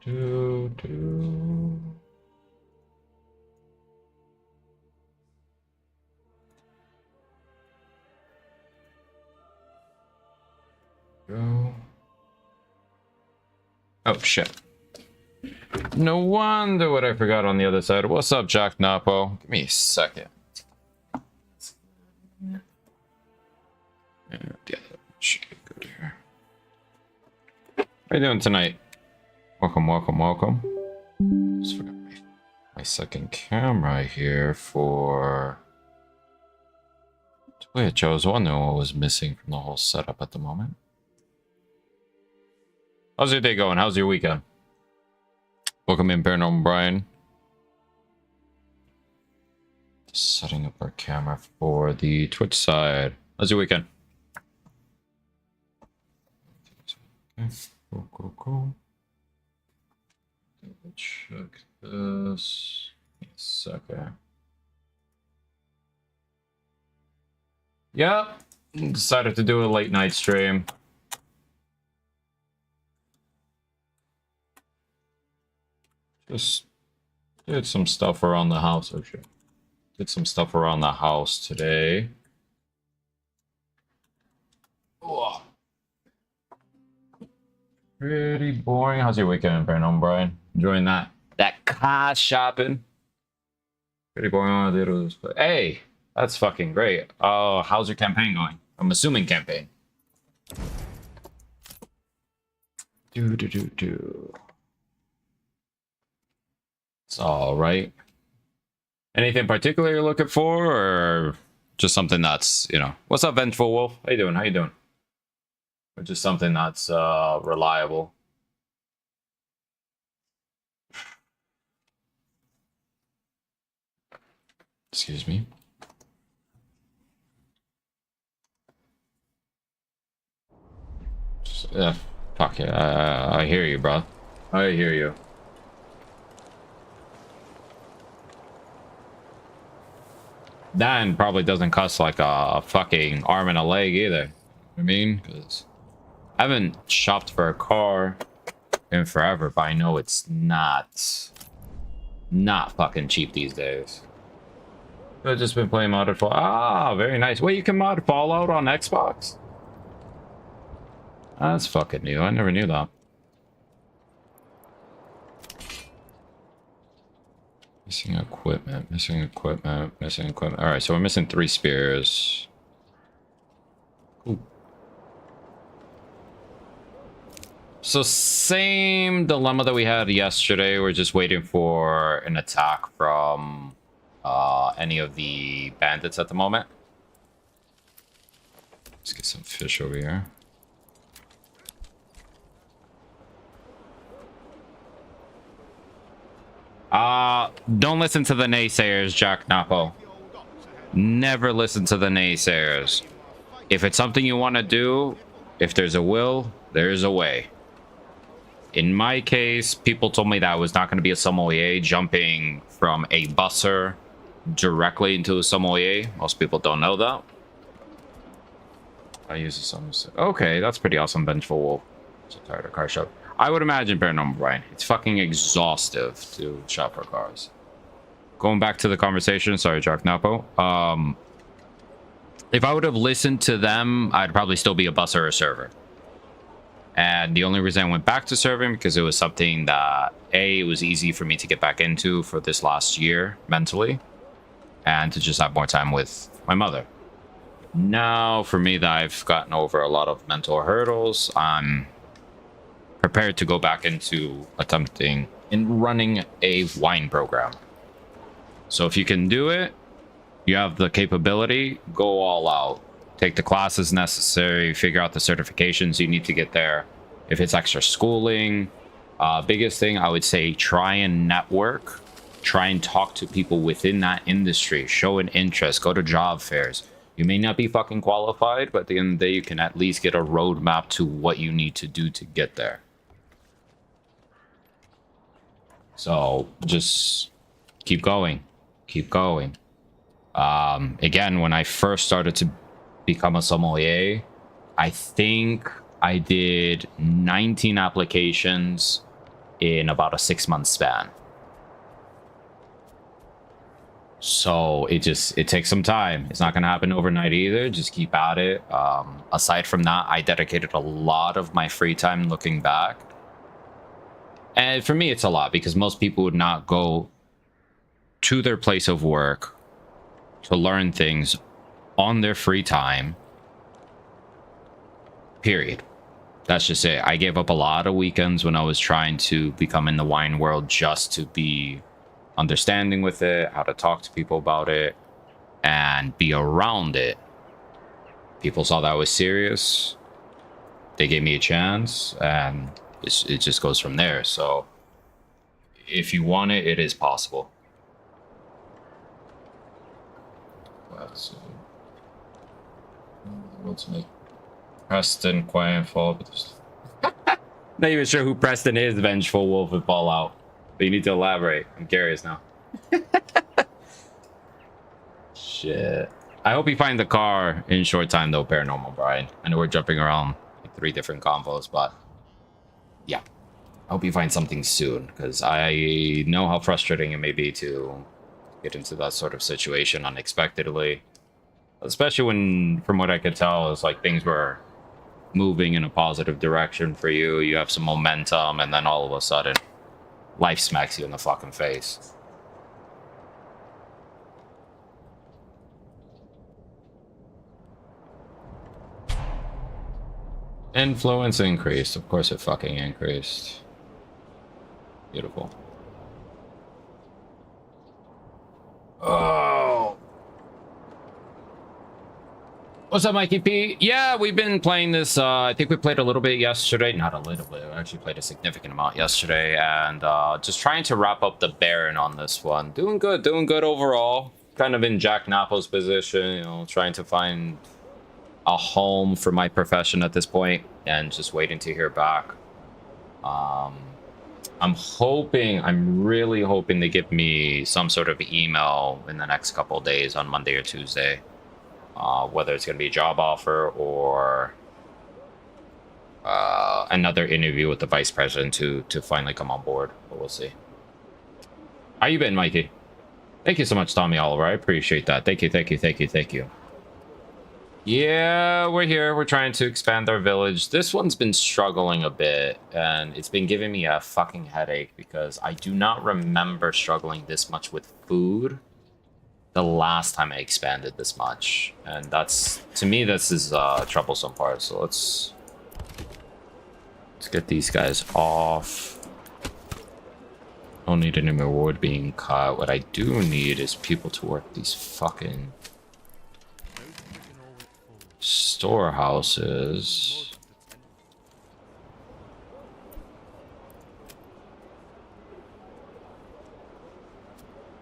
Do, do. Go. Oh shit. No wonder what I forgot on the other side. What's up, Jack Napo? Give me a second. And the other should be good here. How you doing tonight? Welcome, welcome, welcome. Just forgot my second camera here for Twitch. I was wondering what was missing from the whole setup at the moment. How's your day going? How's your weekend? Welcome in, Paranormal Brian. Just setting up our camera for the Twitch side. How's your weekend? Okay, cool, cool, cool. Double check this. Give me a second. Yep. Decided to do a late night stream. Just did some stuff around the house. Oh shit. Did some stuff around the house today. Ugh. Pretty boring. How's your weekend, Paranormal Brian? Enjoying that car shopping? Pretty boring. Hey, that's fucking great. Oh, how's your campaign going? I'm assuming campaign. Do. It's all right. Anything particular you're looking for, or just something that's, you know? What's up, Vengeful Wolf? How you doing? How you doing? Or just something that's reliable. Excuse me. Yeah, fuck yeah. I hear you, bro. I hear you. That probably doesn't cost like a fucking arm and a leg either. I mean, because I haven't shopped for a car in forever, but I know it's not fucking cheap these days. I've just been playing modded Fallout. Ah, very nice. Wait, you can mod Fallout on Xbox? That's fucking new. I never knew that. Missing equipment, missing equipment, missing equipment. Alright, so we're missing 3 spears. Cool. So same dilemma that we had yesterday. We're just waiting for an attack from any of the bandits at the moment. Let's get some fish over here. Don't listen to the naysayers, Jack Napo. Never listen to the naysayers. If it's something you want to do, if there's a will, there's a way. In my case, people told me that I was not going to be a sommelier jumping from a busser directly into a sommelier. Most people don't know that. I use a sommelier. Okay, that's pretty awesome, Vengeful Wolf. So tired of car shop. I would imagine, Paranormal Brian, it's fucking exhaustive to shop for cars. Going back to the conversation, sorry, Jack Napo. If I would have listened to them, I'd probably still be a busser or server. And the only reason I went back to serving because it was something that it was easy for me to get back into for this last year mentally, and to just have more time with my mother. Now, for me, that I've gotten over a lot of mental hurdles, I'm prepared to go back into attempting in running a wine program. So if you can do it, you have the capability, go all out. Take the classes necessary, figure out the certifications you need to get there. If it's extra schooling, biggest thing, I would say try and network. Try and talk to people within that industry. Show an interest. Go to job fairs. You may not be fucking qualified, but at the end of the day, you can at least get a roadmap to what you need to do to get there. So just keep going. Keep going. Again, when I first started to become a sommelier, I think I did 19 applications in about a 6-month span. So it takes some time. It's not going to happen overnight either. Just keep at it. Aside from that, I dedicated a lot of my free time looking back. And for me, it's a lot because most people would not go to their place of work to learn things on their free time. Period. That's just it. I gave up a lot of weekends when I was trying to become in the wine world just to be understanding with it, how to talk to people about it, and be around it. People saw that I was serious. They gave me a chance, and it just goes from there. So if you want it, it is possible. Let's make Preston quiet and fall. Not even sure who Preston is, Vengeful Wolf and Fallout. But you need to elaborate. I'm curious now. Shit. I hope you find the car in short time, though, Paranormal Brian. I know we're jumping around like 3 different combos, but yeah. I hope you find something soon, because I know how frustrating it may be to get into that sort of situation unexpectedly. Especially when, from what I could tell, it's like things were moving in a positive direction for you. You have some momentum, and then all of a sudden, life smacks you in the fucking face. Influence increased. Of course it fucking increased. Beautiful. Oh. What's up, Mikey P? Yeah, we've been playing this. I think we played a little bit yesterday. Not a little bit. We actually played a significant amount yesterday. And just trying to wrap up the Baron on this one. Doing good overall. Kind of in Jack Napo's position, you know, trying to find a home for my profession at this point. And just waiting to hear back. I'm really hoping they give me some sort of email in the next couple of days on Monday or Tuesday. Whether it's going to be a job offer or another interview with the vice president to finally come on board. But we'll see. How you been, Mikey? Thank you so much, Tommy Oliver. I appreciate that. Thank you. Yeah, we're here. We're trying to expand our village. This one's been struggling a bit, and it's been giving me a fucking headache because I do not remember struggling this much with food the last time I expanded this much. And that's, to me, this is a troublesome part. So let's get these guys off. Don't need any more wood being cut. What I do need is people to work these fucking storehouses.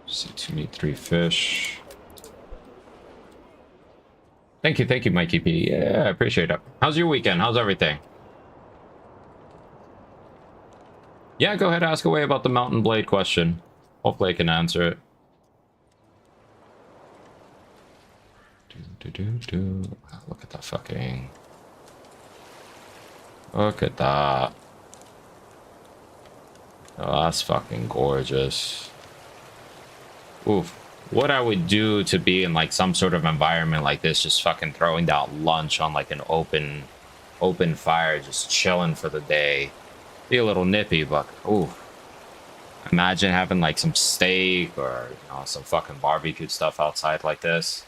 See, 2 meat, 3 fish. Thank you, Mikey P. Yeah, I appreciate it. How's your weekend? How's everything? Yeah, go ahead, ask away about the Mountain Blade question. Hopefully I can answer it. Look at that fucking... Look at that. Oh, that's fucking gorgeous. Oof. What I would do to be in like some sort of environment like this, just fucking throwing down lunch on like an open fire, just chilling for the day. Be a little nippy, but ooh. Imagine having like some steak or, you know, some fucking barbecue stuff outside like this.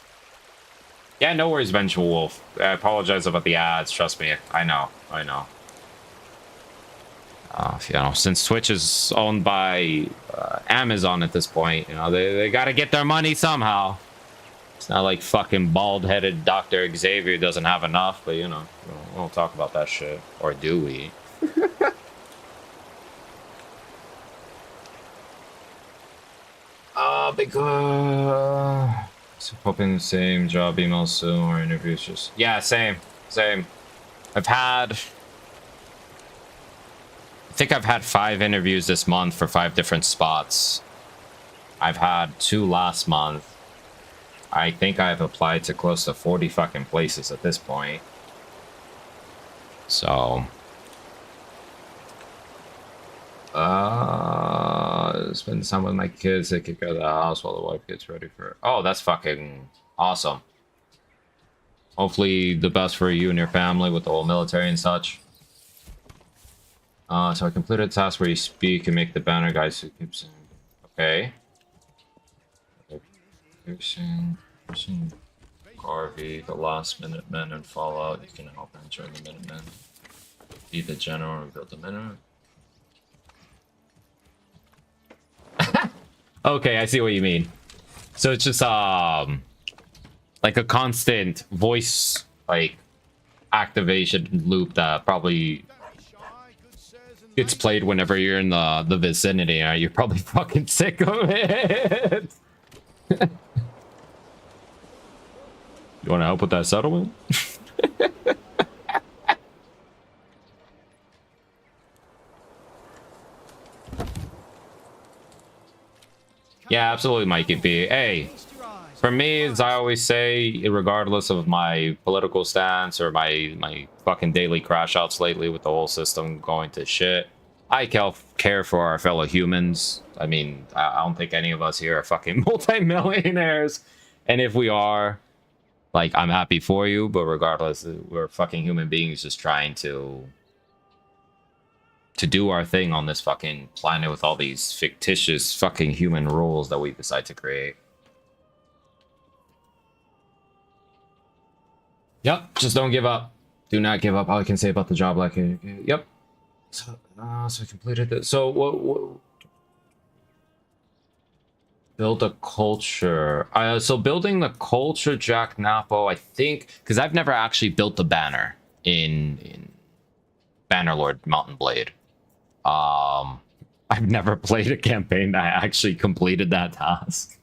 Yeah, no worries, Vengeful Wolf. I apologize about the ads, trust me. I know. You know, since Twitch is owned by Amazon at this point, you know, they gotta get their money somehow. It's not like fucking bald-headed Dr. Xavier doesn't have enough, but you know, we don't talk about that shit. Or do we? Because... So hoping the same job emails soon or interviews just... Yeah, same. I've had... I think I've had 5 interviews this month for 5 different spots. I've had 2 last month. I think I've applied to close to 40 fucking places at this point. So... Spend time with my kids. They kick out of the house while the wife gets ready for. Oh, that's fucking awesome. Hopefully, the best for you and your family with the whole military and such. So I completed a task where you speak and make the banner guys who keeps. Okay. Piercing, Garvey, the last Minutemen and Fallout. You can help and join the Minutemen. Be the general and build the Minute. Okay, I see what you mean. So it's just like a constant voice like activation loop that probably gets played whenever you're in the vicinity. You're probably fucking sick of it. You want to help with that settlement? Yeah, absolutely, Mikey B. Hey, for me, as I always say, regardless of my political stance or my fucking daily crash outs lately with the whole system going to shit, I care for our fellow humans. I mean, I don't think any of us here are fucking multimillionaires. And if we are, like, I'm happy for you, but regardless, we're fucking human beings just trying to do our thing on this fucking planet with all these fictitious fucking human rules that we decide to create. Yep, just don't give up. Do not give up. All I can say about the job, like, yep. So I completed it. So what? Build a culture. So building the culture, Jack Napo, I think, because I've never actually built a banner in Bannerlord Mountain Blade. I've never played a campaign that actually completed that task.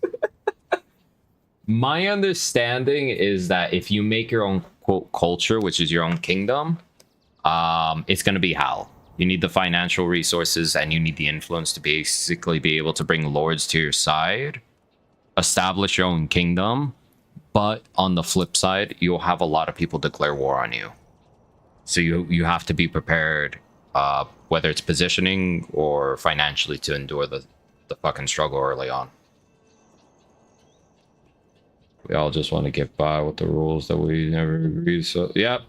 My understanding is that if you make your own quote culture, which is your own kingdom, it's going to be hell. You need the financial resources and you need the influence to basically be able to bring lords to your side, establish your own kingdom, but on the flip side, you'll have a lot of people declare war on you. So you have to be prepared, whether it's positioning or financially, to endure the fucking struggle early on. We all just want to get by with the rules that we never agreed. So, yep.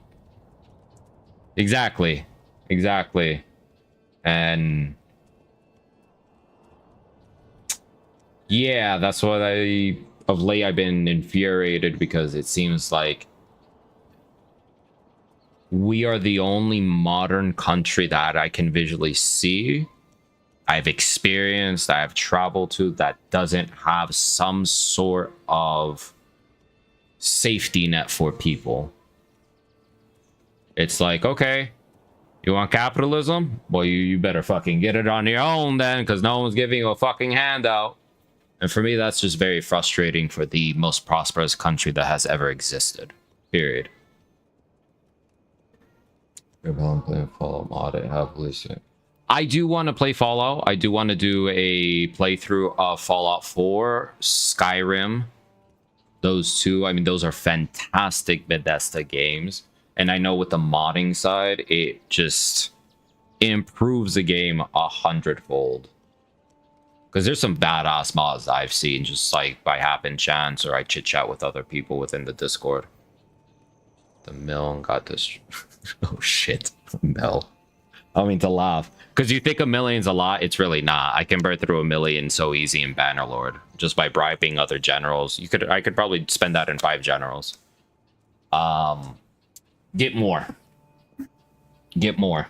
Exactly. Exactly. And yeah, that's what of late I've been infuriated, because it seems like we are the only modern country that I can visually see, I've experienced, I've traveled to, that doesn't have some sort of safety net for people. It's like, okay, you want capitalism? Well, you better fucking get it on your own then, because no one's giving you a fucking handout. And for me, that's just very frustrating for the most prosperous country that has ever existed. Period. Fallout mod it happily soon. I do want to play Fallout. I do want to do a playthrough of Fallout 4, Skyrim. Those two, I mean, those are fantastic Bethesda games. And I know with the modding side, it just improves the game 100-fold. Because there's some badass mods I've seen just like by happen chance, or I chit chat with other people within the Discord. The mill got this. Oh shit, mill. I don't mean to laugh. Because you think a million's a lot, it's really not. I can burn through 1 million so easy in Bannerlord just by bribing other generals. I could probably spend that in 5 generals. Get more. Get more.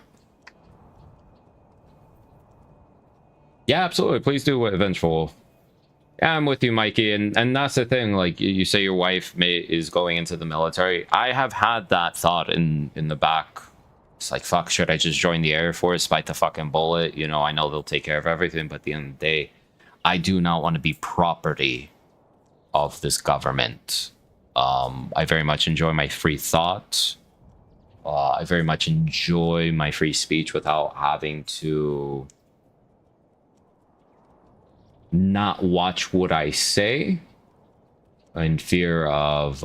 Yeah, absolutely. Please do, Vengeful. Yeah, I'm with you, Mikey. And that's the thing. Like, you say your wife is going into the military. I have had that thought in the back. It's like, fuck, should I just join the Air Force, bite the fucking bullet? You know, I know they'll take care of everything, but at the end of the day, I do not want to be property of this government. I very much enjoy my free thought. I very much enjoy my free speech without having to not watch what I say in fear of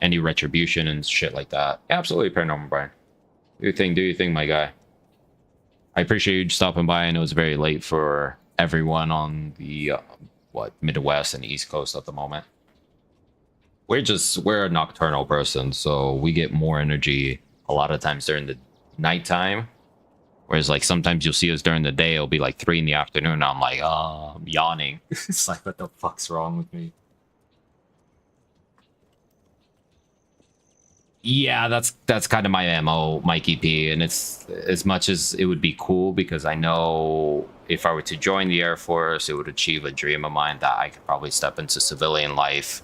any retribution and shit like that. Absolutely, Paranormal Brian. Do your thing, my guy. I appreciate you stopping by. I know it's very late for everyone on the Midwest and East Coast at the moment. We're a nocturnal person, so we get more energy a lot of times during the nighttime. Whereas like sometimes you'll see us during the day, it'll be like 3 in the afternoon. And I'm like, oh, I'm yawning. It's like, what the fuck's wrong with me? Yeah, that's kind of my MO, Mikey P. And it's as much as it would be cool because I know if I were to join the Air Force, it would achieve a dream of mine that I could probably step into civilian life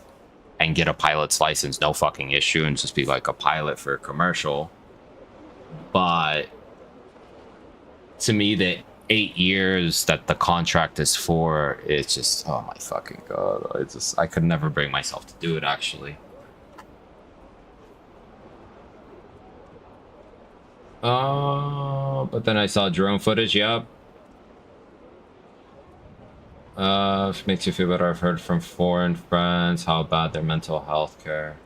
and get a pilot's license, no fucking issue, and just be like a pilot for a commercial. But to me, the 8 years that the contract is for, it's just, oh my fucking god. I could never bring myself to do it, actually. But then I saw drone footage, yep. If it makes you feel better, I've heard from foreign friends how bad their mental health care.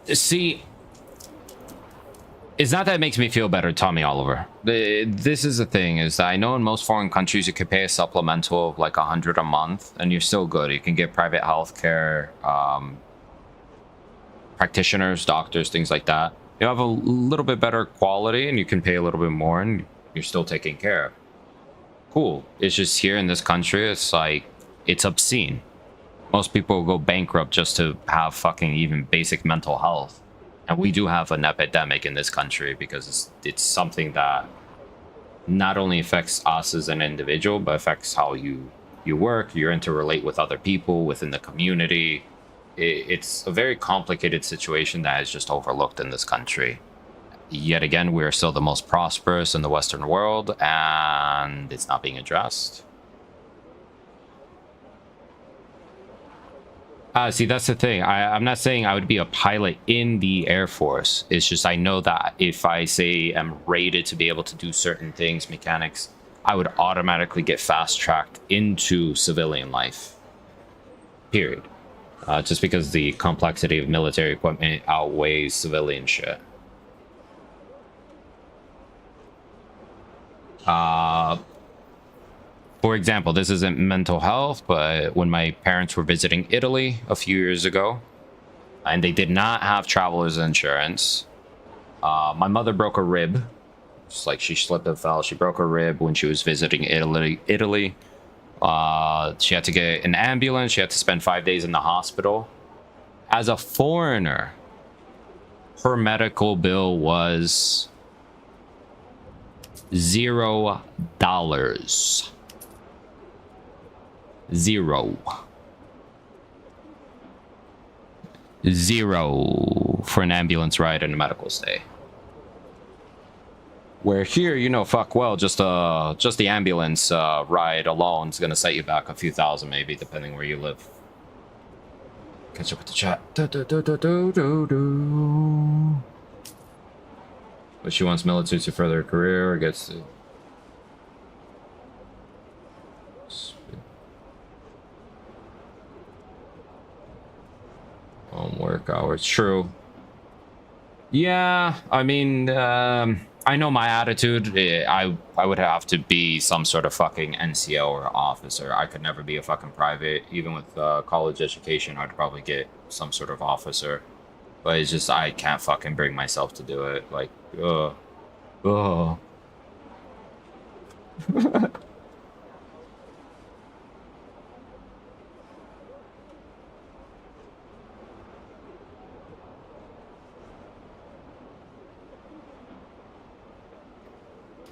See, it's not that it makes me feel better, Tommy Oliver. This is the thing, is that I know in most foreign countries you could pay a supplemental of like 100 a month and you're still good. You can get private health care, practitioners, doctors, things like that. You have a little bit better quality and you can pay a little bit more and you're still taken care of. Cool. It's just here in this country, it's like, it's obscene. Most people will go bankrupt just to have fucking even basic mental health. And we do have an epidemic in this country because it's something that not only affects us as an individual, but affects how you work, you interrelate with other people within the community. It's a very complicated situation that is just overlooked in this country. Yet again, we are still the most prosperous in the Western world, and it's not being addressed. See, that's the thing. I'm not saying I would be a pilot in the Air Force. It's just I know that if I say I'm rated to be able to do certain things, mechanics, I would automatically get fast-tracked into civilian life. Period. Just because the complexity of military equipment outweighs civilian shit. For example, this isn't mental health, but when my parents were visiting Italy a few years ago, and they did not have traveler's insurance, my mother broke a rib. It's like she slipped and fell. She broke a rib when she was visiting Italy. She had to get an ambulance. She had to spend 5 days in the hospital. As a foreigner, her medical bill was $0. Zero for an ambulance ride and a medical stay. Where here, you know, fuck well, just the ambulance ride alone is gonna set you back a few thousand, maybe, depending where you live. Catch up with the chat. But she wants military to further her career or gets to... Work hours. True. Yeah, I mean, I know my attitude. I would have to be some sort of fucking NCO or officer. I could never be a fucking private. Even with college education, I'd probably get some sort of officer. But it's just, I can't fucking bring myself to do it. Like, ugh. Ugh.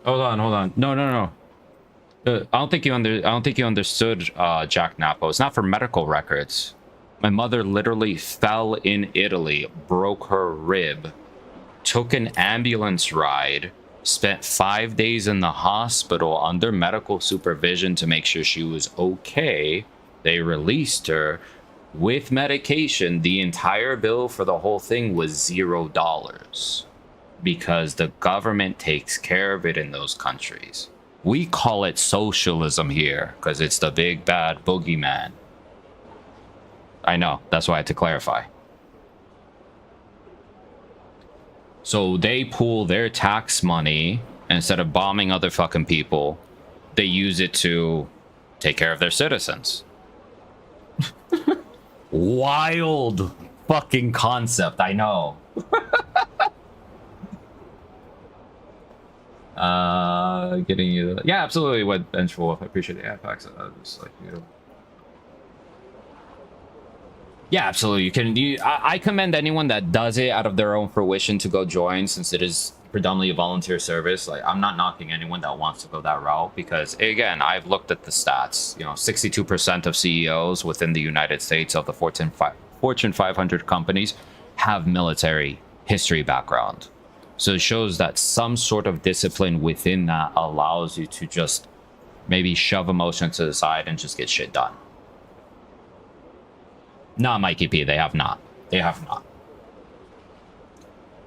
Hold on. No. I don't think you understood, Jack Napo. It's not for medical records. My mother literally fell in Italy, broke her rib, took an ambulance ride, spent 5 days in the hospital under medical supervision to make sure she was okay. They released her with medication. The entire bill for the whole thing was $0 because the government takes care of it in those countries. We call it socialism here because it's the big bad boogeyman. I know, that's why I had to clarify. So they pool their tax money, and instead of bombing other fucking people, they use it to take care of their citizens. Wild fucking concept, I know. Getting you. Yeah, absolutely. What Bench Wolf? I appreciate the ad packs. Just like you. Yeah, absolutely. You can. I commend anyone that does it out of their own fruition to go join, since it is predominantly a volunteer service. Like, I'm not knocking anyone that wants to go that route, because again, I've looked at the stats. You know, 62% of CEOs within the United States of the Fortune 500 companies have military history background. So it shows that some sort of discipline within that allows you to just maybe shove emotion to the side and just get shit done. Not Mikey P. They have not. They have not.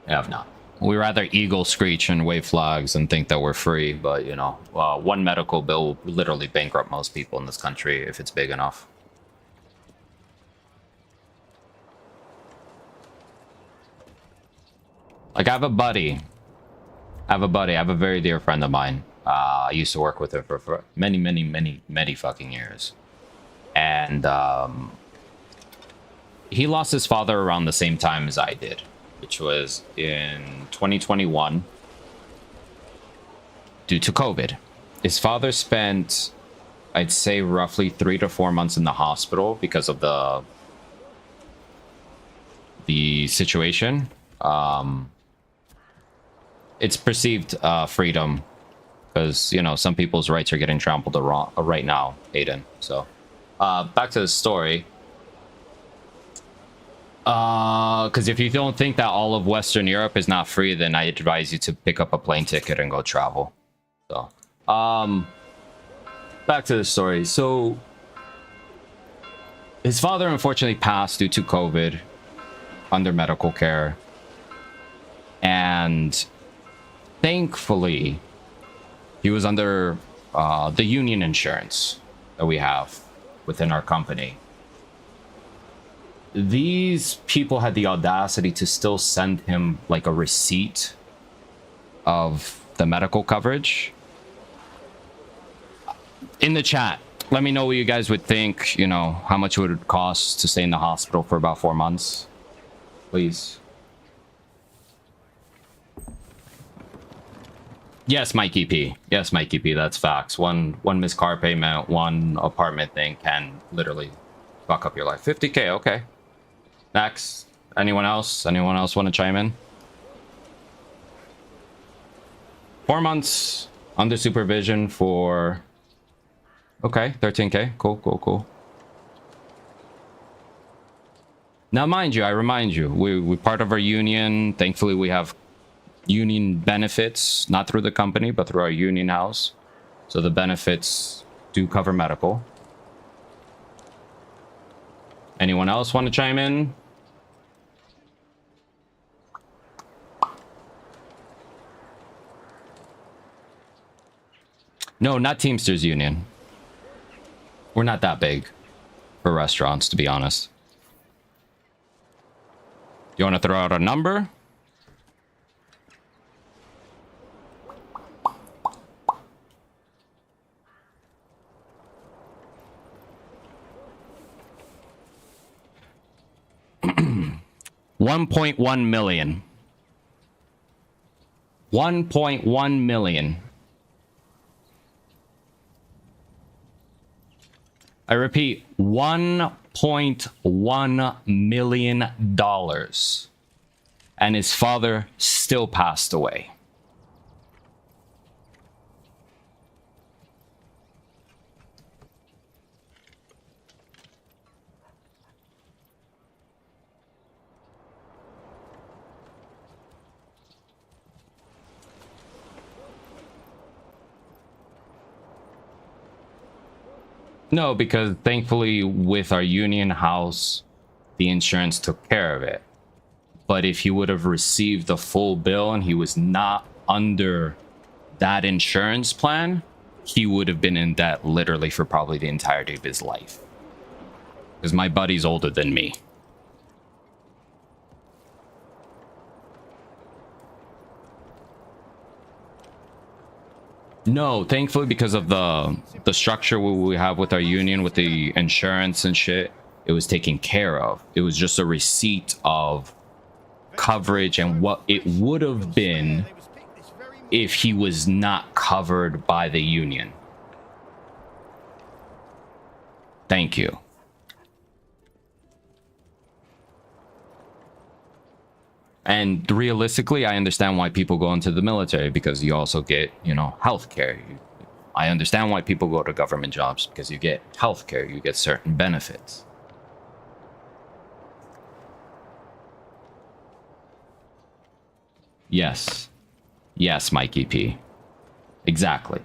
They have not. We rather eagle screech and wave flags and think that we're free, but you know, one medical bill will literally bankrupt most people in this country if it's big enough. Like, I have a buddy. I have a very dear friend of mine. I used to work with him for many fucking years. And he lost his father around the same time as I did, which was in 2021 due to COVID. His father spent, I'd say, roughly 3 to 4 months in the hospital because of the situation. It's perceived freedom, because, you know, some people's rights are getting trampled right now, Aiden. So, back to the story. Because if you don't think that all of Western Europe is not free, then I advise you to pick up a plane ticket and go travel. So, back to the story. So, his father unfortunately passed due to COVID under medical care. And thankfully, he was under the union insurance that we have within our company. These people had the audacity to still send him like a receipt of the medical coverage. In the chat, let me know what you guys would think, you know, how much would it cost to stay in the hospital for about 4 months, please. Yes, Mikey P. Yes, Mikey P. That's facts. One missed car payment, one apartment thing can literally fuck up your life. 50K, okay. Next. Anyone else? Anyone else want to chime in? 4 months under supervision for... Okay, 13K. Cool, cool, cool. Now, mind you, I remind you, we're part of our union. Thankfully, we have union benefits, not through the company, but through our union house. So the benefits do cover medical. Anyone else want to chime in? No, not Teamsters Union. We're not that big for restaurants, to be honest. You want to throw out a number? $1.1 million. 1.1 million. I repeat, $1.1 million. And his father still passed away. No, because thankfully with our union house, the insurance took care of it. But if he would have received the full bill and he was not under that insurance plan, he would have been in debt literally for probably the entirety of his life. Because my buddy's older than me. No, thankfully, because of the structure we have with our union, with the insurance and shit, it was taken care of. It was just a receipt of coverage and what it would have been if he was not covered by the union. Thank you. And realistically, I understand why people go into the military, because you also get, you know, healthcare. I understand why people go to government jobs, because you get healthcare, you get certain benefits. Yes. Yes, Mikey P. Exactly.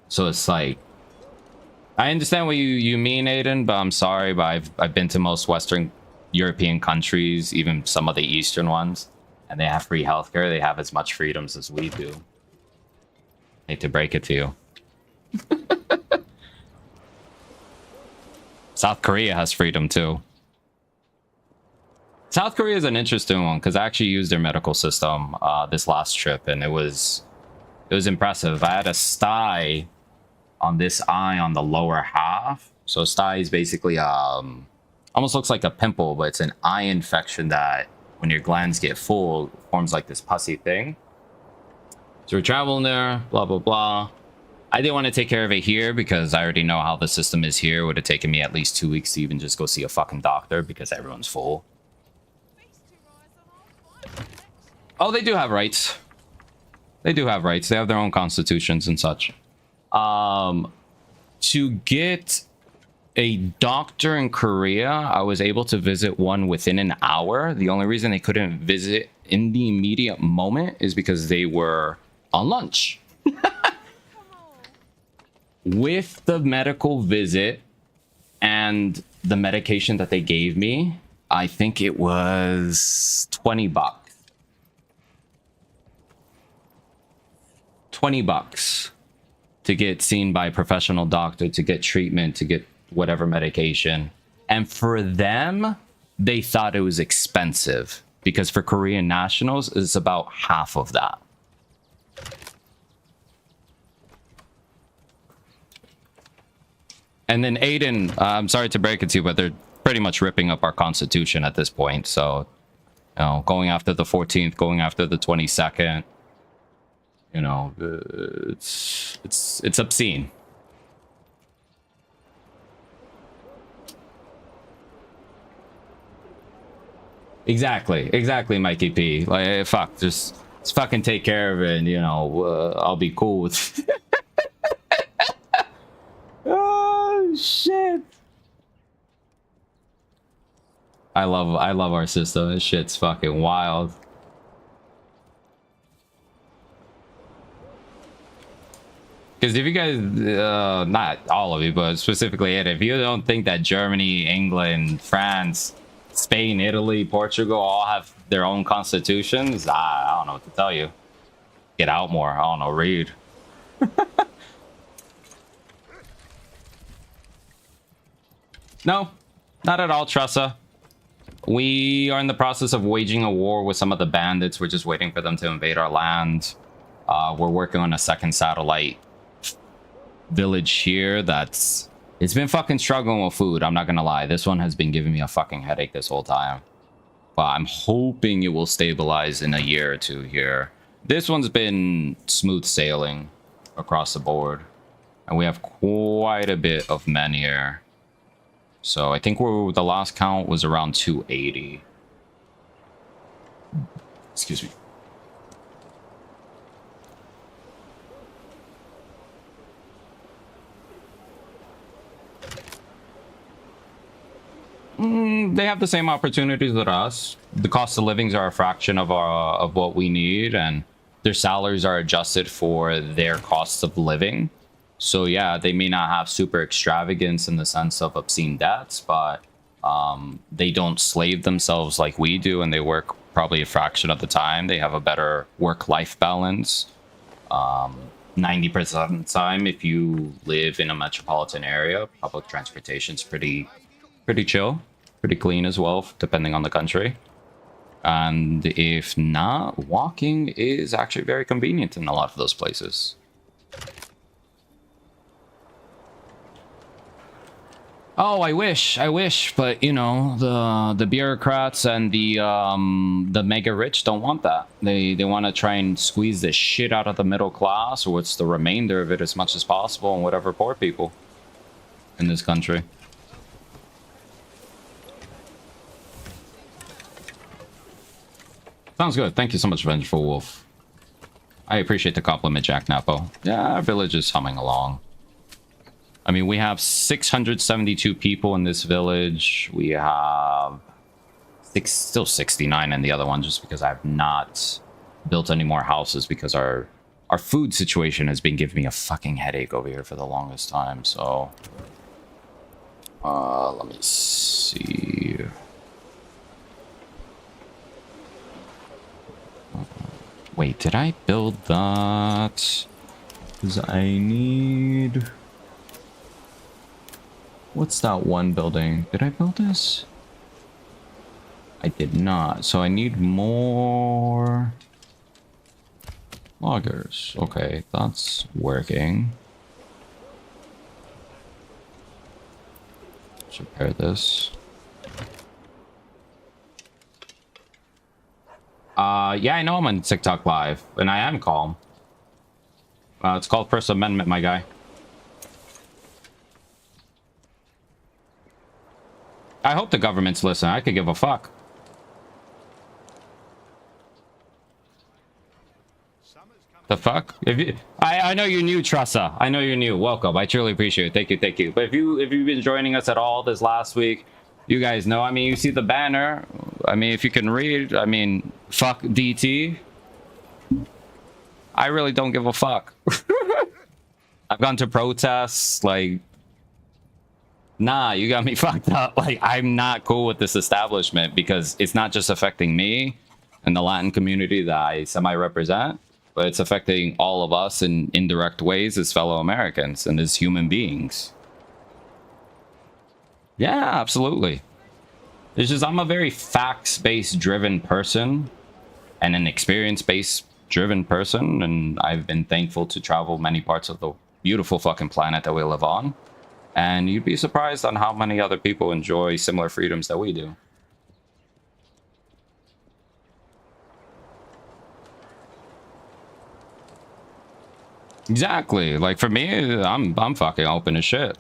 So it's like, I understand what you mean, Aiden, but I'm sorry, but I've been to most Western European countries, even some of the Eastern ones, and they have free healthcare. They have as much freedoms as we do. Hate to break it to you. South Korea has freedom too. South Korea is an interesting one because I actually used their medical system this last trip, and it was impressive. I had a sty on this eye on the lower half. So sty is basically almost looks like a pimple, but it's an eye infection that when your glands get full forms like this pussy thing. So we're traveling there, blah blah blah. I didn't want to take care of it here because I already know how the system is here. It would have taken me at least 2 weeks to even just go see a fucking doctor because everyone's full. Oh, they do have rights. They do have rights. They have their own constitutions and such. To get a doctor in Korea, I was able to visit one within an hour. The only reason they couldn't visit in the immediate moment is because they were on lunch. With the medical visit and the medication that they gave me, I think it was $20. $20 to get seen by a professional doctor, to get treatment, to get whatever medication. And for them, they thought it was expensive because for Korean nationals, it's about half of that. And then Aiden, I'm sorry to break it to you, but they're pretty much ripping up our constitution at this point. So, you know, going after the 14th, going after the 22nd, you know, it's obscene. Exactly, Mikey P. Like, fuck, just fucking take care of it, and you know, I'll be cool with. Oh shit! I love our system. This shit's fucking wild. Because if you guys, not all of you, but specifically it, if you don't think that Germany, England, France, Spain, Italy, Portugal all have their own constitutions, I don't know what to tell you. Get out more. I don't know, read. No, not at all, Tressa. We are in the process of waging a war with some of the bandits. We're just waiting for them to invade our land. We're working on a second satellite village here that's... It's been fucking struggling with food, I'm not gonna lie. This one has been giving me a fucking headache this whole time. But I'm hoping it will stabilize in a year or two here. This one's been smooth sailing across the board. And we have quite a bit of men here. So I think the last count was around 280. Excuse me. They have the same opportunities as us. The cost of livings are a fraction of what we need, and their salaries are adjusted for their costs of living. So yeah, they may not have super extravagance in the sense of obscene debts, but they don't slave themselves like we do, and they work probably a fraction of the time. They have a better work-life balance. 90% of the time, if you live in a metropolitan area, public transportation's pretty chill, pretty clean as well, depending on the country. And if not, walking is actually very convenient in a lot of those places. Oh, I wish, but you know, the bureaucrats and the mega rich don't want that. They want to try and squeeze the shit out of the middle class, or what's the remainder of it, as much as possible, and whatever poor people in this country. Sounds good. Thank you so much, Vengeful Wolf. I appreciate the compliment, Jack Napo. Yeah, our village is humming along. I mean, we have 672 people in this village. We have still 69 in the other one, just because I've not built any more houses, because our food situation has been giving me a fucking headache over here for the longest time. So, let me see. Wait, did I build that? Because I need... What's that one building? Did I build this? I did not. So I need more... loggers. Okay, that's working. Let's repair this. Yeah, I know I'm on TikTok Live, and I am calm. It's called First Amendment, my guy. I hope the government's listening. I could give a fuck. The fuck? If you, I know you're new, Tressa. I know you're new. Welcome. I truly appreciate it. Thank you, thank you. But if you've been joining us at all this last week, you guys know. I mean, you see the banner. I mean, if you can read, I mean, fuck DT. I really don't give a fuck. I've gone to protests, like, nah, you got me fucked up. Like, I'm not cool with this establishment, because it's not just affecting me and the Latin community that I semi-represent, but it's affecting all of us in indirect ways as fellow Americans and as human beings. Yeah, absolutely. It's just, I'm a very facts-based driven person and an experience-based driven person, and I've been thankful to travel many parts of the beautiful fucking planet that we live on. And you'd be surprised on how many other people enjoy similar freedoms that we do. Exactly. Like, for me, I'm fucking open as shit.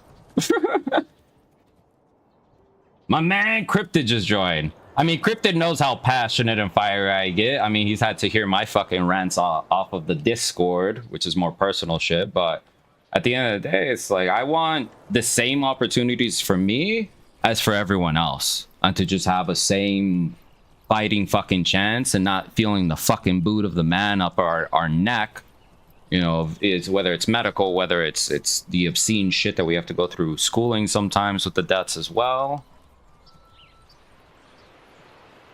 My man Cryptid just joined. I mean, Cryptid knows how passionate and fiery I get. I mean, he's had to hear my fucking rants off of the Discord, which is more personal shit. But at the end of the day, it's like, I want the same opportunities for me as for everyone else. And to just have a same fighting fucking chance and not feeling the fucking boot of the man up our neck. You know, is whether it's medical, whether it's the obscene shit that we have to go through schooling sometimes with the deaths as well.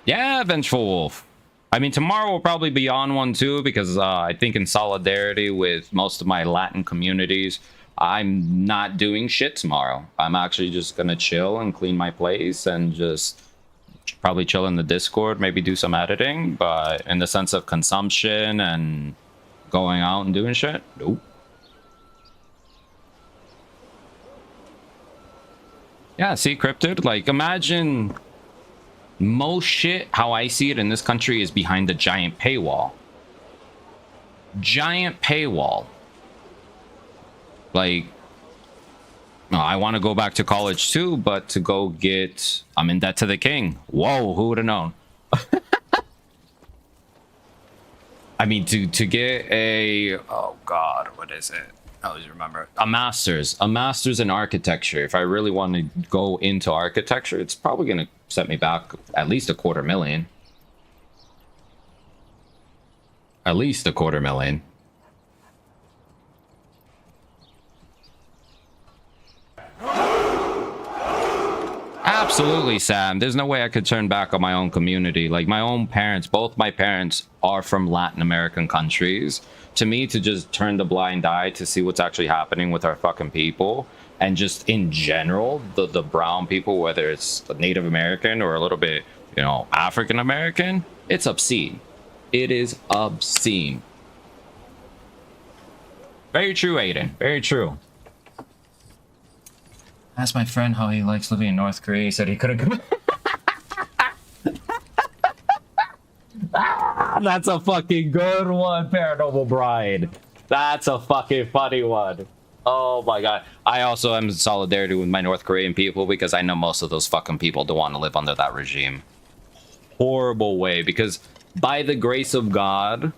Yeah, Vengeful Wolf. I mean, tomorrow will probably be on one too, because I think in solidarity with most of my Latin communities, I'm not doing shit tomorrow. I'm actually just gonna chill and clean my place and just probably chill in the Discord, maybe do some editing, but in the sense of consumption and going out and doing shit, nope. Yeah, see, Cryptid, like, imagine most shit, how I see it in this country, is behind a giant paywall. Giant paywall. Like, I want to go back to college too, but to go get, I'm in debt to the king. Whoa, who would have known? I mean, to get a, oh god, what is it? I always remember. A master's in architecture. If I really want to go into architecture, it's probably going to set me back at least $250,000. At least $250,000. Absolutely, Sam. There's no way I could turn back on my own community. Like, my own parents, both my parents are from Latin American countries. To me, to just turn the blind eye to see what's actually happening with our fucking people, and just in general, the brown people, whether it's Native American or a little bit, you know, African American, it's obscene. It is obscene. Very true, Aiden. Very true. Asked my friend how he likes living in North Korea. He said he couldn't come. That's a fucking good one, Paranormal Bride. That's a fucking funny one. Oh my god. I also am in solidarity with my North Korean people because I know most of those fucking people don't want to live under that regime. Horrible way, because by the grace of God,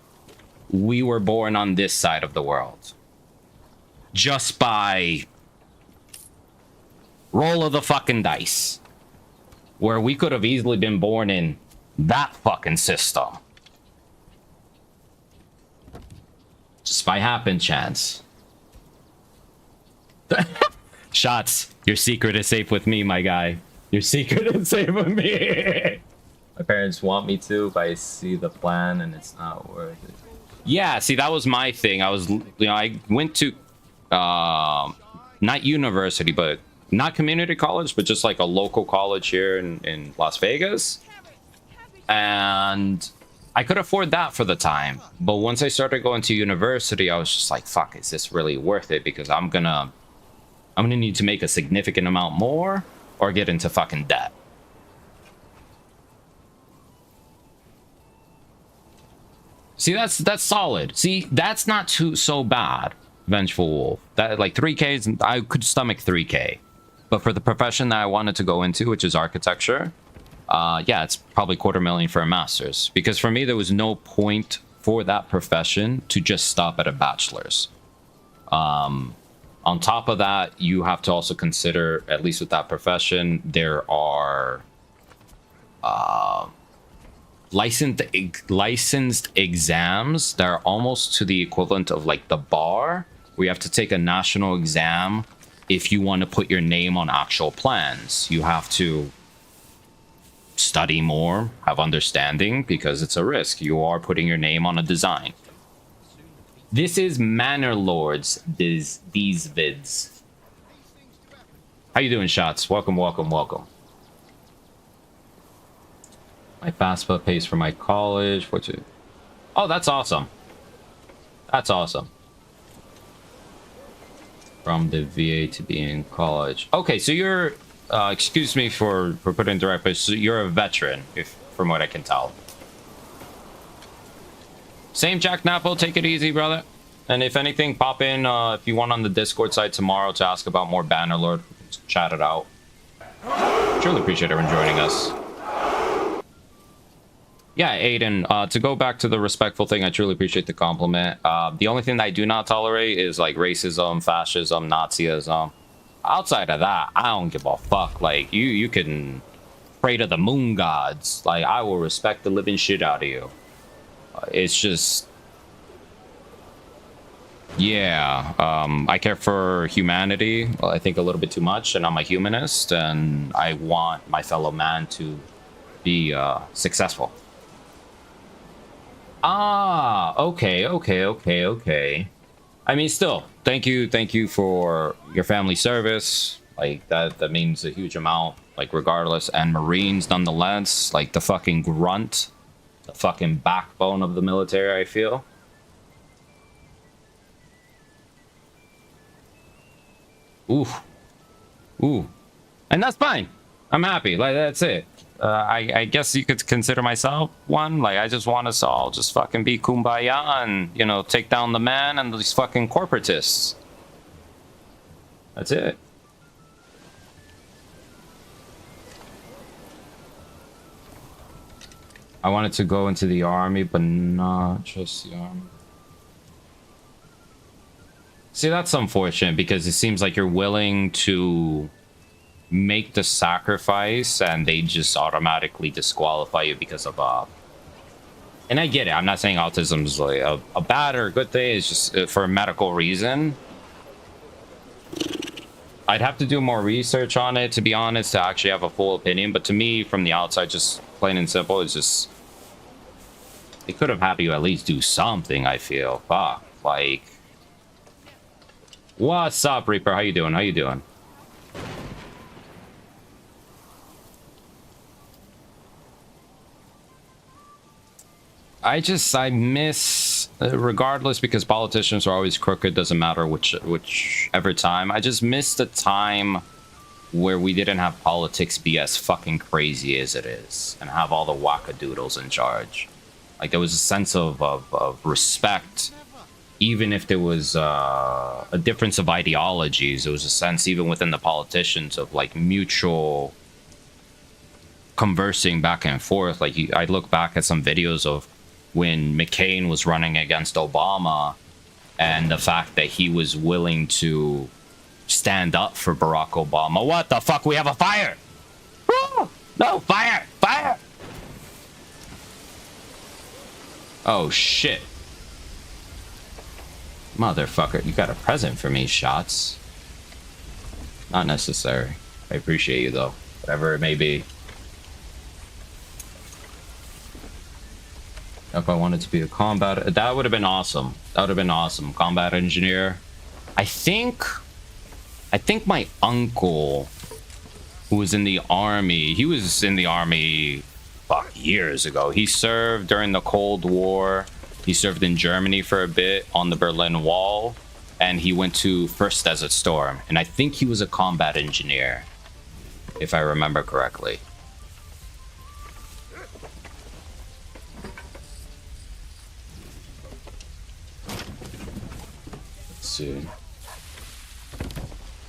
we were born on this side of the world. Just by roll of the fucking dice. Where we could have easily been born in that fucking system. Just by happen chance. Shots. Your secret is safe with me, my guy. Your secret is safe with me. My parents want me to, but I see the plan and it's not worth it. Yeah, see, that was my thing. I was, I went to, not university, but not community college, but just like a local college here in Las Vegas. And I could afford that for the time. But once I started going to university, I was just like, fuck, is this really worth it? Because I'm gonna need to make a significant amount more or get into fucking debt. See, that's solid. See, that's not so bad. Vengeful Wolf. That like 3K, I could stomach 3K. But for the profession that I wanted to go into, which is architecture, yeah, it's probably $250,000 for a master's. Because for me, there was no point for that profession to just stop at a bachelor's. On top of that, you have to also consider, at least with that profession, there are licensed exams that are almost to the equivalent of like the bar, where you have to take a national exam if you want to put your name on actual plans. You have to study more, have understanding, because it's a risk. You are putting your name on a design. This is Manor Lords, these vids. How you doing, Shots? Welcome, welcome, welcome. My FAFSA pays for my college. What's it? Oh, that's awesome. That's awesome. From the VA to be in college. Okay, so you're, excuse me for putting it direct, but so you're a veteran, if from what I can tell. Same Jack Napo, take it easy, brother. And if anything, pop in if you want on the Discord side tomorrow to ask about more Bannerlord. Let's chat it out. Truly appreciate everyone joining us. Yeah, Aiden, to go back to the respectful thing, I truly appreciate the compliment. The only thing that I do not tolerate is like racism, fascism, Nazism. Outside of that, I don't give a fuck. Like, you can pray to the moon gods. Like, I will respect the living shit out of you. It's just... Yeah, I care for humanity, I think a little bit too much, and I'm a humanist, and I want my fellow man to be successful. Ah, okay. I mean, still, thank you for your family service. Like, that means a huge amount, like, regardless. And Marines, nonetheless, like, the fucking grunt, the fucking backbone of the military, I feel. Ooh. And that's fine. I'm happy. Like, that's it. I guess you could consider myself one. Like, I just want us all just fucking be kumbaya and, you know, take down the man and these fucking corporatists. That's it. I wanted to go into the army, but not just the army. See, that's unfortunate because it seems like you're willing to make the sacrifice and they just automatically disqualify you because of and I get it, I'm not saying autism is like a bad or a good thing, it's just for a medical reason. I'd have to do more research on it, to be honest, to actually have a full opinion, but to me, from the outside, just plain and simple, it's just, they could have had you at least do something, I feel. Fuck, like, what's up, Reaper? How you doing? How you doing? I miss, regardless, because politicians are always crooked, doesn't matter whichever time. I just miss the time where we didn't have politics be as fucking crazy as it is and have all the wackadoodles in charge. Like, there was a sense of respect, even if there was a difference of ideologies. There was a sense, even within the politicians, of like mutual conversing back and forth. Like, I look back at some videos of when McCain was running against Obama, and the fact that he was willing to stand up for Barack Obama. What the fuck? We have a fire! Woo! No, fire! Fire! Oh, shit. Motherfucker, you got a present for me, Shots. Not necessary. I appreciate you, though. Whatever it may be. If I wanted to be a combat... That would have been awesome. That would have been awesome. Combat engineer. I think my uncle, who was in the army... He was in the army... Fuck, years ago. He served during the Cold War. He served in Germany for a bit on the Berlin Wall. And he went to First Desert Storm. And I think he was a combat engineer, if I remember correctly. See.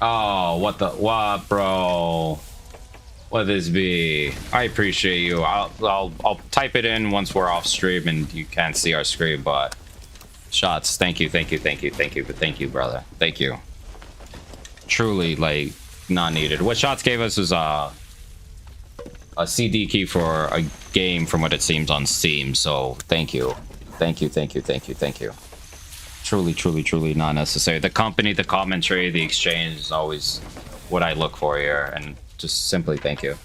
Oh, what, bro? What this be? I appreciate you. I'll type it in once we're off stream and you can't see our screen, but Shots, thank you, brother. Thank you. Truly, like, not needed. What Shots gave us is a CD key for a game from what it seems on Steam, so thank you. Thank you. Truly not necessary. The company, the commentary, the exchange is always what I look for here, and just simply thank you.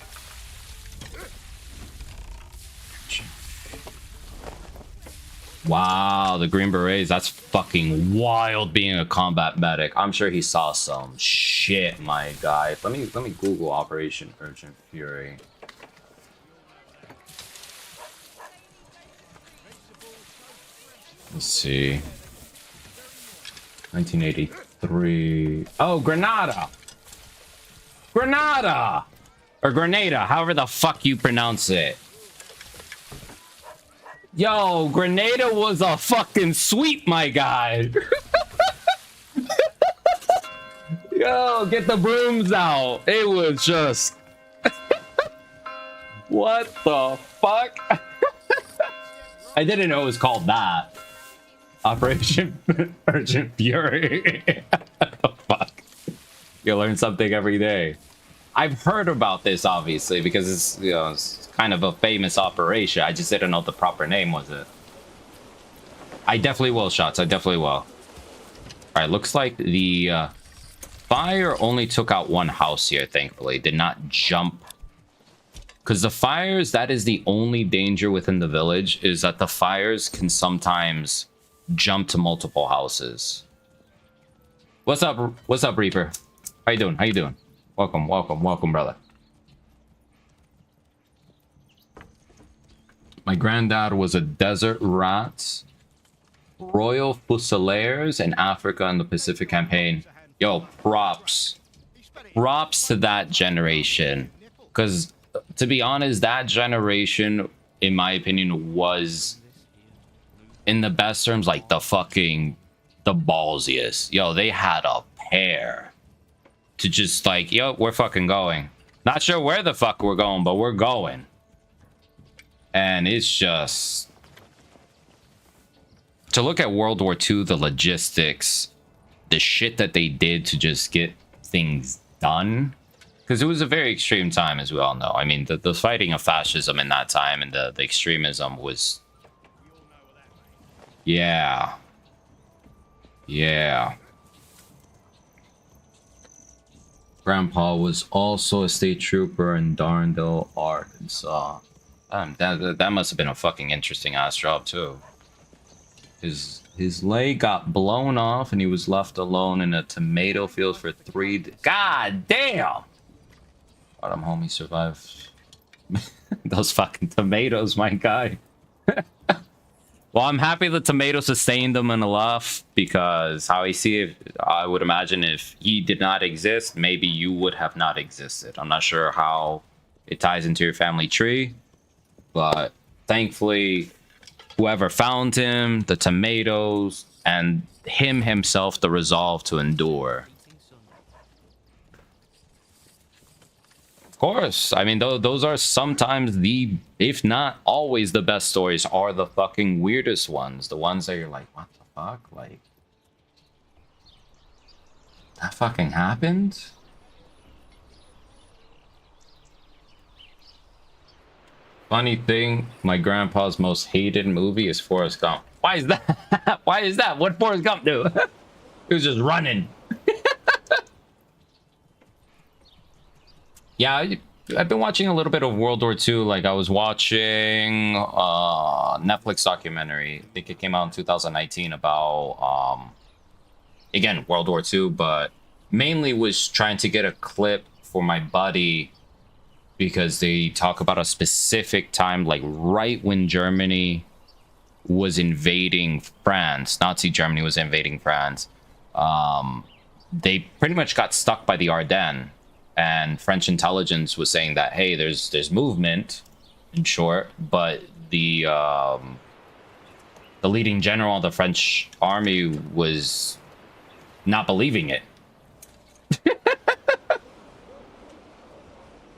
Wow, the Green Berets, that's fucking wild being a combat medic. I'm sure he saw some shit, my guy. Let me Google Operation Urgent Fury. Let's see. 1983. Oh, Granada! Granada! Or Grenada, however the fuck you pronounce it. Yo, Grenada was a fucking sweep, my guy. Yo, get the brooms out. It was just... What the fuck? I didn't know it was called that. Operation Urgent Fury. Fuck. You learn something every day. I've heard about this, obviously, because it's, you know, it's kind of a famous operation. I just didn't know the proper name was it. I definitely will, Shots. I definitely will. All right, looks like the fire only took out one house here, thankfully. Did not jump. Because the fires, that is the only danger within the village, is that the fires can sometimes jump to multiple houses. What's up? What's up, Reaper? How you doing? How you doing? Welcome, brother. My granddad was a desert rat, Royal Fusiliers in Africa in the Pacific Campaign. Yo, props. Props to that generation. Because, to be honest, that generation, in my opinion, was, in the best terms, like the ballsiest. Yo, they had a pair. To just like, yo, we're fucking going. Not sure where the fuck we're going, but we're going. And it's just... To look at World War II, the logistics, the shit that they did to just get things done. Because it was a very extreme time, as we all know. I mean, the fighting of fascism in that time and the extremism was... Yeah. Yeah. Grandpa was also a state trooper in Darndale, Arkansas. That must have been a fucking interesting ass job too. His leg got blown off and he was left alone in a tomato field for 3 days. God damn! But I'm homie survived. Those fucking tomatoes, my guy. Well, I'm happy the tomato sustained him enough, because how I see it, I would imagine if he did not exist, maybe you would have not existed. I'm not sure how it ties into your family tree, but thankfully, whoever found him, the tomatoes, and him himself, the resolve to endure. Of course. I mean, those are sometimes the, if not always the best stories, are the fucking weirdest ones. The ones that you're like, what the fuck? Like, that fucking happened? Funny thing, my grandpa's most hated movie is Forrest Gump. Why is that? Why is that? What Forrest Gump do? He was just running. Yeah, I've been watching a little bit of World War II. Like, I was watching Netflix documentary. I think it came out in 2019 about, again, World War II, but mainly was trying to get a clip for my buddy because they talk about a specific time, like right when Germany was invading France, Nazi Germany was invading France. They pretty much got stuck by the Ardennes. And French intelligence was saying that, hey, there's movement, in short, but the leading general of the French army was not believing it.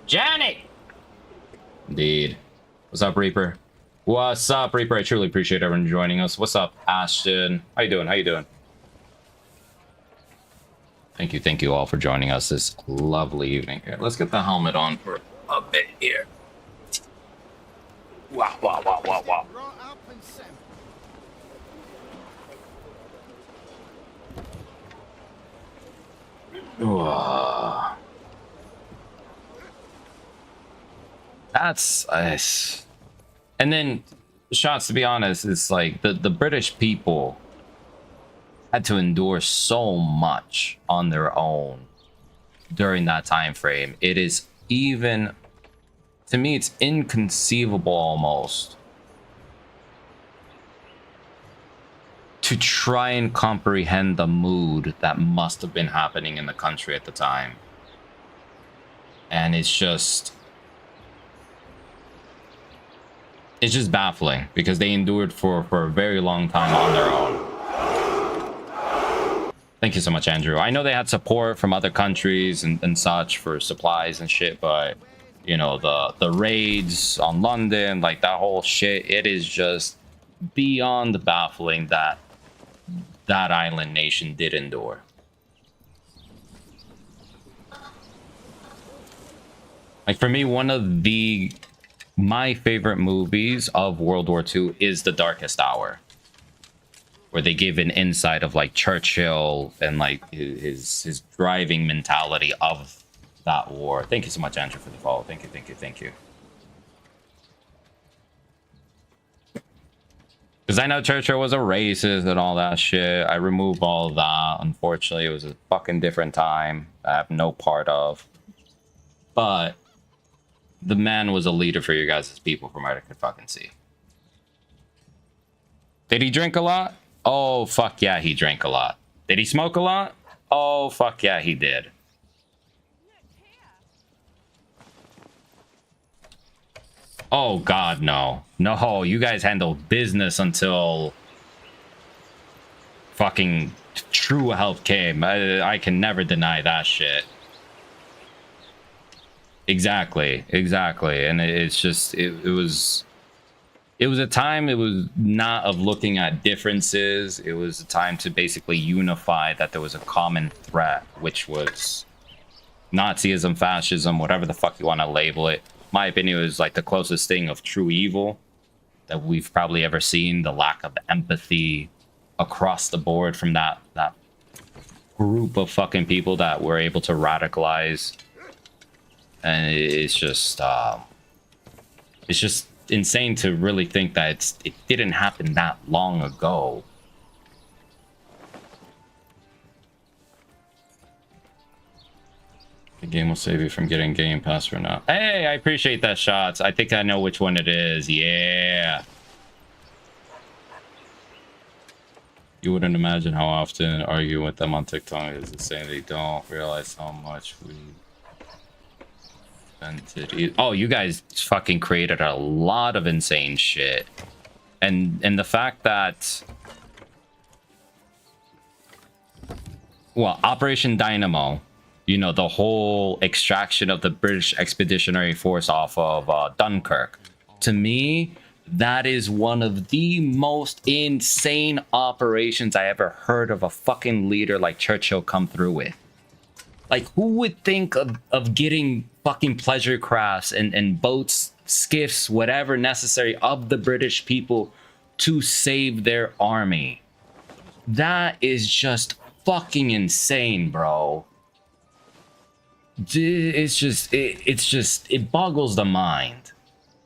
Janet! Indeed. What's up, Reaper? What's up, Reaper? I truly appreciate everyone joining us. What's up, Ashton? How you doing? How you doing? Thank you all for joining us this lovely evening. Here, let's get the helmet on for a bit here. Wow, wow, wow, wow, wow. That's nice. And then, shots, to be honest, it's like the British people had to endure so much on their own during that time frame. It is even, to me, it's inconceivable almost to try and comprehend the mood that must have been happening in the country at the time. And it's just baffling because they endured for a very long time on their own. Thank you so much, Andrew. I know they had support from other countries and such for supplies and shit, but you know, the raids on London, like that whole shit, it is just beyond baffling that that island nation did endure. Like, for me, one of my favorite movies of World War II is The Darkest Hour, where they give an insight of like Churchill and like his driving mentality of that war. Thank you so much, Andrew, for the follow. Thank you. Because I know Churchill was a racist and all that shit. I removed all that. Unfortunately, it was a fucking different time I have no part of. But the man was a leader for you guys as people, from what I could fucking see. Did he drink a lot? Oh, fuck yeah, he drank a lot. Did he smoke a lot? Oh, fuck yeah, he did. Oh, God, no. No, you guys handled business until fucking true health came. I can never deny that shit. Exactly. And it's just, it was a time, it was not of looking at differences. It was a time to basically unify that there was a common threat, which was Nazism, fascism, whatever the fuck you want to label it. My opinion, it was like the closest thing of true evil that we've probably ever seen. The lack of empathy across the board from that group of fucking people that were able to radicalize. And it's just insane to really think that it didn't happen that long ago. The game will save you from getting Game Pass for now. Hey, I appreciate that, Shots. I think I know which one it is. Yeah. You wouldn't imagine how often arguing with them on TikTok is saying they don't realize how much we spent it. Oh, you guys fucking created a lot of insane shit. And the fact that, well, Operation Dynamo, you know, the whole extraction of the British Expeditionary Force off of Dunkirk, to me, that is one of the most insane operations I ever heard of a fucking leader like Churchill come through with. Like, who would think of getting fucking pleasure crafts and boats, skiffs, whatever necessary of the British people to save their army? That is just fucking insane, bro. It's just, it boggles the mind.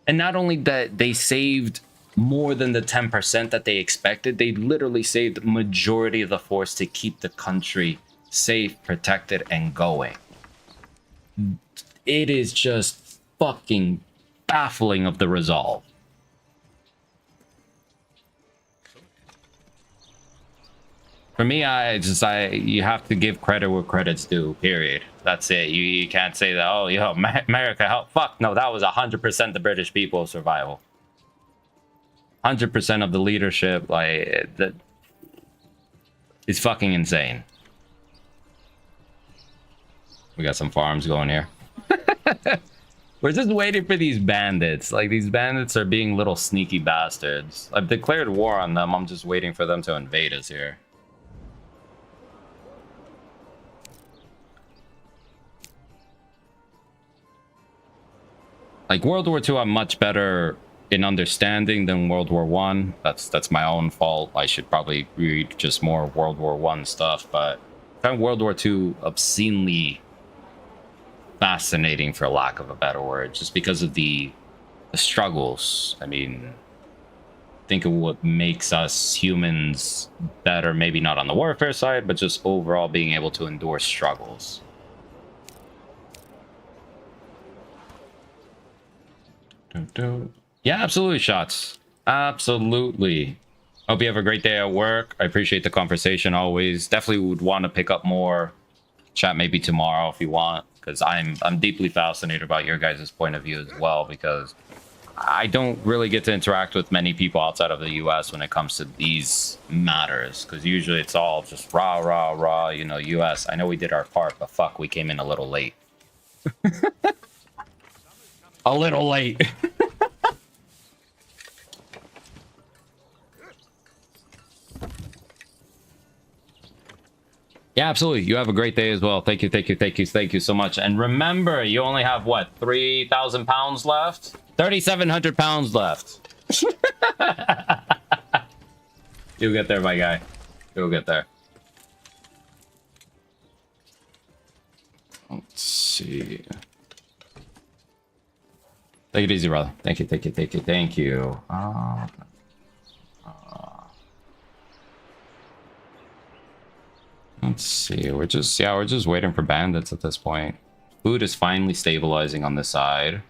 And not only that, they saved more than the 10% that they expected, they literally saved the majority of the force to keep the country safe, protected, and going. It is just fucking baffling of the resolve. For me, you have to give credit where credit's due, period. That's it. You can't say that, oh, yo, America help. Fuck, no, that was 100% the British people's survival. 100% of the leadership, like, that is fucking insane. We got some farms going here. We're just waiting for these bandits. Like, these bandits are being little sneaky bastards. I've declared war on them. I'm just waiting for them to invade us here. Like, World War II, I'm much better in understanding than World War I. That's my own fault. I should probably read just more World War I stuff, but I found World War II obscenely fascinating, for lack of a better word, just because of the struggles. I mean, think of what makes us humans better, maybe not on the warfare side, but just overall being able to endure struggles. Yeah, absolutely, Shots. Absolutely. Hope you have a great day at work. I appreciate the conversation always. Definitely would want to pick up more. Chat maybe tomorrow if you want, because I'm deeply fascinated about your guys' point of view as well, because I don't really get to interact with many people outside of the US when it comes to these matters, because usually it's all just rah, you know, US. I know we did our part, but fuck, we came in a little late. A little late. Yeah, absolutely. You have a great day as well. Thank you so much. And remember, you only have, what, 3,000 pounds left? 3,700 pounds left. You'll get there, my guy. You'll get there. Let's see. Take it easy, brother. Thank you. Let's see. We're just waiting for bandits at this point. Food is finally stabilizing on this side.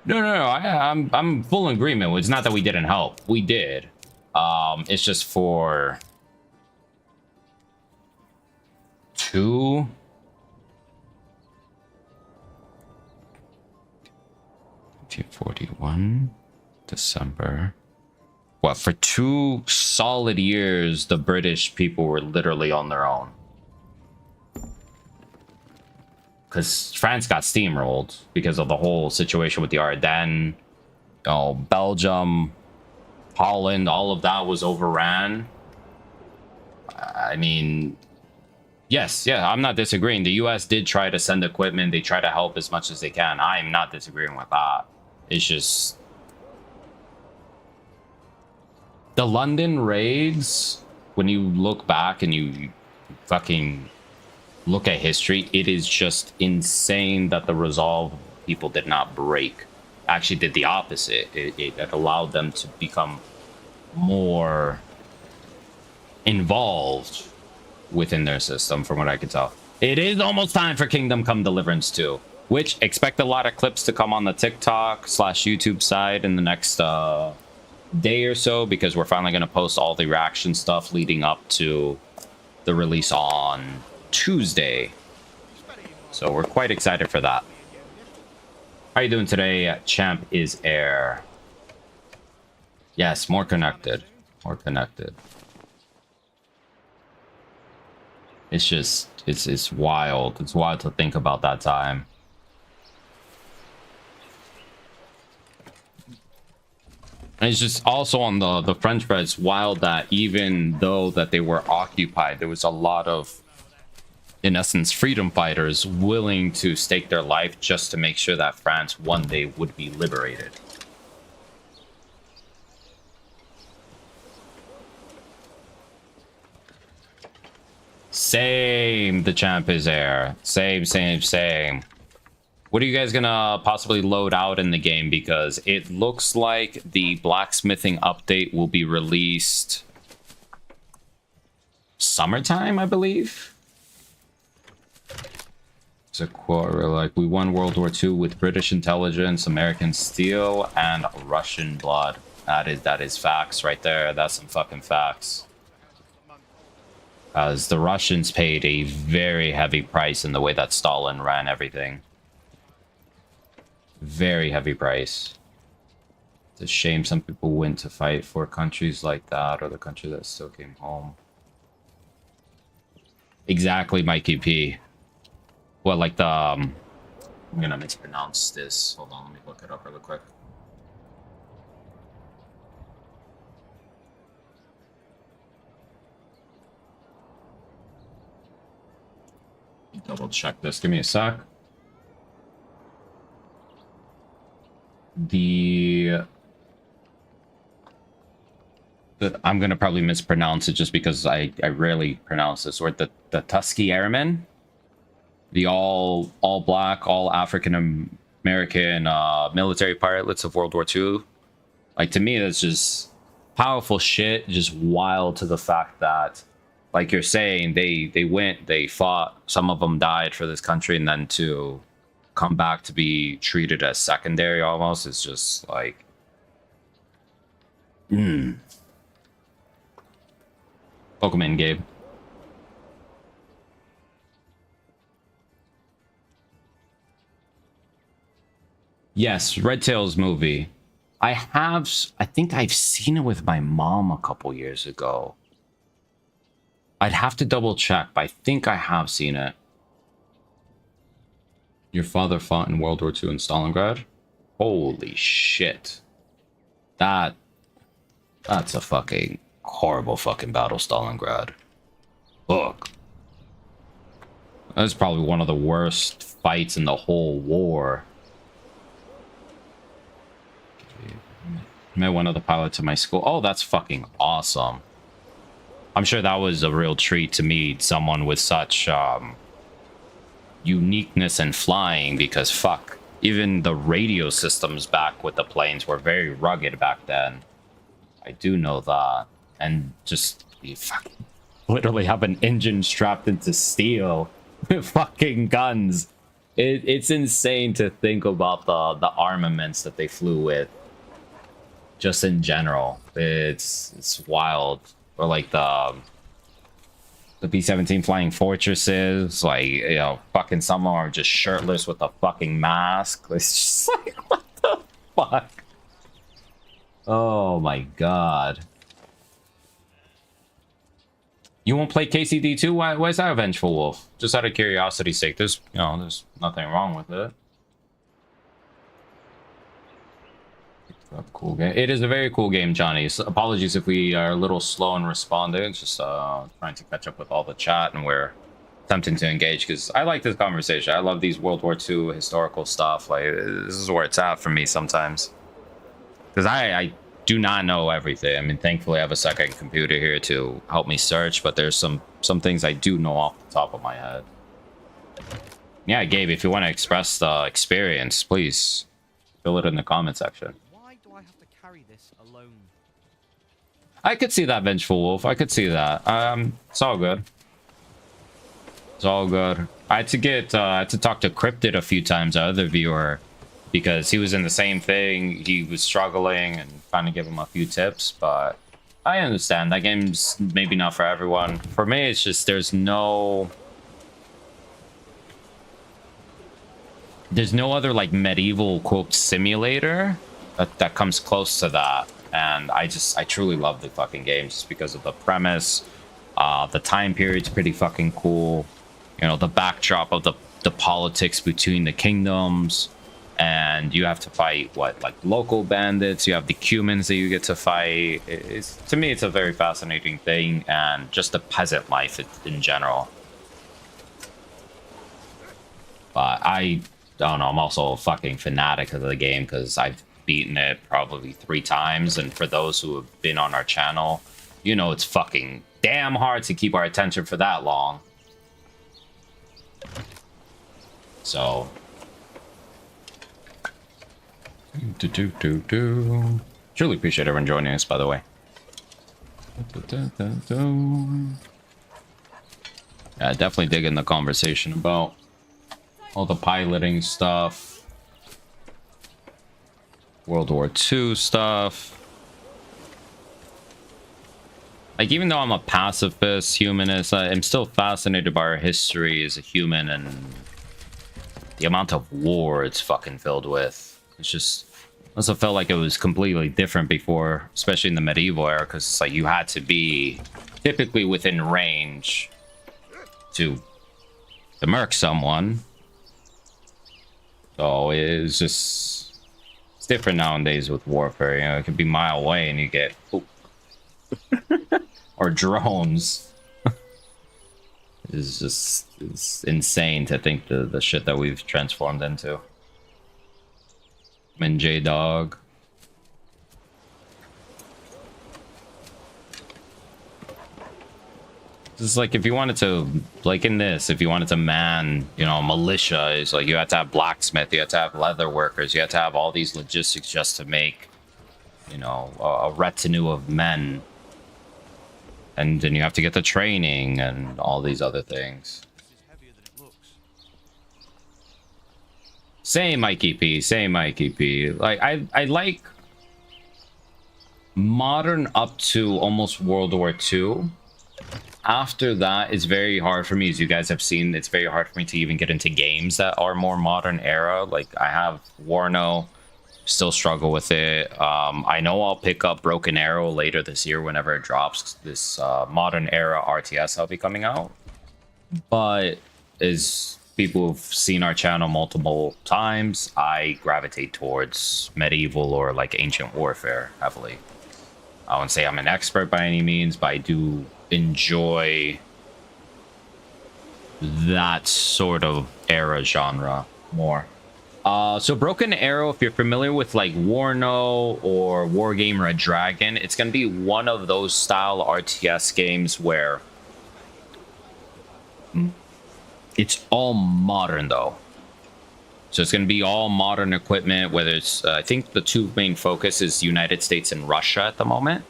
No. I'm full in agreement. It's not that we didn't help. We did. It's just for 1941 December. What, for 2 solid years, the British people were literally on their own. Because France got steamrolled because of the whole situation with the Ardennes. Belgium, Holland, all of that was overran. I mean, yes, yeah, I'm not disagreeing. The US did try to send equipment. They try to help as much as they can. I'm not disagreeing with that. It's just the London raids, when you look back and you fucking look at history, it is just insane that the resolve people did not break. Actually did the opposite. It allowed them to become more involved within their system, from what I can tell. It is almost time for Kingdom Come Deliverance 2. which expect a lot of clips to come on the TikTok / YouTube side in the next day or so, because we're finally going to post all the reaction stuff leading up to the release on Tuesday. So we're quite excited for that. How are you doing today? Champ is air. Yes, more connected. More connected. It's just, it's wild. It's wild to think about that time. And it's just also on the French bread, it's wild that even though that they were occupied, there was a lot of, in essence, freedom fighters willing to stake their life just to make sure that France one day would be liberated. Same, the champ is there. Same. What are you guys gonna possibly load out in the game? Because it looks like the blacksmithing update will be released summertime, I believe. It's a quote like, we won World War II with British intelligence, American steel, and Russian blood. That is facts right there. That's some fucking facts. As the Russians paid a very heavy price in the way that Stalin ran everything. Very heavy price. It's a shame some people went to fight for countries like that, or the country that still came home. Exactly, Mikey P. Well, like the... I'm gonna mispronounce this. Hold on, let me look it up really quick. Double check this. Give me a sec. I'm gonna probably mispronounce it just because I rarely pronounce this word. The Tusky Airmen, the all black, all African American military pilots of World War II. Like, to me, that's just powerful shit. Just wild to the fact that, like you're saying, they went, they fought, some of them died for this country, and then to come back to be treated as secondary almost is just like... Pokemon, Gabe. Yes, Red Tails movie. I think I've seen it with my mom a couple years ago. I'd have to double check, but I think I have seen it. Your father fought in World War II in Stalingrad? Holy shit. That's a fucking horrible fucking battle, Stalingrad. Look. That's probably one of the worst fights in the whole war. Met one of the pilots at my school. Oh, that's fucking awesome. I'm sure that was a real treat to meet someone with such uniqueness in flying, because fuck, even the radio systems back with the planes were very rugged back then. I do know that. And just, you fucking literally have an engine strapped into steel with fucking guns. It's insane to think about the armaments that they flew with. Just in general, it's wild. Or like the B-17 flying fortresses, like, you know, fucking some are just shirtless with a fucking mask. It's just like, what the fuck? Oh my god. You won't play KCD 2? Why is that a Vengeful Wolf? Just out of curiosity's sake. There's nothing wrong with it. Cool game. It is a very cool game, Johnny. So apologies if we are a little slow in responding. It's just trying to catch up with all the chat, and we're attempting to engage because I like this conversation. I love these World War II historical stuff. Like, this is where it's at for me sometimes. Because I do not know everything. I mean, thankfully I have a second computer here to help me search, but there's some things I do know off the top of my head. Yeah, Gabe, if you want to express the experience, please fill it in the comment section. I could see that, Vengeful Wolf. I could see that. It's all good. It's all good. I had to get I had to talk to Cryptid a few times, our other viewer, because he was in the same thing. He was struggling and trying to give him a few tips, but I understand that game's maybe not for everyone. For me, it's just there's no other like medieval quote simulator that comes close to that, and I truly love the fucking game just because of the premise. The time period's pretty fucking cool. You know, the backdrop of the politics between the kingdoms, and you have to fight what, like local bandits. You have the humans that you get to fight. To me, it's a very fascinating thing, and just the peasant life in general. But I don't know. I'm also a fucking fanatic of the game because I've beaten it probably 3 times, and for those who have been on our channel, you know it's fucking damn hard to keep our attention for that long. So truly appreciate everyone joining us, by the way. Yeah, definitely digging the conversation about all the piloting stuff, World War II stuff. Like, even though I'm a pacifist, humanist, I'm still fascinated by our history as a human and the amount of war it's fucking filled with. It's just, also felt like it was completely different before, especially in the medieval era, because it's like you had to be typically within range to murk someone. So it's just, it's different nowadays with warfare. You know, it could be a mile away and you get or drones. It's insane to think the shit that we've transformed into. Min J Dog. It's like if you wanted to, like in this, if you wanted to man, you know, a militia, is like you had to have blacksmith, you had to have leather workers, you had to have all these logistics just to make, you know, a retinue of men. And then you have to get the training and all these other things. Same Mikey P, same Mikey P. Like I like modern up to almost World War II. After that, it's very hard for me, as you guys have seen, it's very hard for me to even get into games that are more modern era. Like, I have Warno, still struggle with it. I know I'll pick up Broken Arrow later this year whenever it drops. This modern era RTS I'll be coming out. But as people who've seen our channel multiple times, I gravitate towards medieval or like ancient warfare heavily. I wouldn't say I'm an expert by any means, but I do enjoy that sort of era genre more. So Broken Arrow, if you're familiar with like Warno or Wargame Red Dragon, it's going to be one of those style RTS games where it's all modern though. So it's going to be all modern equipment, whether it's, I think the 2 main focus is United States and Russia at the moment.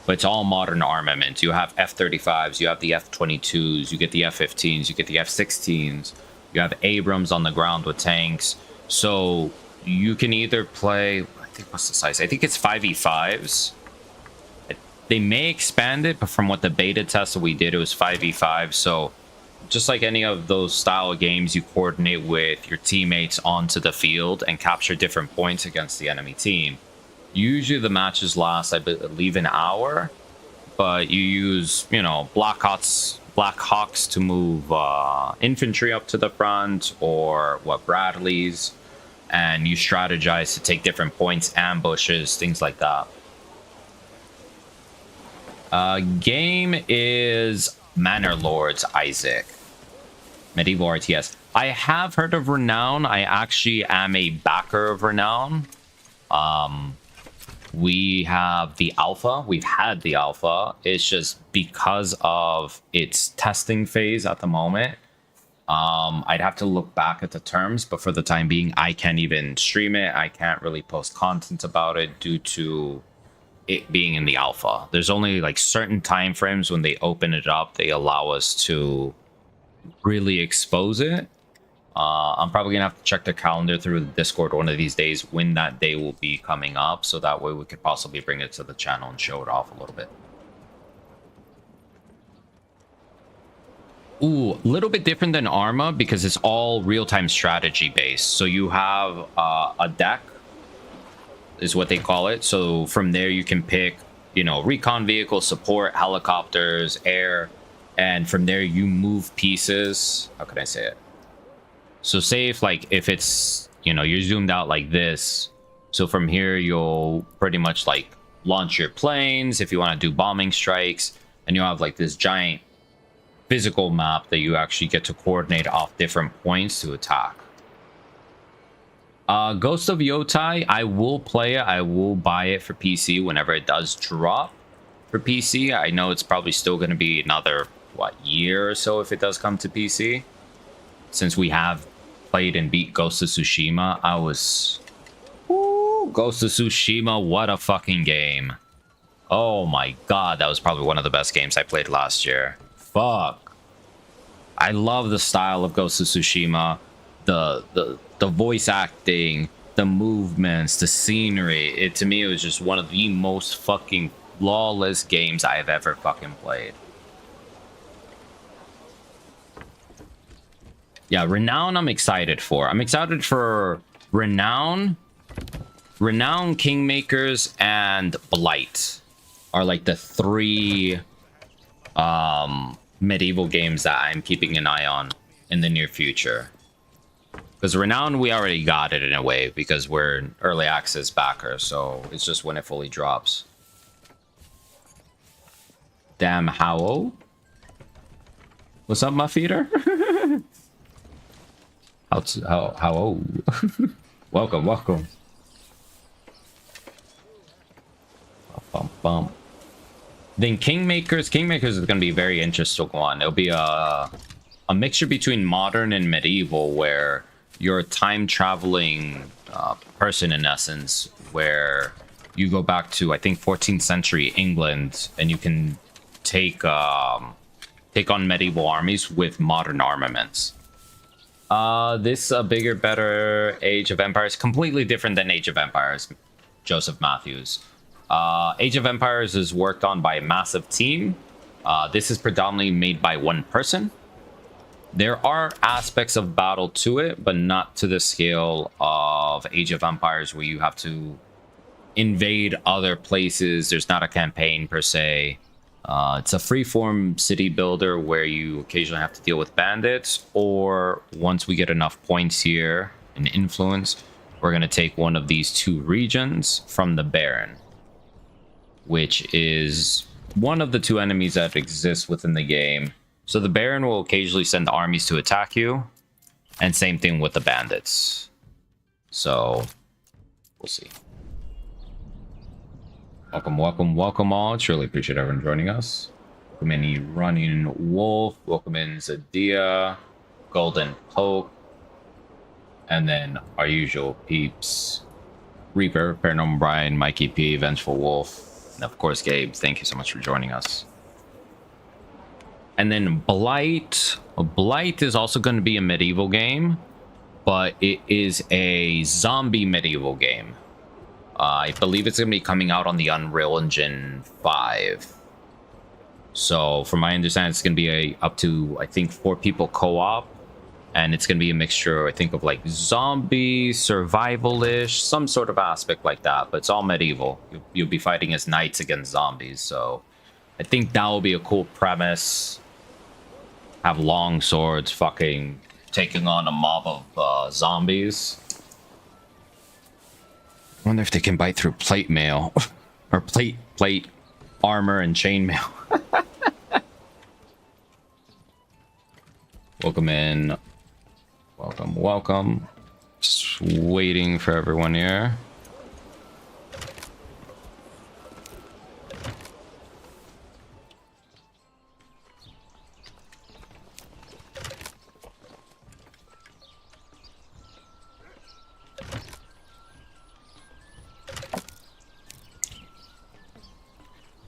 But it's all modern armament. You have F-35s, you have the F-22s, you get the F-15s, you get the F-16s. You have Abrams on the ground with tanks. So you can either play, I think, what's the size? I think it's 5v5s. They may expand it, but from what the beta test that we did, it was 5v5. So just like any of those style of games, you coordinate with your teammates onto the field and capture different points against the enemy team. Usually the matches last, I believe, an hour, but you use, you know, Black Hawks to move infantry up to the front, or what, Bradleys, and you strategize to take different points, ambushes, things like that. Game is Manor Lords Isaac, medieval RTS. I have heard of Renown. I actually am a backer of Renown. We have the alpha. We've had the alpha. It's just because of its testing phase at the moment. I'd have to look back at the terms, but for the time being, I can't even stream it. I can't really post content about it due to it being in the alpha. There's only like certain time frames when they open it up, they allow us to really expose it. I'm probably gonna have to check the calendar through the Discord one of these days when that day will be coming up, so that way we could possibly bring it to the channel and show it off a little bit. Ooh, a little bit different than Arma because it's all real-time strategy based. So you have a deck, is what they call it. So from there you can pick, you know, recon vehicles, support, helicopters, air, and from there you move pieces. How can I say it? So say if it's, you know, you're zoomed out like this. So from here you'll pretty much like launch your planes if you want to do bombing strikes, and you'll have like this giant physical map that you actually get to coordinate off different points to attack. Ghost of Yotai, I will play it. I will buy it for PC whenever it does drop for PC. I know it's probably still going to be another, what, year or so if it does come to PC. Since we have played and beat Ghost of Tsushima, I was... Ooh, Ghost of Tsushima, what a fucking game. Oh my god, that was probably one of the best games I played last year. Fuck. I love the style of Ghost of Tsushima, the voice acting, the movements, the scenery. To me, it was just one of the most fucking flawless games I have ever fucking played. Yeah, Renown I'm excited for. I'm excited for Renown, Kingmakers, and Blight are like the three medieval games that I'm keeping an eye on in the near future. Because Renown, we already got it in a way because we're an early access backer, so it's just when it fully drops. Damn, how? What's up, my feeder? how? Welcome, welcome. Bum, bum. Then Kingmakers is going to be a very interesting one. It'll be a mixture between modern and medieval, where you're a time traveling person in essence, where you go back to, I think, 14th century England, and you can take on medieval armies with modern armaments. This a bigger, better Age of Empires, completely different than Age of Empires, Joseph Matthews. Age of Empires is worked on by a massive team. This is predominantly made by one person. There are aspects of battle to it, but not to the scale of Age of Empires, where you have to invade other places. There's not a campaign per se. It's a freeform city builder where you occasionally have to deal with bandits, or once we get enough points here and influence, we're going to take one of these two regions from the Baron, which is one of the two enemies that exist within the game. So the Baron will occasionally send armies to attack you, and same thing with the bandits. So we'll see. Welcome, welcome, welcome all. Truly appreciate everyone joining us. Welcome in Running Wolf. Welcome in Zadia, Golden Poke, and then our usual peeps: Reaper, Paranormal Brian, Mikey P, Vengeful Wolf, and of course Gabe. Thank you so much for joining us. And then Blight. Blight is also going to be a medieval game, but it is a zombie medieval game. I believe it's going to be coming out on the Unreal Engine 5. So from my understanding, it's going to be up to, I think, 4 people co-op. And it's going to be a mixture, I think, of like zombie, survival-ish, some sort of aspect like that. But it's all medieval. You'll be fighting as knights against zombies. So I think that will be a cool premise. Have long swords fucking taking on a mob of zombies. I wonder if they can bite through plate mail. Or plate armor and chainmail. Welcome in. Welcome, welcome. Just waiting for everyone here.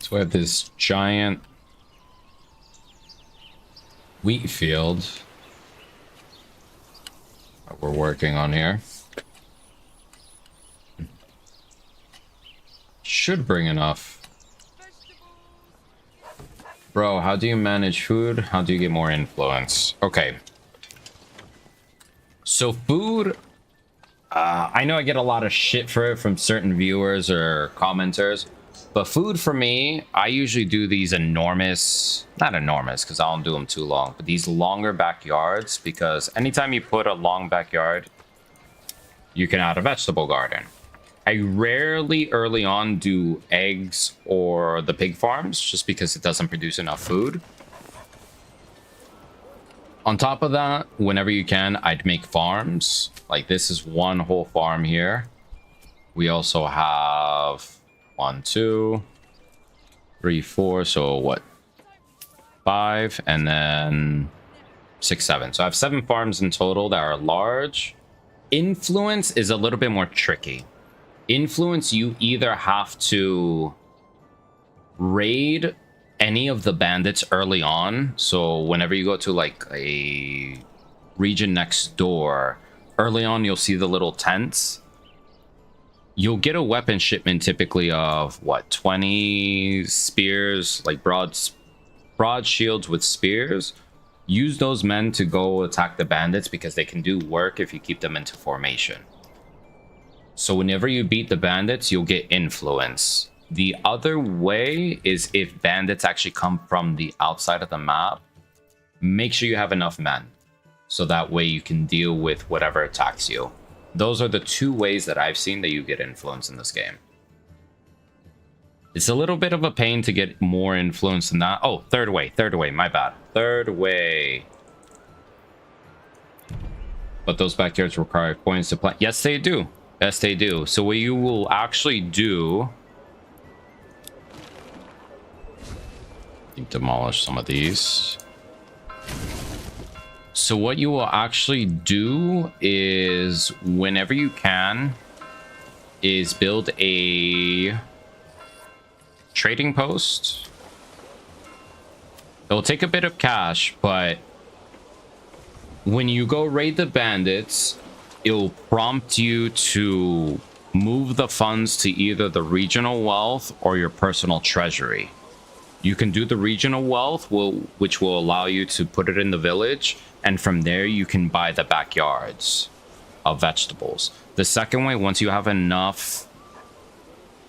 So we have this giant wheat field that we're working on here. Should bring enough. Bro, how do you manage food? How do you get more influence? Okay. So food, I know I get a lot of shit for it from certain viewers or commenters, but food for me, I usually do these enormous, not enormous because I don't do them too long, but these longer backyards, because anytime you put a long backyard, you can add a vegetable garden. I rarely early on do eggs or the pig farms just because it doesn't produce enough food. On top of that, whenever you can, I'd make farms. Like this is one whole farm here. We also have 1, 2, 3, 4. So what? 5 and then 6, 7. So I have 7 farms in total that are large. Influence is a little bit more tricky. Influence, you either have to raid any of the bandits early on. So whenever you go to like a region next door, early on you'll see the little tents. You'll get a weapon shipment typically of what, 20 spears, like broad shields with spears. Use those men to go attack the bandits because they can do work if you keep them into formation. So whenever you beat the bandits, you'll get influence. The other way is if bandits actually come from the outside of the map, make sure you have enough men. So that way you can deal with whatever attacks you. Those are the 2 ways that I've seen that you get influence in this game. It's a little bit of a pain to get more influence than that. Oh, third way, my bad. Third way. But those backyards require coins to plant. Yes, they do. Yes, they do. So what you will actually do... demolish some of these. So what you will actually do is, whenever you can, is build a trading post. It'll take a bit of cash, but when you go raid the bandits, it'll prompt you to move the funds to either the regional wealth or your personal treasury. You can do the regional wealth, which will allow you to put it in the village, and from there you can buy the backyards of vegetables. The second way, once you have enough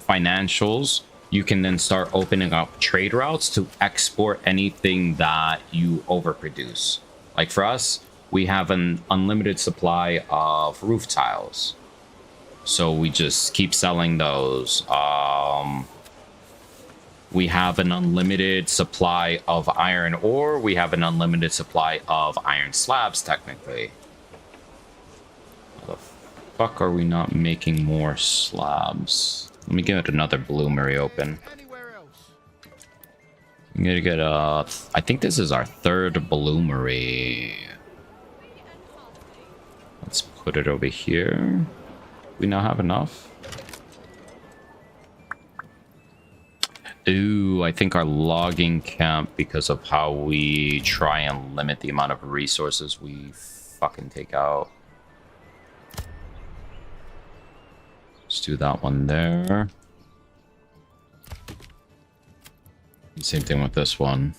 financials, you can then start opening up trade routes to export anything that you overproduce. Like for us, we have an unlimited supply of roof tiles, so we just keep selling those. We have an unlimited supply of iron ore. We have an unlimited supply of iron slabs, technically. How the fuck are we not making more slabs? Let me get another bloomery open. I'm gonna get a... I think this is our 3rd bloomery. Let's put it over here. We now have enough. Ooh, I think our logging camp, because of how we try and limit the amount of resources we fucking take out. Let's do that one there. Same thing with this one.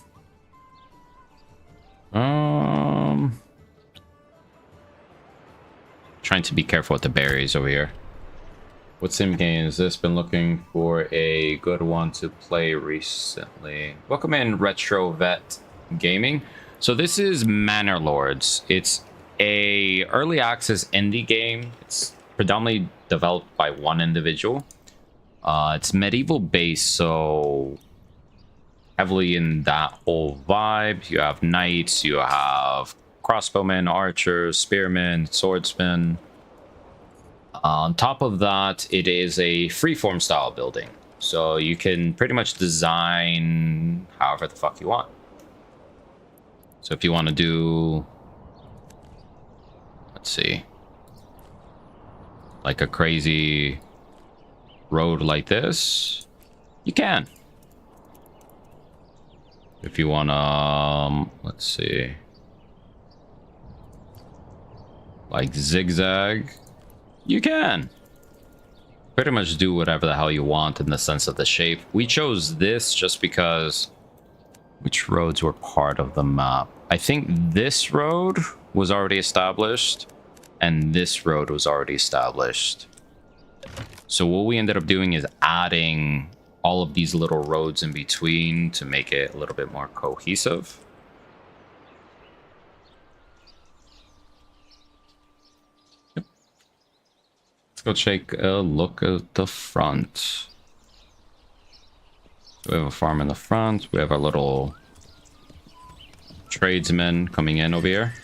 Trying to be careful with the berries over here. What sim game is this? Been looking for a good one to play recently. Welcome in, Retro Vet Gaming. So this is Manor Lords. It's a early access indie game. It's predominantly developed by one individual. It's medieval based, so heavily in that whole vibe. You have knights, you have crossbowmen, archers, spearmen, swordsmen. On top of that, it is a freeform style building. So you can pretty much design however the fuck you want. So if you want to do, let's see, like a crazy road like this, you can. If you want to, let's see, like zigzag, you can pretty much do whatever the hell you want in the sense of the shape. We chose this just because which roads were part of the map? I think this road was already established and this road was already established. So what we ended up doing is adding all of these little roads in between to make it a little bit more cohesive. Yep. Let's go take a look at the front. We have a farm in the front. We have our little tradesmen coming in over here.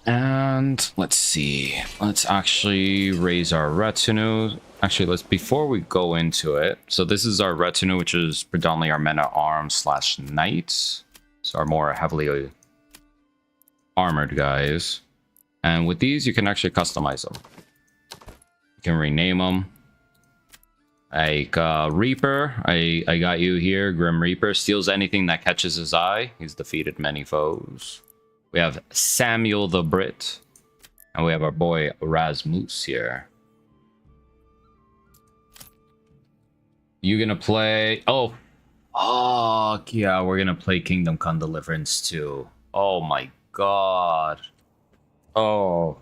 And let's see. Let's actually raise our retinue. Actually, before we go into it. So this is our retinue, which is predominantly our men at arms / knights. So our more heavily armored guys. And with these, you can actually customize them. You can rename them. Like Reaper, I got you here. Grim Reaper steals anything that catches his eye. He's defeated many foes. We have Samuel the Brit. And we have our boy Rasmus here. You gonna play... Oh, yeah, we're gonna play Kingdom Come Deliverance too. Oh my god. Oh.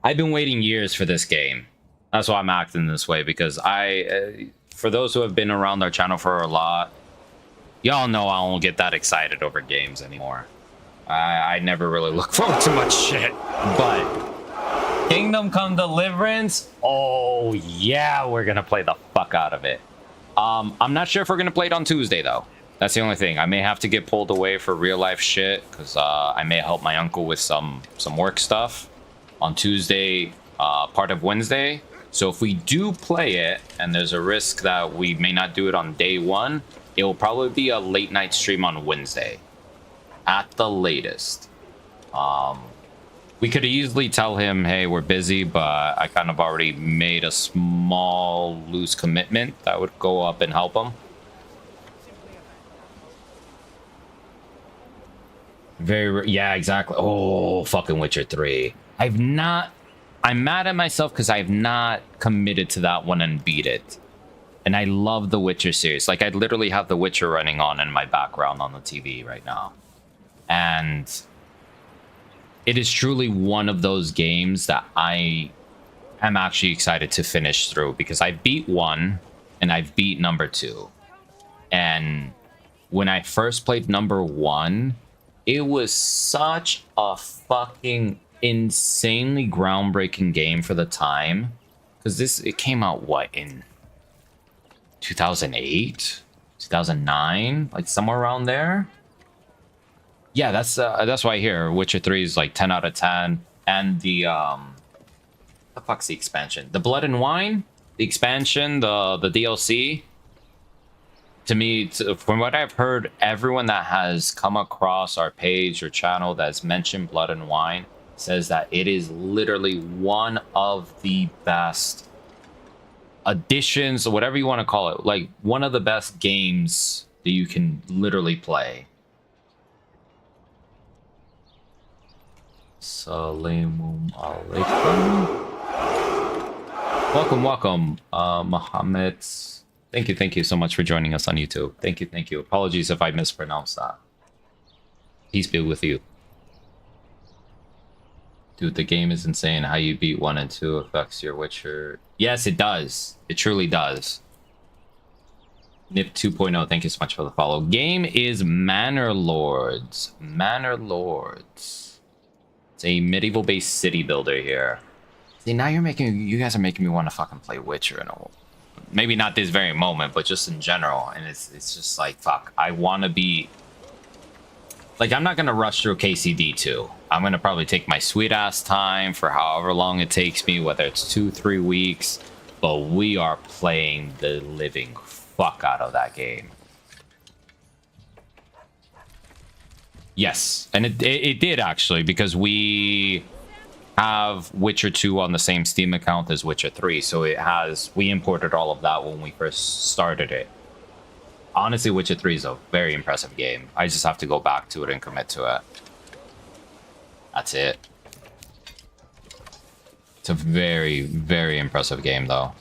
I've been waiting years for this game. That's why I'm acting this way, because for those who have been around our channel for a lot, y'all know I don't get that excited over games anymore. I never really look forward to much shit, but Kingdom Come Deliverance, oh yeah, we're gonna play the fuck out of it. I'm not sure if we're gonna play it on Tuesday though. That's the only thing. I may have to get pulled away for real life shit, because I may help my uncle with some work stuff on Tuesday, part of Wednesday. So if we do play it, and there's a risk that we may not do it on day one, it will probably be a late night stream on Wednesday. At the latest. We could easily tell him, hey, we're busy, but I kind of already made a small loose commitment that would go up and help him. Yeah, exactly. Oh, fucking Witcher 3. I'm mad at myself because I've not committed to that one and beat it. And I love the Witcher series. Like, I literally have the Witcher running on in my background on the TV right now. And it is truly one of those games that I am actually excited to finish through, because I beat 1 and I've beat number 2. And when I first played number 1, it was such a fucking insanely groundbreaking game for the time, because it came out what, in 2008, 2009, like somewhere around there. Yeah, that's why I hear Witcher 3 is like 10 out of 10. And the fuck's the expansion, the Blood and Wine, the expansion, the DLC, to me, from what I've heard, everyone that has come across our page or channel that's mentioned Blood and Wine says that it is literally one of the best additions, or whatever you want to call it, like one of the best games that you can literally play. Assalamu alaikum. Welcome, Muhammad. Thank you so much for joining us on YouTube. Thank you. Apologies if I mispronounced that. Peace be with you. Dude, the game is insane. How you beat 1 and 2 affects your Witcher. Yes, it does. It truly does. Nip 2.0, thank you so much for the follow. Game is Manor Lords. It's a medieval-based city builder here. See, now you guys are making me want to fucking play Witcher in a maybe not this very moment, but just in general. And it's just like, fuck, I want to be... Like, I'm not going to rush through KCD 2. I'm going to probably take my sweet-ass time for however long it takes me, whether it's 2-3 weeks. But we are playing the living fuck out of that game. Yes, and it did, actually, because we have Witcher 2 on the same Steam account as Witcher 3. So we imported all of that when we first started it. Honestly, Witcher 3 is a very impressive game. I just have to go back to it and commit to it. That's it. It's a very, very impressive game, though.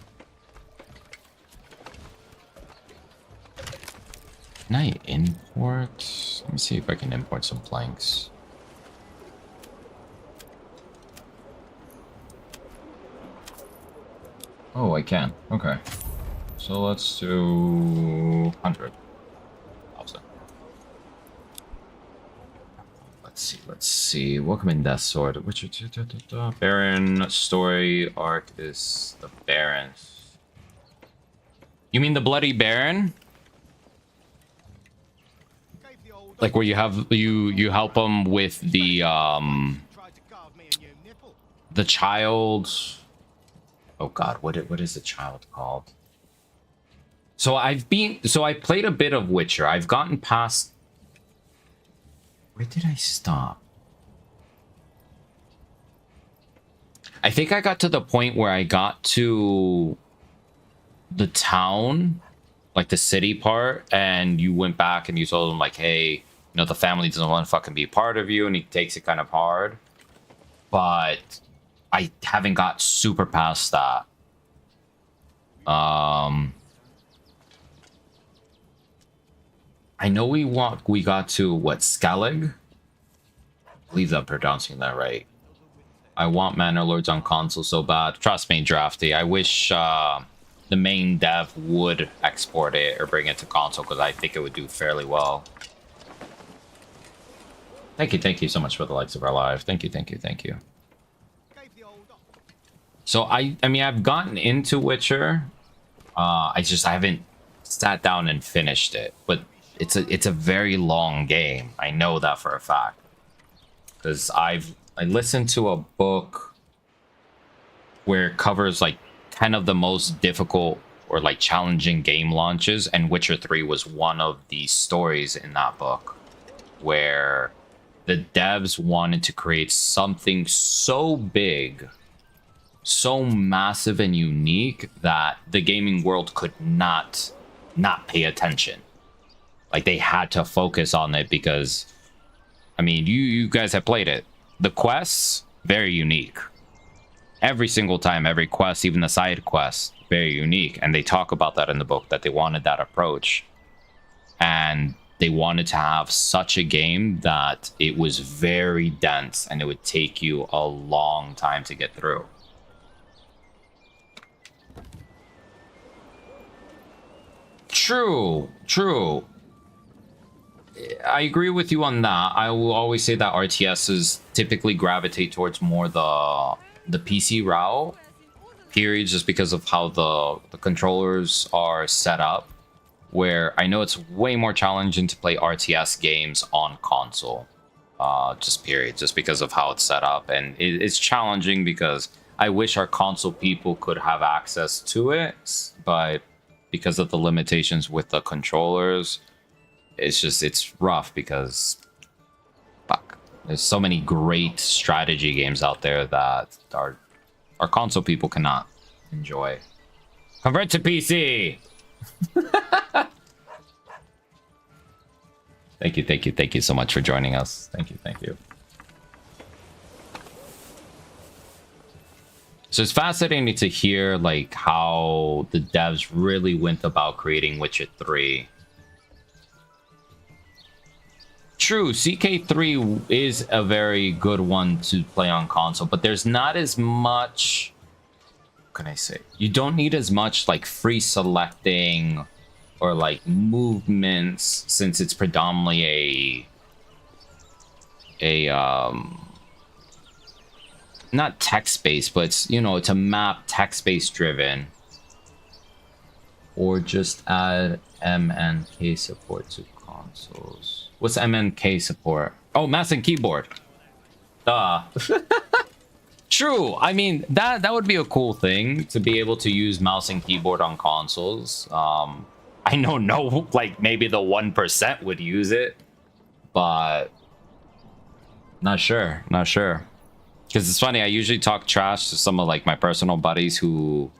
Can I import? Let me see if I can import some planks. Oh, I can. Okay. So let's do 100. Let's see. Welcome in Death Sword. Witcher 2. Baron story arc is the Baron. You mean the Bloody Baron? Like where you have you help him with the child. Oh God, what is the child called? So I played a bit of Witcher. I've gotten past. Where did I stop? I think I got to the point where I got to the town, like the city part, and you went back and you told him like, hey, you know, the family doesn't want to fucking be part of you, and he takes it kind of hard. But I haven't got super past that. I know we got to what, Skellig? I believe I'm pronouncing that right. I want Manor Lords on console so bad. Trust me, Drafty. I wish the main dev would export it or bring it to console, because I think it would do fairly well. Thank you so much for the likes of our live. Thank you. So I mean, I've gotten into Witcher. I haven't sat down and finished it, but it's a very long game. I know that for a fact, because I listened to a book where it covers like 10 of the most difficult or like challenging game launches, and Witcher 3 was one of the stories in that book, where the devs wanted to create something so big, so massive and unique that the gaming world could not pay attention. Like, they had to focus on it because, I mean, you guys have played it. The quests, very unique. Every single time, every quest, even the side quests, very unique. And they talk about that in the book, that they wanted that approach. And they wanted to have such a game that it was very dense and it would take you a long time to get through. True. I agree with you on that. I will always say that RTSs typically gravitate towards more the PC route, period, just because of how the controllers are set up, where I know it's way more challenging to play RTS games on console, just because of how it's set up. And it's challenging because I wish our console people could have access to it, but because of the limitations with the controllers, it's rough because, fuck, there's so many great strategy games out there that our console people cannot enjoy. Convert to PC! Thank you so much for joining us. Thank you. So it's fascinating to hear like how the devs really went about creating Witcher 3. True, CK3 is a very good one to play on console, but there's not as much, what can I say? You don't need as much like free selecting or like movements, since it's predominantly a not text-based, but it's, you know, it's a map text-based driven. Or just add MNK support to consoles. What's MNK support? Oh, mouse and keyboard. Duh. True. I mean, that would be a cool thing, to be able to use mouse and keyboard on consoles. I know like maybe the 1% would use it, but not sure. Because it's funny, I usually talk trash to some of like my personal buddies who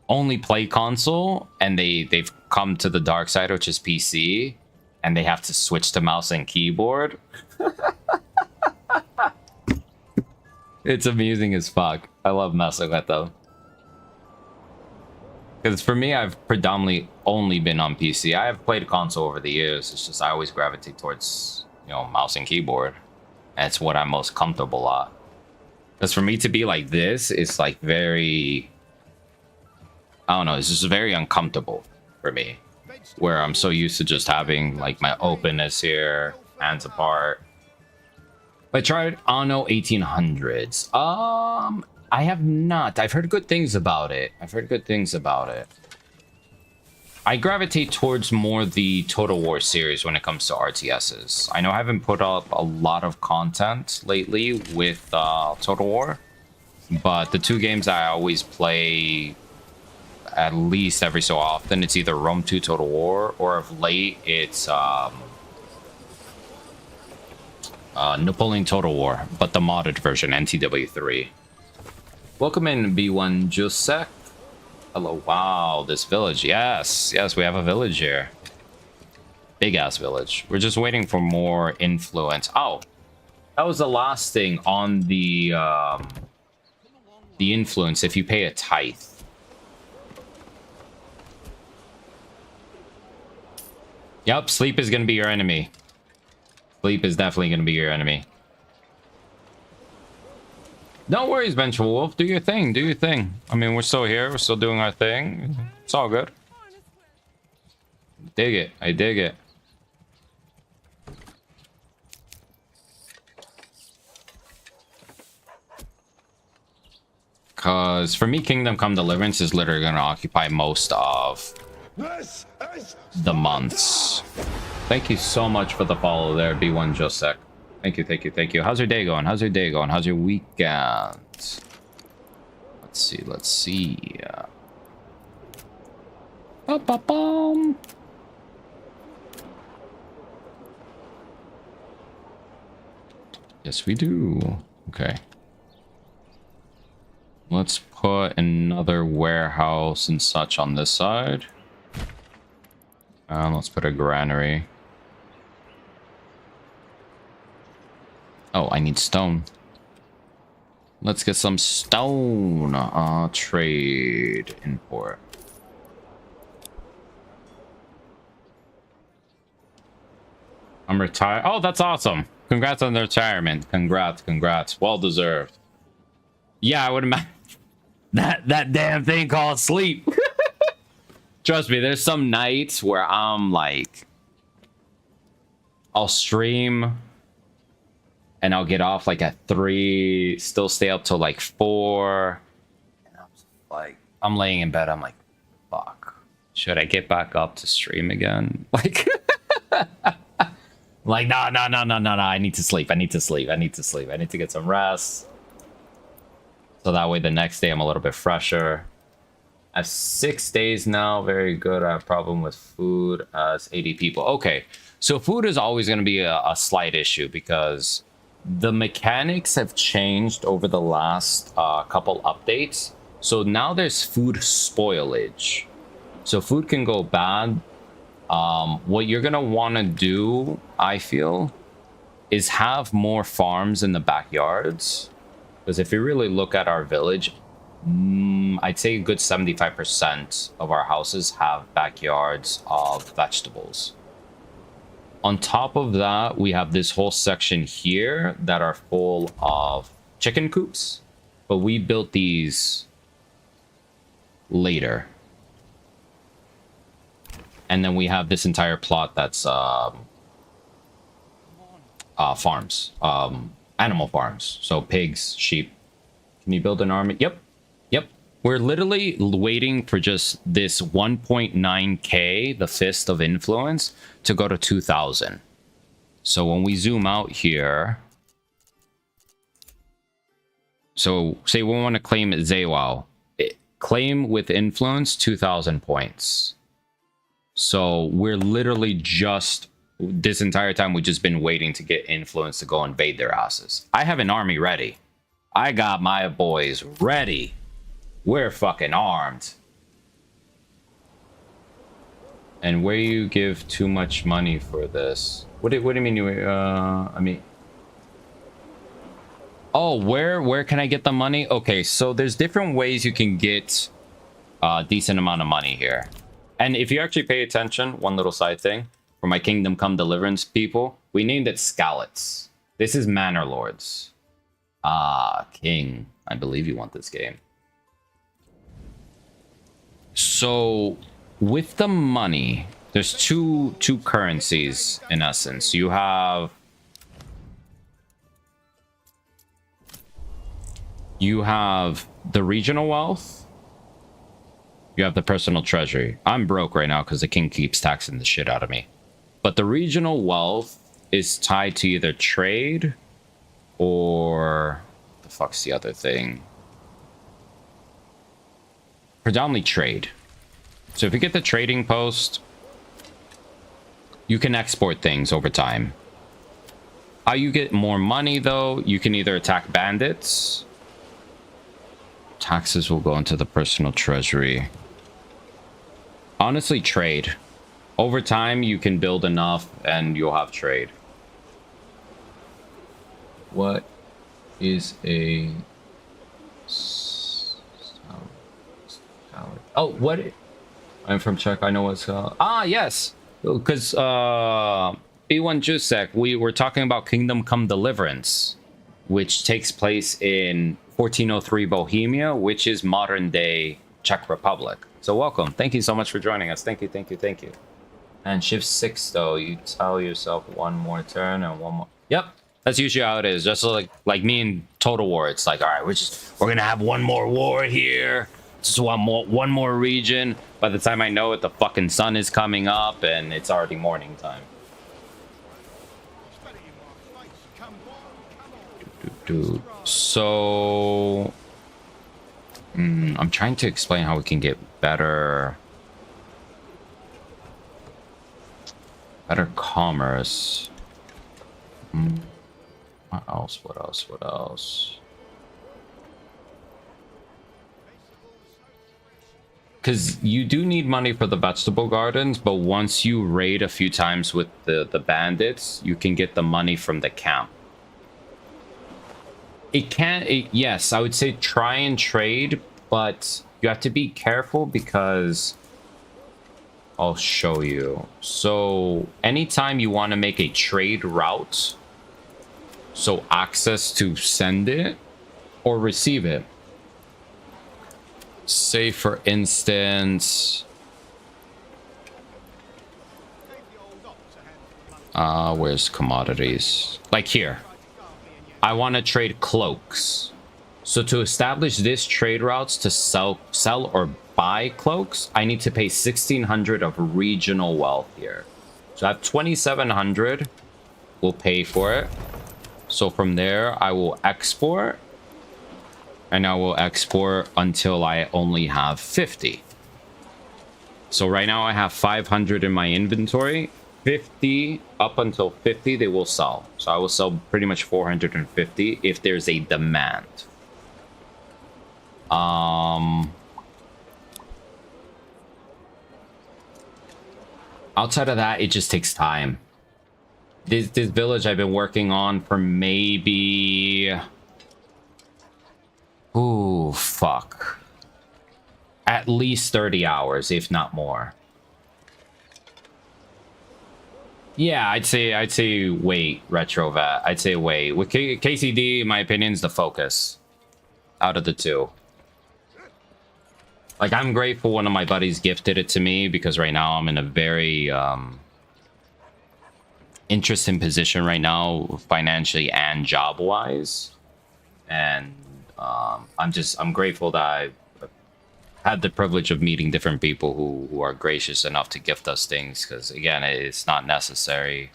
only play console, and they've come to the dark side, which is PC, and they have to switch to mouse and keyboard. It's amusing as fuck. I love messing with them. Because for me, I've predominantly only been on PC. I have played console over the years. It's just I always gravitate towards, you know, mouse and keyboard. And it's what I'm most comfortable at. Because for me to be like this, it's like very... I don't know, it's just very uncomfortable for me. Where I'm so used to just having like my openness here, hands apart. I tried Anno 1800s. I have not. I've heard good things about it. I gravitate towards more the Total War series when it comes to RTSs. I know I haven't put up a lot of content lately with Total War, but the two games I always play at least every so often, it's either Rome 2 Total War, or of late, it's Napoleon Total War, but the modded version, NTW3. Welcome in, B1 Jusek. Hello, wow, this village. Yes, we have a village here. Big ass village. We're just waiting for more influence. Oh, that was the last thing on the influence. If you pay a tithe. Yep, sleep is gonna be your enemy. Sleep is definitely gonna be your enemy. No worries, Vengeful Wolf. Do your thing. Do your thing. I mean, we're still here. We're still doing our thing. It's all good. Dig it. I dig it. Because for me, Kingdom Come Deliverance is literally going to occupy most of the months. Thank you so much for the follow there, B1 Josek. Thank you, thank you, thank you. How's your day going? How's your day going? How's your weekend? Let's see, let's see. Ba-ba-bum. Yes, we do. Okay. Let's put another warehouse and such on this side. Let's put a granary. Oh, I need stone. Let's get some stone. Trade, import. I'm retired. Oh, that's awesome. Congrats on the retirement. Congrats. Well deserved. Yeah, I would imagine that damn thing called sleep. Trust me, there's some nights where I'm like, I'll stream and I'll get off like at 3, still stay up till like 4. And I'm just like, I'm laying in bed. I'm like, fuck, should I get back up to stream again? Like, like, no. I need to sleep. I need to get some rest. So that way the next day I'm a little bit fresher. I have 6 days now. Very good. I have a problem with food as 80 people. Okay. So food is always going to be a slight issue because the mechanics have changed over the last couple updates. So now there's food spoilage. So food can go bad. What you're going to want to do, I feel, is have more farms in the backyards. Because if you really look at our village, I'd say a good 75% of our houses have backyards of vegetables. On top of that, we have this whole section here that are full of chicken coops. But we built these later. And then we have this entire plot that's farms. Animal farms. So pigs, sheep. Can you build an army? Yep. We're literally waiting for just this 1.9k, the Fist of Influence, to go to 2,000. So when we zoom out here, so say we want to claim Zaywao, claim with influence 2,000 points. So we're literally just, this entire time we've just been waiting to get influence to go invade their asses. I have an army ready. I got my boys ready. We're fucking armed. And where you give too much money for this? What do you mean you, I mean... Oh, where can I get the money? Okay, so there's different ways you can get a decent amount of money here. And if you actually pay attention, one little side thing, for my Kingdom Come Deliverance people, we named it Scallots. This is Manor Lords. Ah, King. I believe you want this game. So, with the money, there's two currencies, in essence. You have the regional wealth. You have the personal treasury. I'm broke right now because the king keeps taxing the shit out of me. But the regional wealth is tied to either trade or... the fuck's the other thing? Predominantly trade. So if you get the trading post, you can export things over time. How you get more money, though, you can either attack bandits. Taxes will go into the personal treasury. Honestly, trade. Over time, you can build enough and you'll have trade. What is a... oh, what? I'm from Czech. I know what's... ah, yes. Because B1 Jusek, we were talking about Kingdom Come Deliverance, which takes place in 1403 Bohemia, which is modern day Czech Republic. So welcome. Thank you so much for joining us. Thank you, thank you, thank you. And shift 6, though, you tell yourself one more turn and one more... Yep, that's usually how it is. Just like me in Total War, it's like, all right, we're gonna have one more war here. Just one more region. By the time I know it, the fucking sun is coming up and it's already morning time. So... I'm trying to explain how we can get better commerce. What else? Because you do need money for the vegetable gardens, but once you raid a few times with the bandits, you can get the money from the camp. Yes, I would say try and trade, but you have to be careful because I'll show you. So anytime you want to make a trade route, so access to send it or receive it. Say for instance, where's commodities? Like here. I want to trade cloaks. So to establish this trade routes to sell or buy cloaks, I need to pay 1,600 of regional wealth here. So I have 2,700. We'll pay for it. So from there, I will export. And I will export until I only have 50. So right now I have 500 in my inventory. 50, up until 50, they will sell. So I will sell pretty much 450 if there's a demand. Outside of that, it just takes time. This village I've been working on for maybe... ooh, fuck. At least 30 hours, if not more. Yeah, I'd say wait, Retrovat. I'd say wait. With KCD, in my opinion, is the focus out of the two. Like, I'm grateful one of my buddies gifted it to me because right now I'm in a very interesting position right now, financially and job-wise. And I'm grateful that I had the privilege of meeting different people who are gracious enough to gift us things, because again, it's not necessary.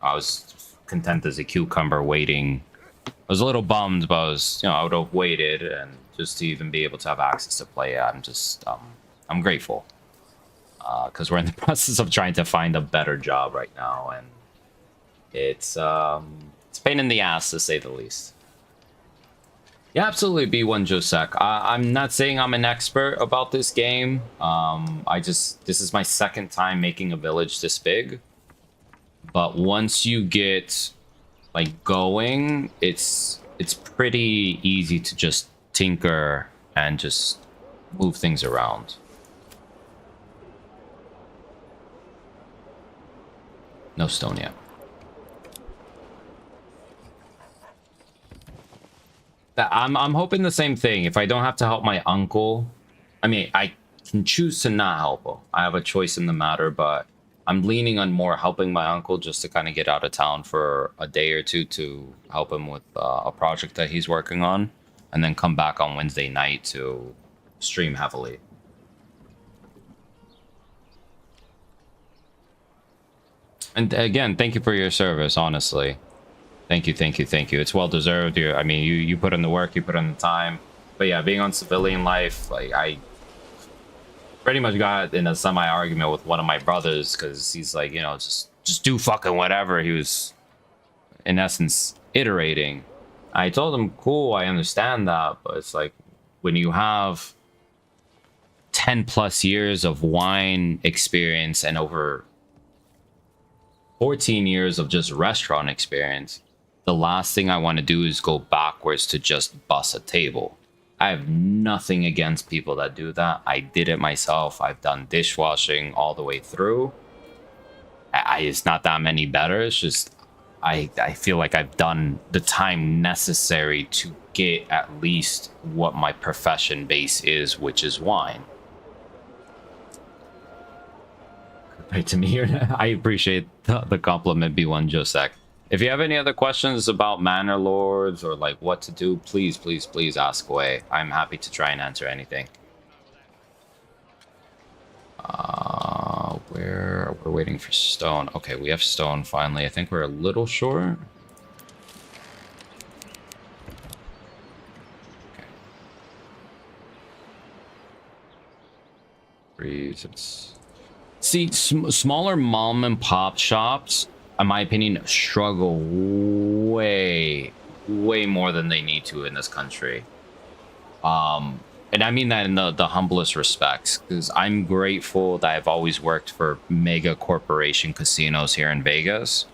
I was content as a cucumber waiting. I was a little bummed, but I would have waited, and just to even be able to have access to play, I'm grateful. Because we're in the process of trying to find a better job right now, and it's a pain in the ass, to say the least. Yeah, absolutely, B1 Josek. I'm not saying I'm an expert about this game. This is my second time making a village this big. But once you get like going, it's it's pretty easy to just tinker and just move things around. No stone yet. I'm hoping the same thing. If I don't have to help my uncle, I mean, I can choose to not help him. I have a choice in the matter, but I'm leaning on more helping my uncle just to kind of get out of town for a day or two to help him with a project that he's working on, and then come back on Wednesday night to stream heavily. And again, thank you for your service, honestly. Thank you, thank you, thank you. It's well deserved. I mean, you put in the work, you put in the time. But yeah, being on civilian life, like I pretty much got in a semi-argument with one of my brothers because he's like, you know, just do fucking whatever. He was, in essence, iterating. I told him, cool, I understand that, but it's like when you have 10 plus years of wine experience and over 14 years of just restaurant experience, the last thing I want to do is go backwards to just bust a table. I have nothing against people that do that. I did it myself. I've done dishwashing all the way through. It's not that many better. It's just I feel like I've done the time necessary to get at least what my profession base is, which is wine. Right to me, I appreciate the compliment, B1 Josek. If you have any other questions about Manor Lords or like what to do, please, please, please ask away. I'm happy to try and answer anything. We're waiting for stone. Okay, we have stone finally. I think we're a little short. Okay. Freeze. See, smaller mom and pop shops, in my opinion, struggle way more than they need to in this country. And I mean that in the humblest respects, because I'm grateful that I've always worked for mega corporation casinos here in Vegas,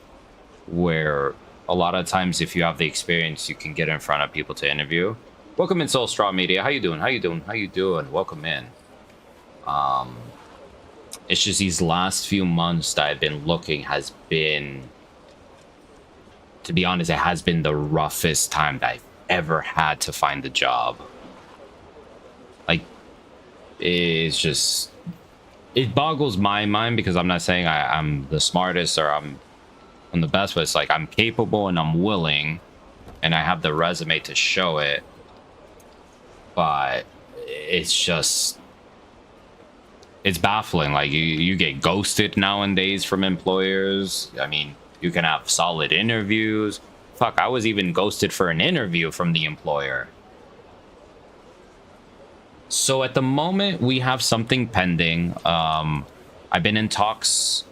where a lot of times if you have the experience, you can get in front of people to interview. Welcome in, Soul Straw Media. How you doing? How you doing? How you doing? Welcome in. It's just these last few months that I've been looking has been, to be honest, it has been the roughest time that I've ever had to find a job. Like, it's just, it boggles my mind, because I'm not saying I'm the smartest or I'm the best, but it's like I'm capable and I'm willing and I have the resume to show it. But it's just, it's baffling. Like you get ghosted nowadays from employers. I mean, you can have solid interviews. Fuck, I was even ghosted for an interview from the employer. So at the moment, we have something pending. I've been in talks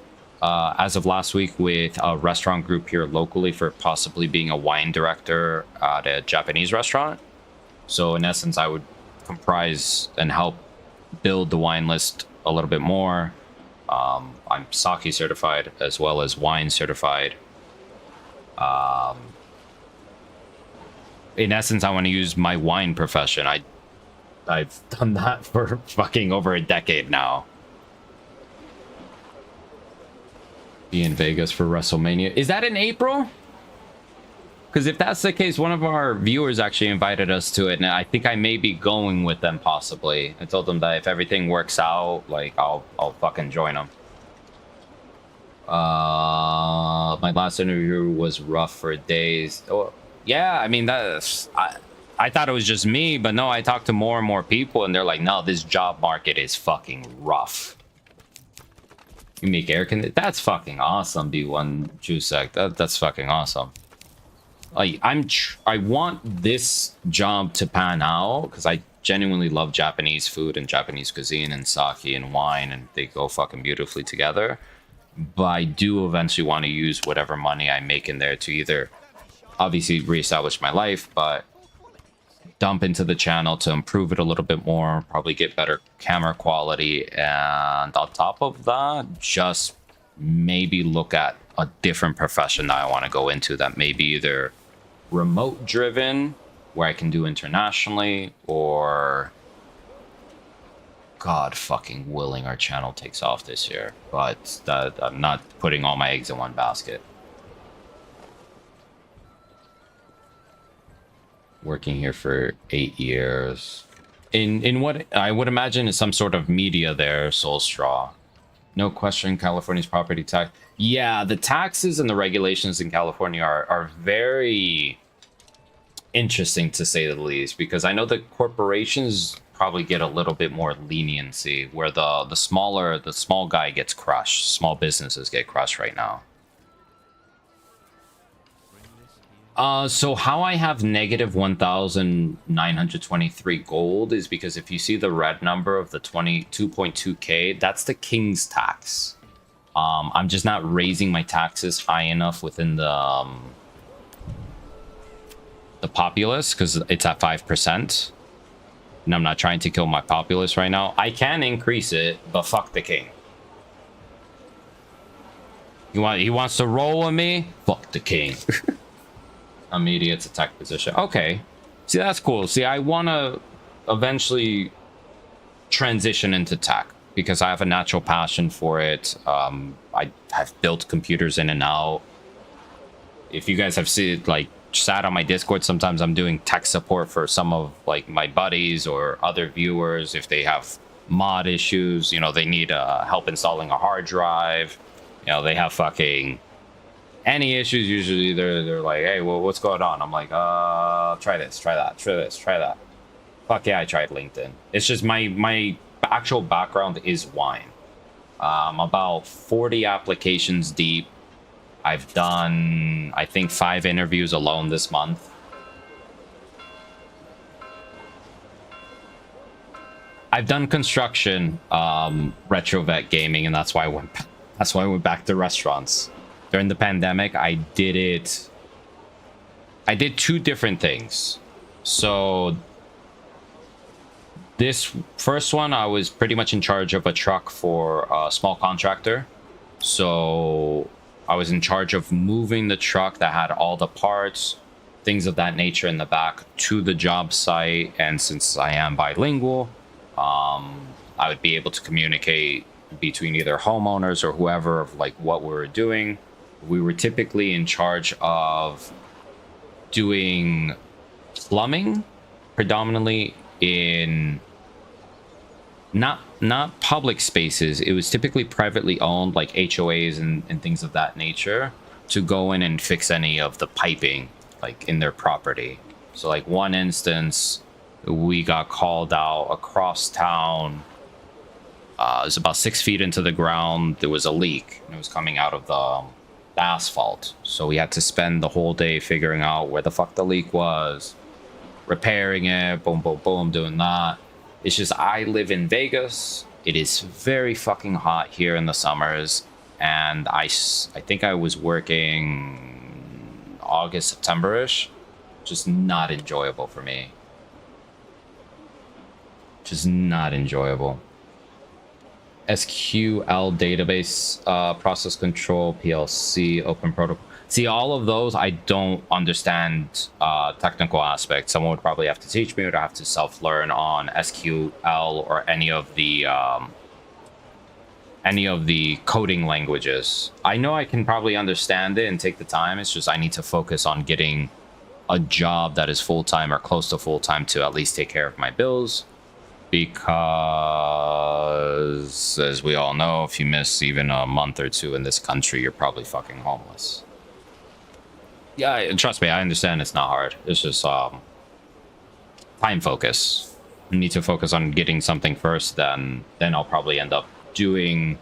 as of last week with a restaurant group here locally for possibly being a wine director at a Japanese restaurant. So in essence, I would comprise and help build the wine list a little bit more. I'm sake certified as well as wine certified. In essence, I want to use my wine profession. I've done that for fucking over a decade now. Be in Vegas for WrestleMania. Is that in April? Because if that's the case, one of our viewers actually invited us to it, and I think I may be going with them possibly. I told them that if everything works out, like I'll fucking join them. My last interview was rough for days. Oh, yeah, I mean that's I thought it was just me, but no, I talked to more and more people, and they're like, no, this job market is fucking rough. You make air conditioning? That's fucking awesome, B1 Jusek. That's fucking awesome. Like, I want this job to pan out, because I genuinely love Japanese food and Japanese cuisine and sake and wine, and they go fucking beautifully together. But I do eventually want to use whatever money I make in there to either obviously reestablish my life, but dump into the channel to improve it a little bit more, probably get better camera quality, and on top of that, just maybe look at a different profession that I want to go into that maybe either remote driven, where I can do internationally, or God fucking willing, our channel takes off this year. But I'm not putting all my eggs in one basket. Working here for 8 years. In what I would imagine is some sort of media there, Soul Straw. No question, California's property tax. Yeah, the taxes and the regulations in California are very interesting, to say the least, because I know the corporations probably get a little bit more leniency, where the small guy gets crushed. Small businesses get crushed right now. So how I have negative 1,923 gold is because if you see the red number of the 22.2k, that's the king's tax. I'm just not raising my taxes high enough within the populace, because it's at 5%. And I'm not trying to kill my populace right now. I can increase it, but fuck the king. He wants to roll with me? Fuck the king. Immediate attack position. Okay. See, that's cool. See, I want to eventually transition into tech because I have a natural passion for it. I have built computers in and out. If you guys have seen, like, sat on my Discord, sometimes I'm doing tech support for some of, like, my buddies or other viewers. If they have mod issues, you know, they need help installing a hard drive. You know, they have fucking any issues. Usually they're like, hey, well, what's going on? I'm like, try this, try that, try this, try that. Fuck yeah, I tried LinkedIn. It's just my actual background is wine. About 40 applications deep. I've done, I think, 5 interviews alone this month. I've done construction, retrovet gaming, and that's why I went back to restaurants. During the pandemic, I did 2 different things. So this first one, I was pretty much in charge of a truck for a small contractor. So I was in charge of moving the truck that had all the parts, things of that nature in the back to the job site. And since I am bilingual, I would be able to communicate between either homeowners or whoever of like what we were doing. We were typically in charge of doing plumbing, predominantly in not public spaces. It was typically privately owned, like HOAs and things of that nature, to go in and fix any of the piping, like in their property. So like one instance, we got called out across town. It was about 6 feet into the ground. There was a leak, and it was coming out of the asphalt. So we had to spend the whole day figuring out where the fuck the leak was, repairing it, boom, boom, boom, doing that. It's just, I live in Vegas. It is very fucking hot here in the summers. And I think I was working August, September-ish. Just not enjoyable for me. Just not enjoyable. SQL database, process control, PLC, open protocol. See, all of those, I don't understand technical aspects. Someone would probably have to teach me, or I'd have to self-learn on SQL or any of the coding languages. I know I can probably understand it and take the time. It's just I need to focus on getting a job that is full-time or close to full-time to at least take care of my bills. Because, as we all know, if you miss even a month or 2 in this country, you're probably fucking homeless. Yeah, trust me, I understand it's not hard. It's just time focus. You need to focus on getting something first, then I'll probably end up doing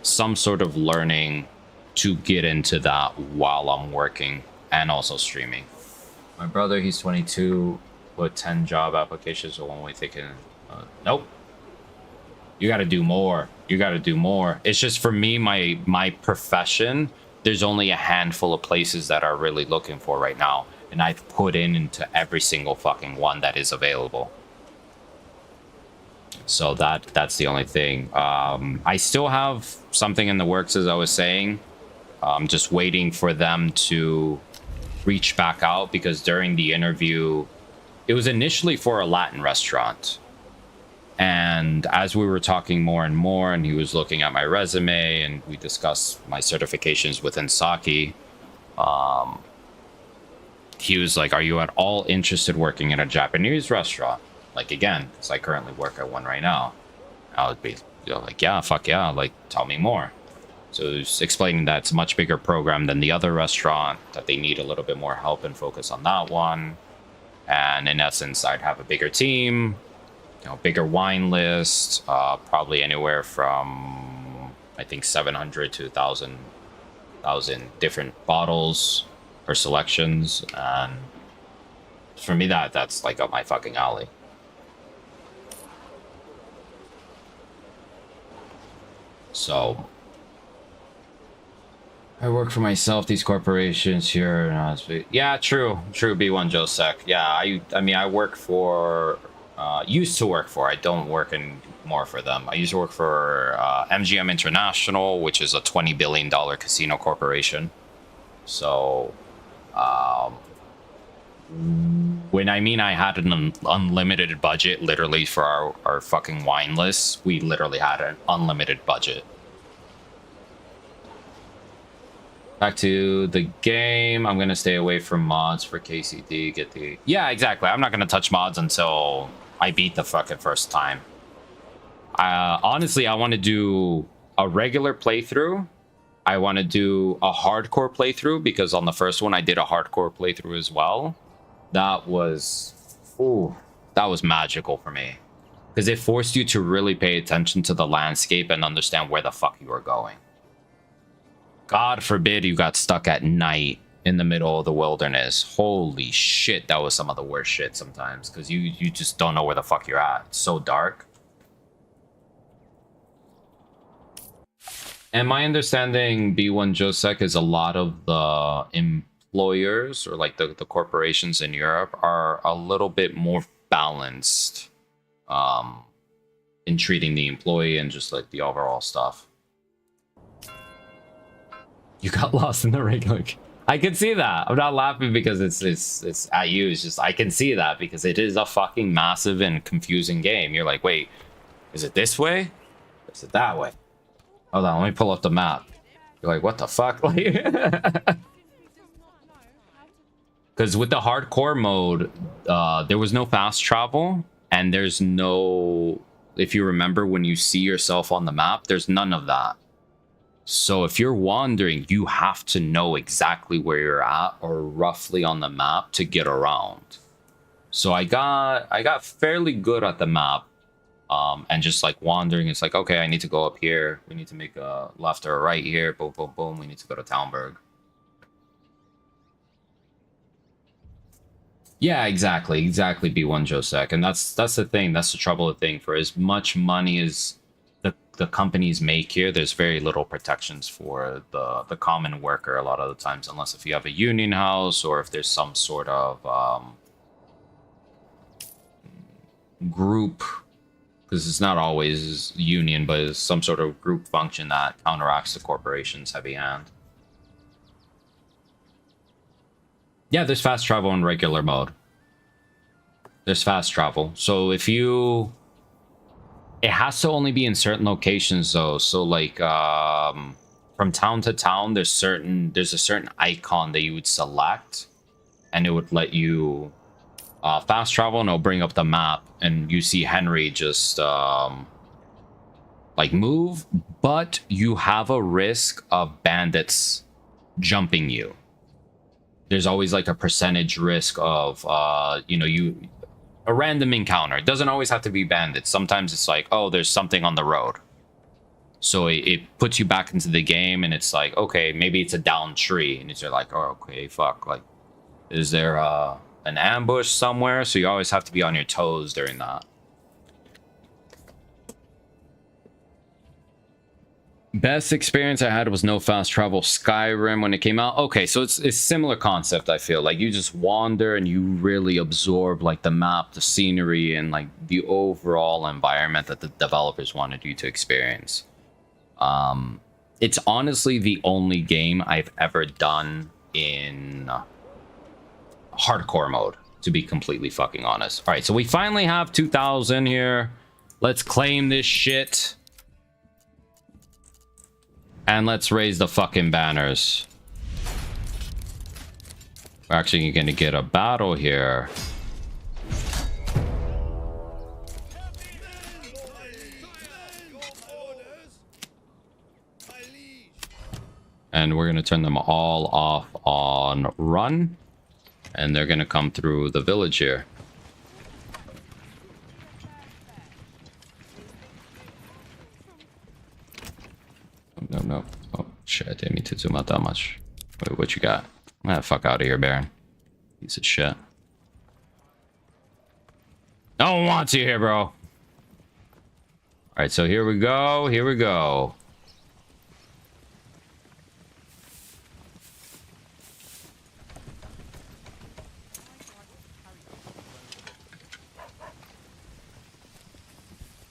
some sort of learning to get into that while I'm working and also streaming. My brother, he's 22 with 10 job applications, so when we thinking, nope. You got to do more. You got to do more. It's just for me, my profession, there's only a handful of places that are really looking for right now. And I've put into every single fucking one that is available. So that's the only thing. I still have something in the works, as I was saying. I'm just waiting for them to reached back out because during the interview, it was initially for a Latin restaurant. And as we were talking more and more, and he was looking at my resume, and we discussed my certifications within sake, he was like, "Are you at all interested working in a Japanese restaurant?" Like, again, because I currently work at one right now. I would be like, "Yeah, fuck yeah, like, tell me more." So he was explaining that it's a much bigger program than the other restaurant, that they need a little bit more help and focus on that one. And in essence, I'd have a bigger team, bigger wine list, probably anywhere from, I think, 700 to 1,000 different bottles or selections. And for me, that's like up my fucking alley. So I work for myself, these corporations here. Yeah, true, B1 Josek. Yeah, I mean, I work for, used to work for, I don't work anymore for them. I used to work for MGM International, which is a $20 billion casino corporation. So, when I mean I had an unlimited budget, literally for our fucking wine list, we literally had an unlimited budget. Back to the game. I'm gonna stay away from mods for KCD. Get the... Yeah, exactly. I'm not gonna touch mods until I beat the fucking first time. Honestly, I want to do a regular playthrough. I want to do a hardcore playthrough, because on the first one I did a hardcore playthrough as well. That was... Ooh, that was magical for me. Because it forced you to really pay attention to the landscape and understand where the fuck you were going. God forbid you got stuck at night in the middle of the wilderness. Holy shit, that was some of the worst shit sometimes, because you just don't know where the fuck you're at. It's so dark. And my understanding, B1 Josek, is a lot of the employers, or like the corporations in Europe, are a little bit more balanced in treating the employee and just like the overall stuff. You got lost in the regular... I can see that. I'm not laughing because it's at you. It's just, I can see that because it is a fucking massive and confusing game. You're like, wait, is it this way? Or is it that way? Hold on, let me pull up the map. You're like, what the fuck? Because with the hardcore mode, there was no fast travel, and there's no... If you remember, when you see yourself on the map, there's none of that. So if you're wandering, you have to know exactly where you're at or roughly on the map to get around. So I got fairly good at the map, and just like wandering. It's like, okay, I need to go up here. We need to make a left or a right here. Boom, boom, boom. We need to go to Townburg. Yeah, exactly, B1 Josek. And that's the thing. That's the trouble of the thing. For as much money as the companies make here, there's very little protections for the common worker a lot of the times, unless if you have a union house or if there's some sort of group, because it's not always union, but it's some sort of group function that counteracts the corporation's heavy hand. Yeah, there's fast travel in regular mode. There's fast travel. So if you... It has to only be in certain locations, though. So, like, from town to town, there's a certain icon that you would select, and it would let you fast travel, and it'll bring up the map, and you see Henry just like move, but you have a risk of bandits jumping you. There's always like a percentage risk of a random encounter. It doesn't always have to be bandits. Sometimes it's like, oh, there's something on the road. So it puts you back into the game, and it's like, okay, maybe it's a downed tree. And you're like, oh, okay, fuck. Like, is there an ambush somewhere? So you always have to be on your toes during that. Best experience I had was no fast travel Skyrim when it came out. Okay, so it's similar concept, I feel. Like, you just wander and you really absorb, like, the map, the scenery, and, like, the overall environment that the developers wanted you to experience. It's honestly the only game I've ever done in hardcore mode, to be completely fucking honest. All right, so we finally have 2,000 here. Let's claim this shit. And let's raise the fucking banners. We're actually going to get a battle here. And we're going to turn them all off on run. And they're going to come through the village here. No. Oh, shit. I didn't mean to zoom out that much. Wait, what you got? Ah, fuck out of here, Baron. Piece of shit. No one wants you here, bro. Alright, so here we go. Here we go.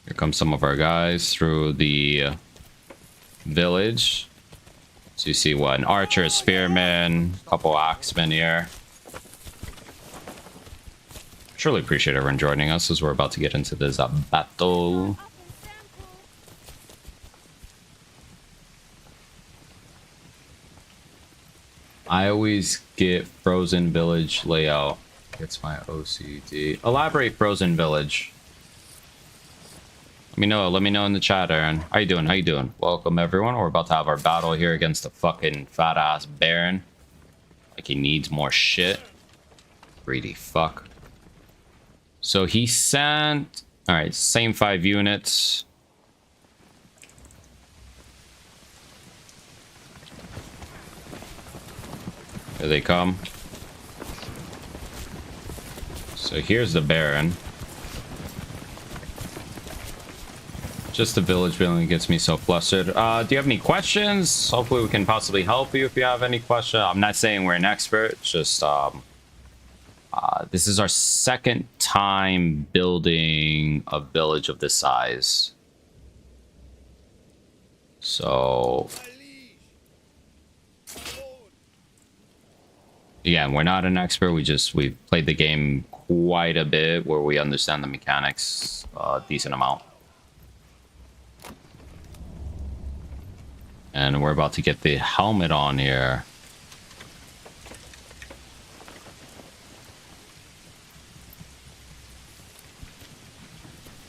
Here come some of our guys through the village. So you see what? An archer, a spearman, a couple axemen here. Surely appreciate everyone joining us as we're about to get into this battle. I always get Frozen Village layout. It's my OCD. Elaborate Frozen Village. Let me know in the chat, Aaron. How you doing? How you doing? Welcome, everyone. We're about to have our battle here against the fucking fat-ass Baron. Like he needs more shit. Greedy fuck. So he sent... Alright, same 5 units. Here they come. So here's the Baron. Just the village building gets me so flustered. Do you have any questions? Hopefully we can possibly help you if you have any questions. I'm not saying we're an expert. Just this is our second time building a village of this size. So yeah, we're not an expert. We've played the game quite a bit where we understand the mechanics a decent amount. And we're about to get the helmet on here.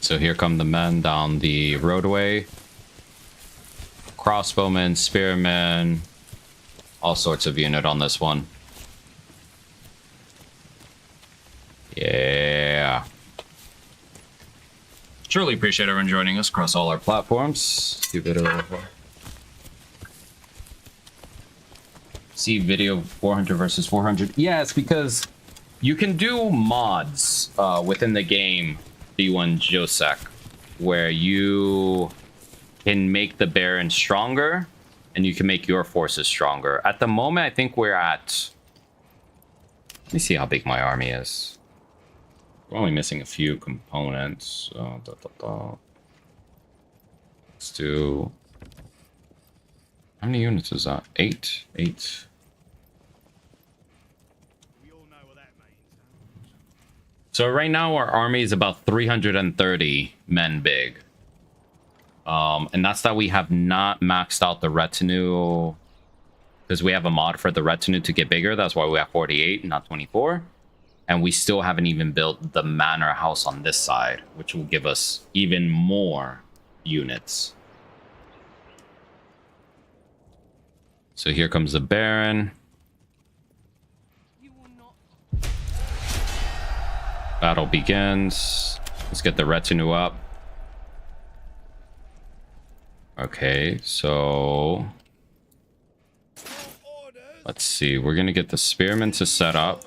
So here come the men down the roadway. Crossbowmen, spearmen, all sorts of unit on this one. Yeah. Truly appreciate everyone joining us across all our platforms. See video 400 versus 400. Yes, because you can do mods within the game B1 Josek where you can make the Baron stronger and you can make your forces stronger. At the moment, I think we're at... Let me see how big my army is. We're only missing a few components. Let's do... How many units is that? 8? 8. So right now our army is about 330 men big. And that's that we have not maxed out the retinue because we have a mod for the retinue to get bigger. That's why we have 48, not 24. And we still haven't even built the manor house on this side, which will give us even more units. So here comes the Baron. Battle begins. Let's get the retinue up. Okay, so let's see. We're gonna get the spearmen to set up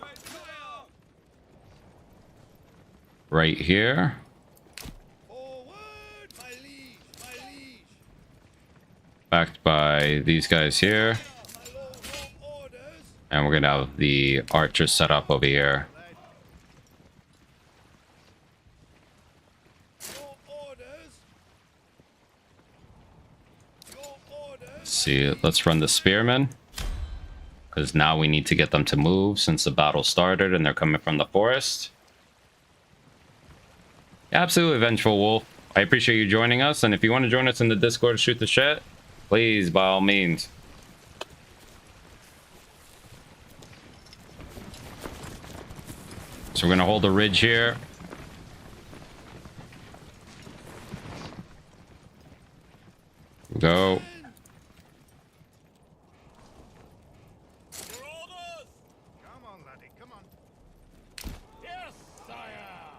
right here. Backed by these guys here. And we're gonna have the archers set up over here. Let's see, let's run the spearmen. Because now we need to get them to move since the battle started and they're coming from the forest. Absolutely Vengeful Wolf. I appreciate you joining us. And if you want to join us in the Discord, shoot the shit, please, by all means. So we're going to hold the ridge here. Go.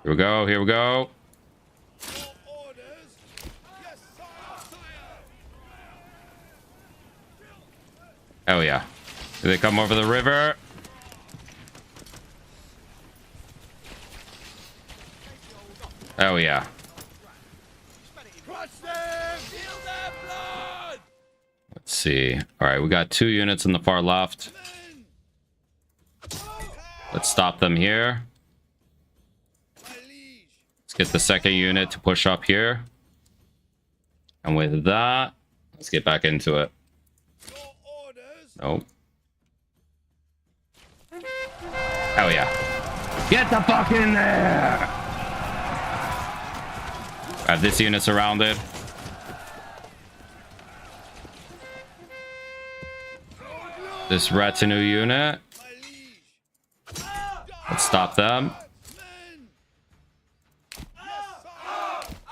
Here we go, here we go. Oh yeah. Do they come over the river? Oh yeah. Let's see. All right, we got 2 units in the far left. Let's stop them here. Let's get the second unit to push up here. And with that, let's get back into it. Nope. Hell yeah. Get the fuck in there! I have this unit surrounded. This retinue unit. Let's stop them.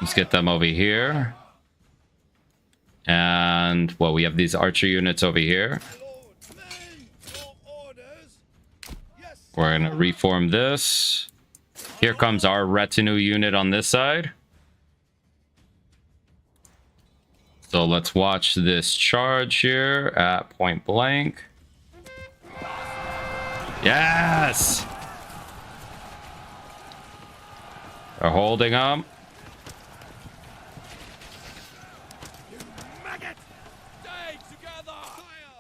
Let's get them over here. And, well, we have these archer units over here. We're going to reform this. Here comes our retinue unit on this side. So let's watch this charge here at point blank. Yes! They're holding them.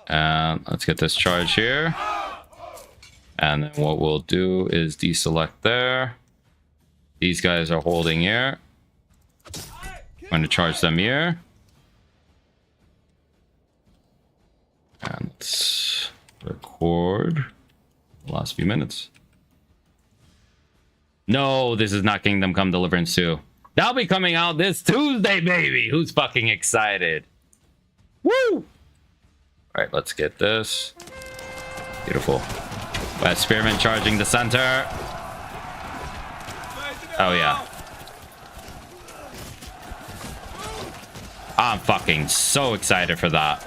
And let's get this charge here. And then what we'll do is deselect there. These guys are holding here. I'm going to charge them here. And let's record the last few minutes. No, this is not Kingdom Come Deliverance 2. That'll be coming out this Tuesday, baby. Who's fucking excited? Woo! All right, let's get this. Beautiful. Spearman charging the center. Oh, yeah. I'm fucking so excited for that.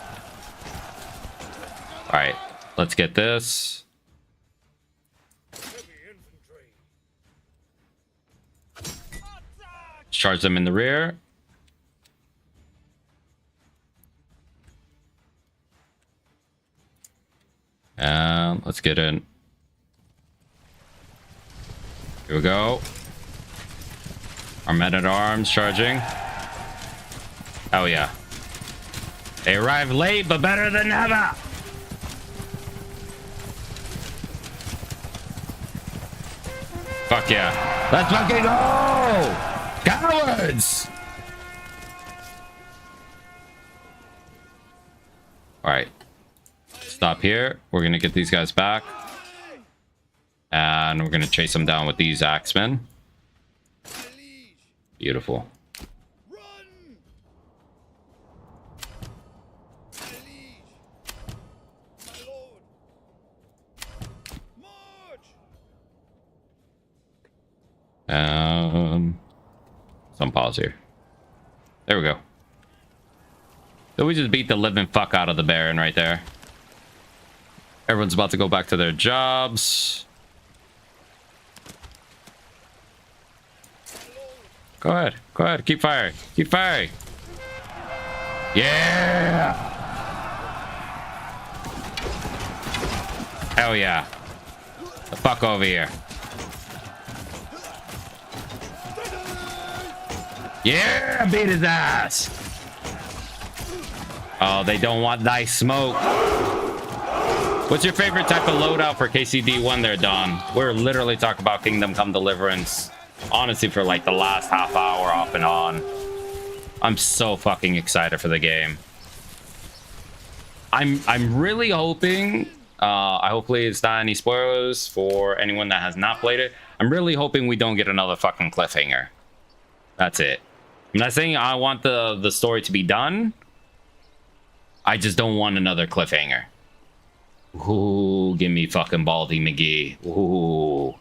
All right, let's get this. Charge them in the rear. And let's get in. Here we go. Our men-at-arms charging. Oh, yeah. They arrived late, but better than never. Fuck yeah. Let's fucking go! Cowards! Alright. Stop here. We're gonna get these guys back. And we're gonna chase them down with these axemen. Beautiful. Some pause here. There we go. So we just beat the living fuck out of the Baron right there. Everyone's about to go back to their jobs. Go ahead. Go ahead. Keep firing. Keep firing. Yeah! Hell yeah. The fuck over here. Yeah, beat his ass. Oh, they don't want thy smoke. What's your favorite type of loadout for KCD1 there, Don? We're literally talking about Kingdom Come Deliverance, honestly, for like the last half hour off and on. I'm so fucking excited for the game. I'm really hoping Hopefully it's not any spoilers for anyone that has not played it. I'm really hoping we don't get another fucking cliffhanger. That's it. I'm not saying I want the story to be done. I just don't want another cliffhanger. Ooh, give me fucking Baldy McGee. Ooh.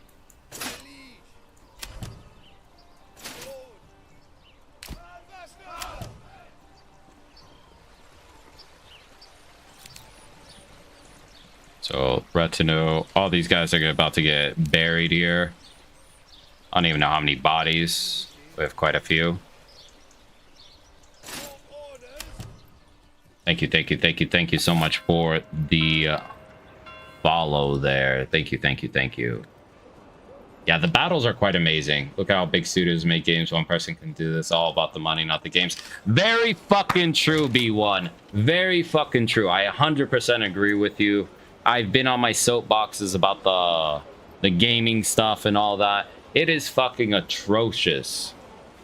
So, retinue. All these guys are about to get buried here. I don't even know how many bodies. We have quite a few. Thank you, thank you, thank you, thank you so much for the follow there. Thank you, thank you, thank you. Yeah, the battles are quite amazing. Look how big studios make games. One person can do this. All about the money, not the games. Very fucking true, B1. Very fucking true. I 100% agree with you. I've been on my soapboxes about the gaming stuff and all that. It is fucking atrocious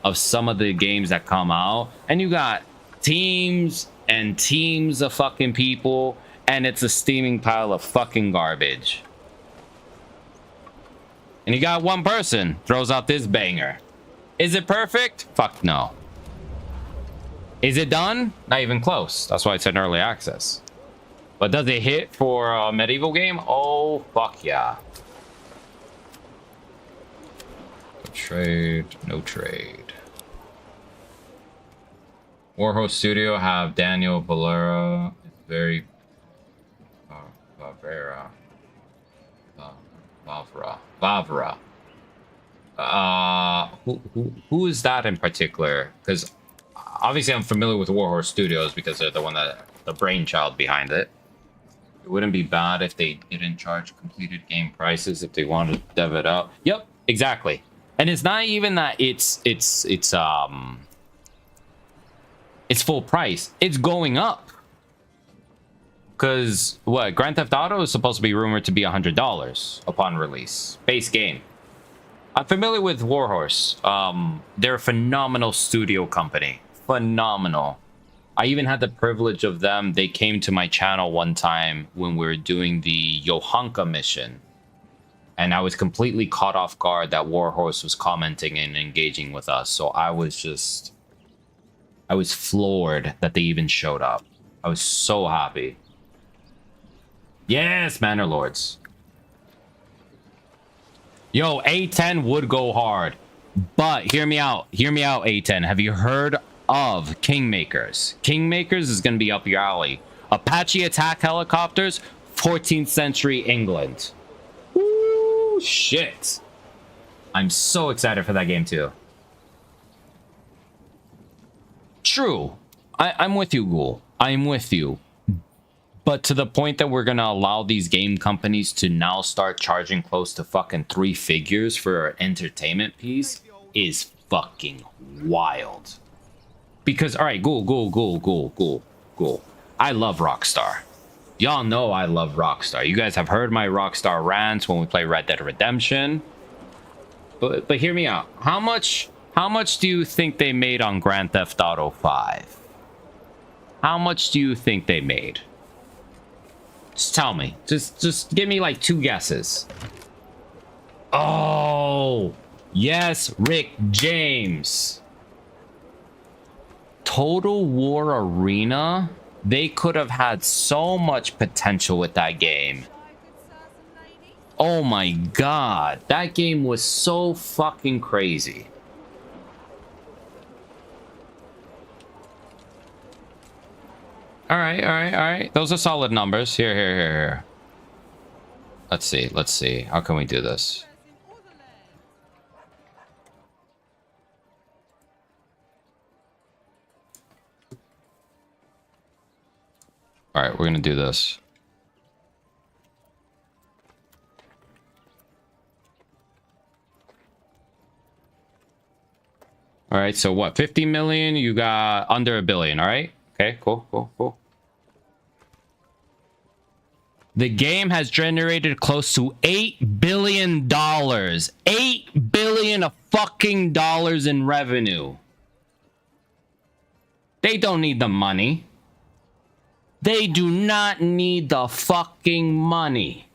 of some of the games that come out. And you got teams and teams of fucking people, and it's a steaming pile of fucking garbage. And you got one person throws out this banger. Is it perfect? Fuck no. Is it done? Not even close. That's why I said early access. But does it hit for a medieval game? Oh, fuck yeah. No trade. No trade. Warhorse Studio have Daniel Valera. It's very... Bavera. Vavra. Who is that in particular? Because obviously I'm familiar with Warhorse Studios because they're the one that the brainchild behind it. It wouldn't be bad if they didn't charge completed game prices if they wanted to dev it out. Yep, exactly. And it's not even that it's full price. It's going up. Because what, Grand Theft Auto is supposed to be rumored to be $100 upon release. Base game. I'm familiar with Warhorse. They're a phenomenal studio company. Phenomenal. I even had the privilege of them. They came to my channel one time when we were doing the Yohanka mission. And I was completely caught off guard that Warhorse was commenting and engaging with us. So I was floored that they even showed up. I was so happy. Yes, Manor Lords. Yo, A10 would go hard. But hear me out. Hear me out, A10. Have you heard of Kingmakers? Kingmakers is going to be up your alley. Apache attack helicopters, 14th century England. Woo, shit. I'm so excited for that game too. True. I'm with you, Ghoul. I'm with you. But to the point that we're going to allow these game companies to now start charging close to fucking 3 figures for an entertainment piece is fucking wild. Because, all right, Ghoul. I love Rockstar. Y'all know I love Rockstar. You guys have heard my Rockstar rants when we play Red Dead Redemption. But hear me out. How much do you think they made on Grand Theft Auto 5? How much do you think they made? Just tell me. Just give me like 2 guesses. Oh, yes, Rick James. Total War Arena? They could have had so much potential with that game. Oh my god. That game was so fucking crazy. All right. Those are solid numbers. Here. Let's see. How can we do this? All right, we're gonna do this. All right, so what? 50 million? You got under $1 billion. All right. Okay. Cool. The game has generated close to $8 billion. $8 billion of fucking dollars in revenue. They don't need the money. They do not need the fucking money.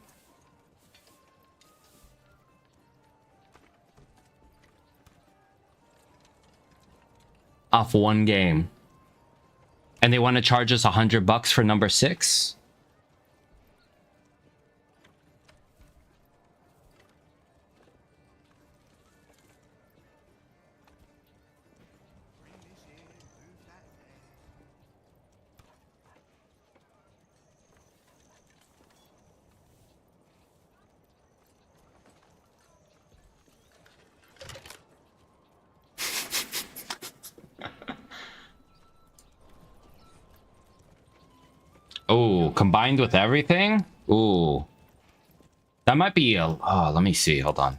Off one game. And they want to charge us $100 for number 6? Oh, combined with everything? Ooh. That might be a... Oh, let me see. Hold on.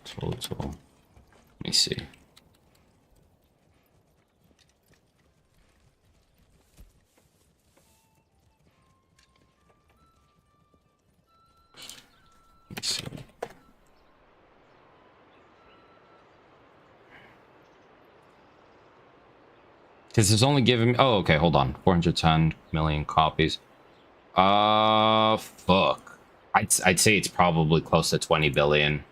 Total. Let me see. Let me see. Because it's only giving me... Oh, okay, hold on. 410 million copies. Fuck. I'd say it's probably close to 20 billion.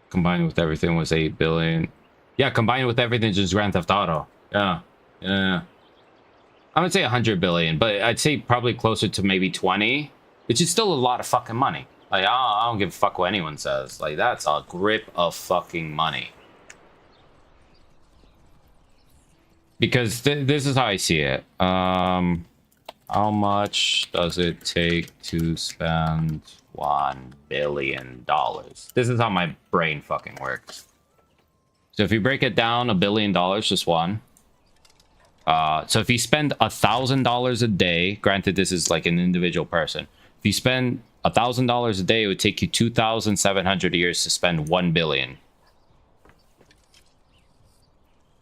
Combined with everything was 8 billion. Yeah, combined with everything, just Grand Theft Auto. Yeah. I would say 100 billion, but I'd say probably closer to maybe 20, which is still a lot of fucking money. Like, I don't give a fuck what anyone says. Like, that's a grip of fucking money. Because this is how I see it. How much does it take to spend $1 billion? This is how my brain fucking works. So if you break it down, $1 billion, just one. So if you spend $1,000 a day, granted this is like an individual person. If you spend $1,000 a day, it would take you 2,700 years to spend $1 billion.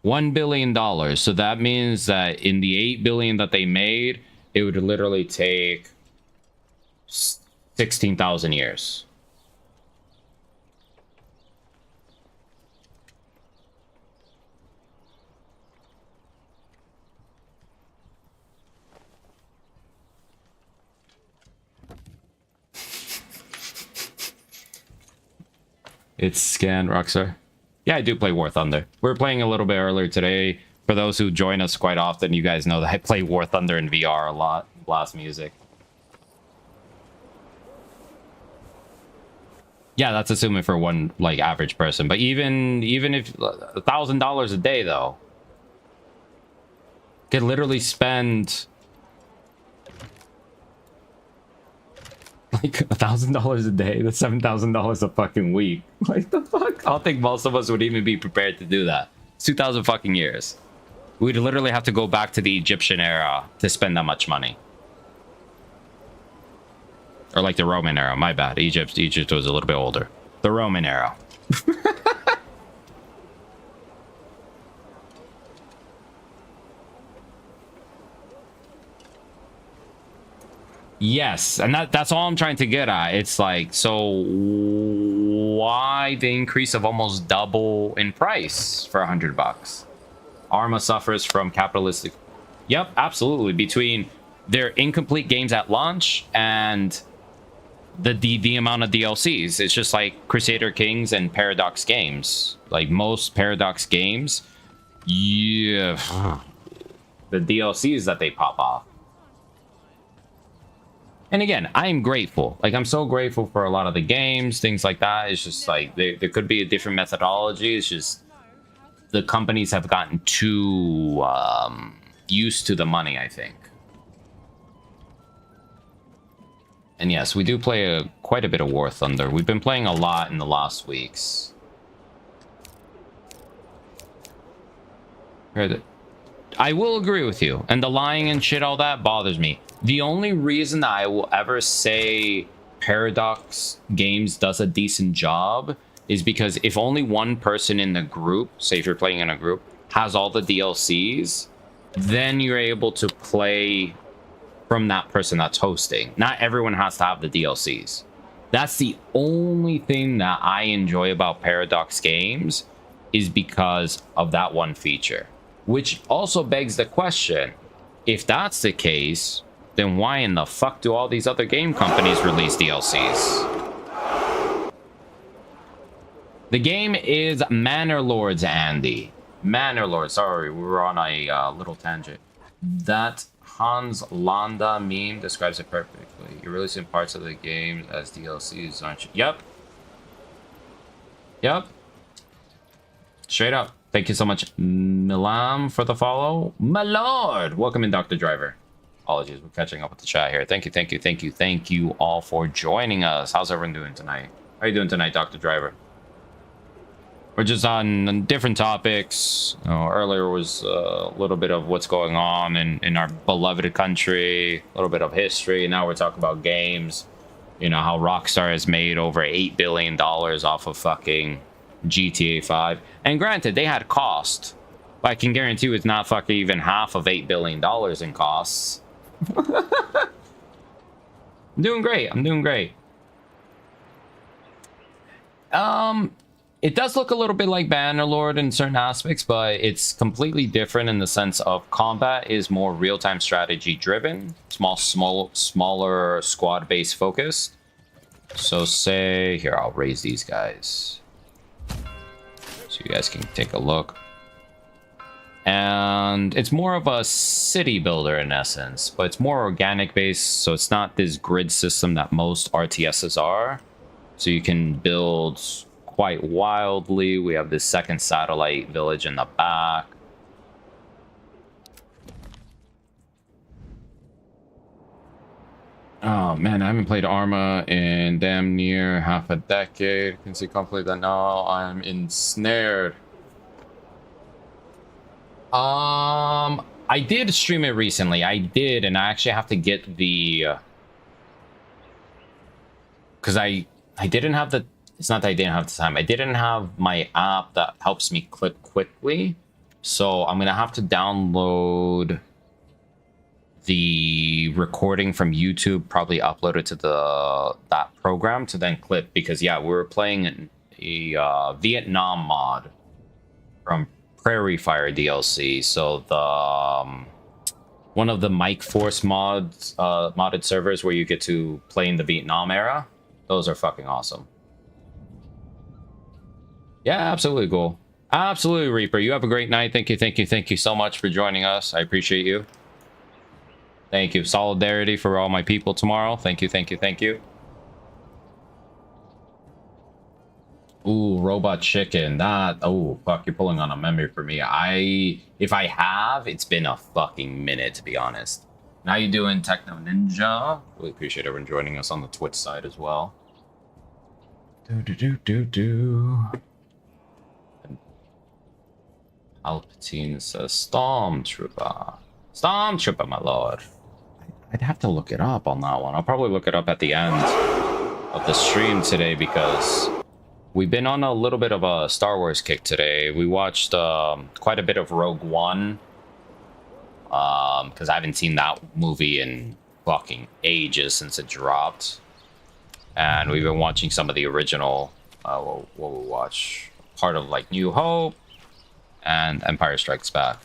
$1 billion. So that means that in the 8 billion that they made, it would literally take 16,000 years. It's scanned, Rockstar. Yeah, I do play War Thunder. We were playing a little bit earlier today. For those who join us quite often, you guys know that I play War Thunder in VR a lot. Blast music. Yeah, that's assuming for one like average person. But even if $1,000 a day though, could literally spend like $1,000 a day. That's $7,000 a fucking week. Like the fuck? I don't think most of us would even be prepared to do that. It's 2,000 fucking years. We'd literally have to go back to the Egyptian era to spend that much money. Or like the Roman era. My bad. Egypt was a little bit older. The Roman era. Yes, and that's all I'm trying to get at. It's like, so why the increase of almost double in price for $100? Arma suffers from capitalistic... Yep, absolutely. Between their incomplete games at launch and the amount of DLCs. It's just like Crusader Kings and Paradox games. Like most Paradox games, yeah, the DLCs that they pop off. And again, I'm grateful. Like, I'm so grateful for a lot of the games, things like that. It's just like, there could be a different methodology. It's just, the companies have gotten too used to the money, I think. And yes, we do play quite a bit of War Thunder. We've been playing a lot in the last weeks. I will agree with you. And the lying and shit, all that bothers me. The only reason that I will ever say Paradox Games does a decent job is because if only one person in the group, say if you're playing in a group, has all the DLCs, then you're able to play from that person that's hosting. Not everyone has to have the DLCs. That's the only thing that I enjoy about Paradox Games, is because of that one feature. Which also begs the question, if that's the case, then why in the fuck do all these other game companies release DLCs? The game is Manor Lords, Andy. Manor Lords, sorry, we were on a little tangent. That Hans Landa meme describes it perfectly. You're releasing parts of the game as DLCs, aren't you? Yep. Yep. Straight up. Thank you so much, Milam, for the follow. My lord! Welcome in, Dr. Driver. Apologies, we're catching up with the chat here. Thank you all for joining us. How's everyone doing tonight? How are you doing tonight, Dr. Driver? We're just on different topics. Earlier was a little bit of what's going on in our beloved country, a little bit of history. Now we're talking about games. You know, how Rockstar has made over $8 billion off of fucking GTA 5. And granted, they had cost. But I can guarantee you it's not fucking even half of $8 billion in costs. I'm doing great. I'm doing great. It does look a little bit like Bannerlord in certain aspects, but it's completely different in the sense of combat is more real-time strategy driven, smaller squad-based focused. So say, here, I'll raise these guys so you guys can take a look. And it's more of a city builder in essence, but it's more organic based, so it's not this grid system that most RTSs are. So you can build quite wildly. We have this second satellite village in the back. Oh man, I haven't played Arma in damn near half a decade. Can see complete that now. I'm ensnared. I did stream it recently. I did, and I actually have to get the because I didn't have the. It's not that I didn't have the time. I didn't have my app that helps me clip quickly. So I'm going to have to download the recording from YouTube, probably upload it to that program to then clip. Because, yeah, we were playing a Vietnam mod from Prairie Fire DLC. So the one of the Mike Force mods, modded servers where you get to play in the Vietnam era. Those are fucking awesome. Yeah, absolutely cool. Absolutely, Reaper. You have a great night. Thank you so much for joining us. I appreciate you. Thank you. Solidarity for all my people tomorrow. Thank you. Ooh, Robot Chicken. That, oh, fuck, you're pulling on a memory for me. If I have, it's been a fucking minute, to be honest. How you doing, Techno Ninja? Really appreciate everyone joining us on the Twitch side as well. Palpatine says Stormtrooper. Stormtrooper, my lord. I'd have to look it up on that one. I'll probably look it up at the end of the stream today because we've been on a little bit of a Star Wars kick today. We watched quite a bit of Rogue One because I haven't seen that movie in fucking ages since it dropped. And we've been watching some of the original, what we watch, part of like New Hope and Empire Strikes Back.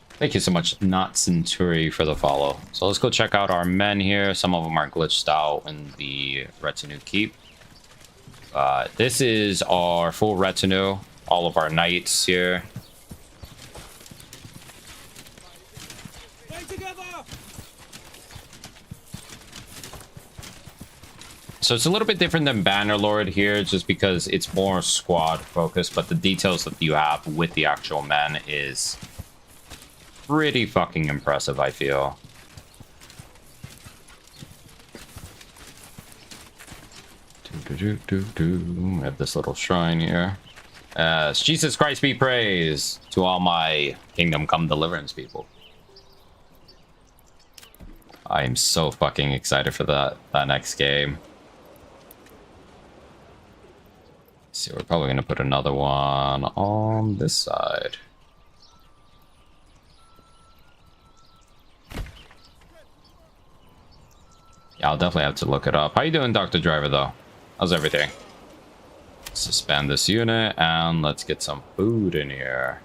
Thank you so much, Not Centuri, for the follow. So let's go check out our men here. Some of them are glitched out in the retinue keep. This is our full retinue, all of our knights here. So it's a little bit different than Bannerlord here, just because it's more squad focused, but the details that you have with the actual men is pretty fucking impressive, I feel. We have this little shrine here. Jesus Christ be praised to all my Kingdom Come Deliverance people. I am so fucking excited for that next game. See, we're probably gonna put another one on this side. Yeah, I'll definitely have to look it up. How you doing, Dr. Driver, though? How's everything? Suspend this unit, and let's get some food in here.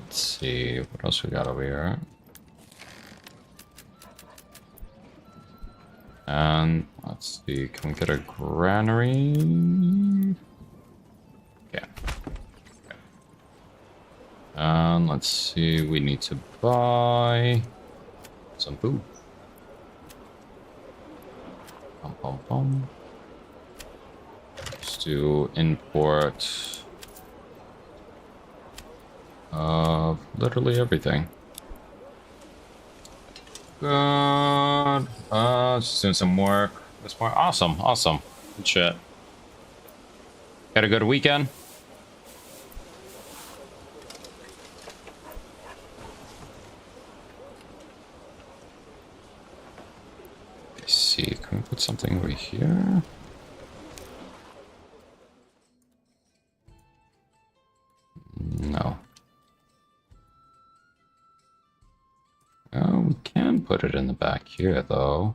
Let's see, what else we got over here? And let's see, can we get a granary? Yeah. Okay. And let's see, we need to buy some food. Pum, pum, pum. Let's do import of literally everything. Good. Just doing some work this morning. Awesome, awesome. Good shit. Had a good weekend? Let's see, can we put something over here? No. Oh, we can put it in the back here, though.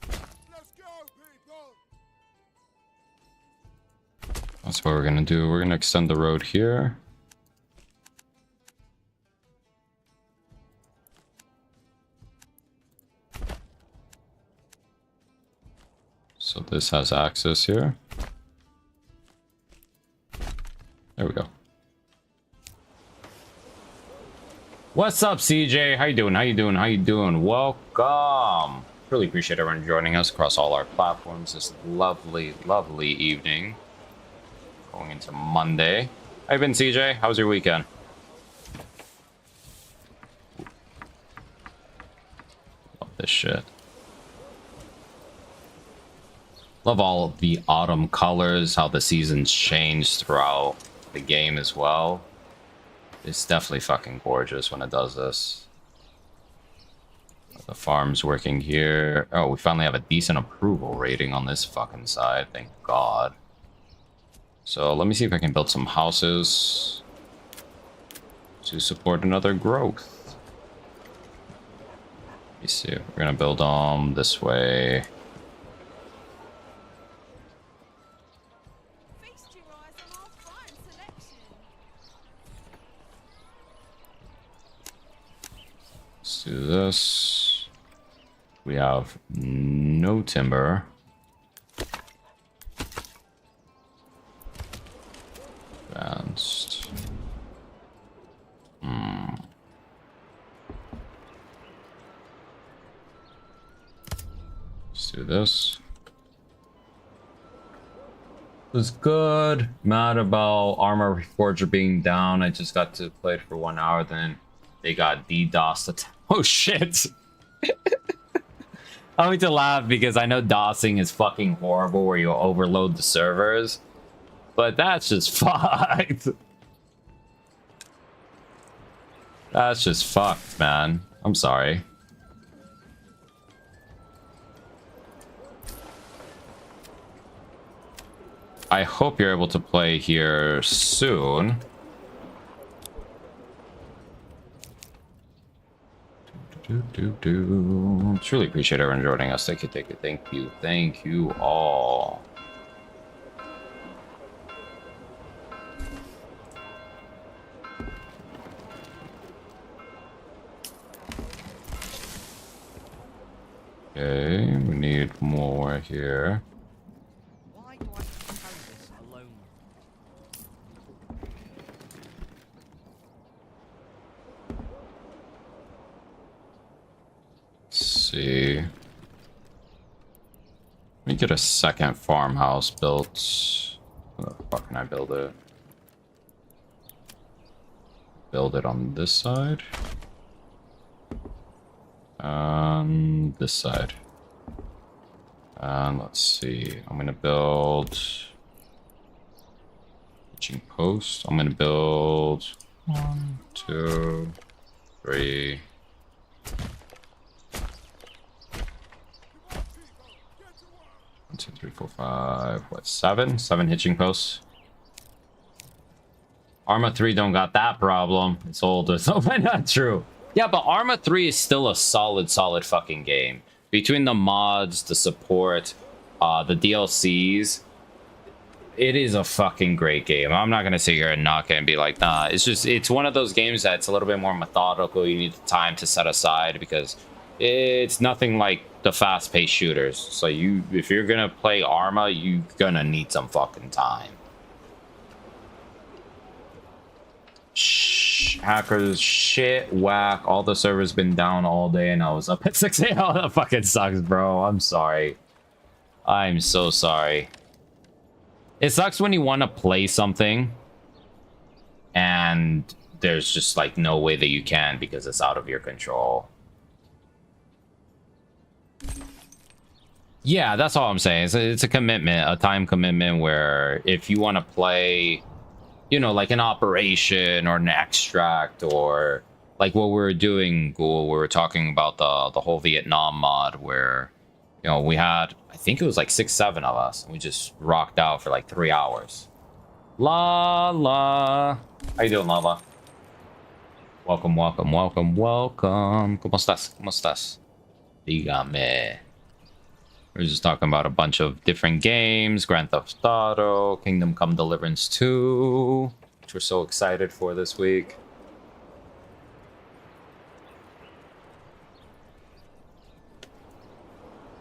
Let's go, people. That's what we're gonna do. We're gonna extend the road here. So this has access here. There we go. What's up, CJ? How you doing? How you doing? How you doing? Welcome. Really appreciate everyone joining us across all our platforms this lovely, lovely evening. Going into Monday. How you been, CJ? How was your weekend? Love this shit. Love all of the autumn colors, how the seasons change throughout the game as well. It's definitely fucking gorgeous when it does this. The farm's working here. Oh, we finally have a decent approval rating on this fucking side. Thank God. So let me see if I can build some houses to support another growth. Let me see. We're gonna build them this way. Let's do this. We have no timber. Advanced. Let's do this. Was good. Mad about Armor Forger being down. I just got to play it for 1 hour, then they got DDoSed. Oh shit! I need to laugh because I know DOSing is fucking horrible where you overload the servers. But that's just fucked. That's just fucked, man. I'm sorry. I hope you're able to play here soon. Truly appreciate everyone joining us. Thank you, thank you, thank you, thank you all. Okay, we need more here. Why do I propose this alone? Let's see. Let me get a second farmhouse built. How the fuck can I build it? Build it on this side. This side. And let's see. I'm gonna build pitching post. I'm gonna build 1, 2, 3. 1, 2, 3, 4, 5. What? 7? 7 hitching posts. Arma 3 don't got that problem. It's older, so not true. Yeah, but Arma 3 is still a solid fucking game. Between the mods, the support, the DLCs, it is a fucking great game. I'm not gonna sit here and knock it and be like, nah. It's just, it's one of those games that's a little bit more methodical. You need the time to set aside because it's nothing like the fast-paced shooters. So if you're gonna play Arma, you're gonna need some fucking time. Shh, hackers, shit, whack. All the servers been down all day and I was up at 6 a.m. Oh, that fucking sucks, bro. I'm sorry. I'm so sorry. It sucks when you want to play something and there's just like no way that you can because it's out of your control. Yeah, that's all I'm saying. It's a commitment, a time commitment where if you want to play, you know, like an operation or an extract or like what we were doing, we were talking about the whole Vietnam mod where, you know, we had, I think it was like 6-7 of us. And we just rocked out for like 3 hours. Lala. How you doing, Lala? Welcome, welcome, welcome, welcome. ¿Cómo estás? ¿Cómo estás? Dígame. We're just talking about a bunch of different games. Grand Theft Auto, Kingdom Come Deliverance 2, which we're so excited for this week.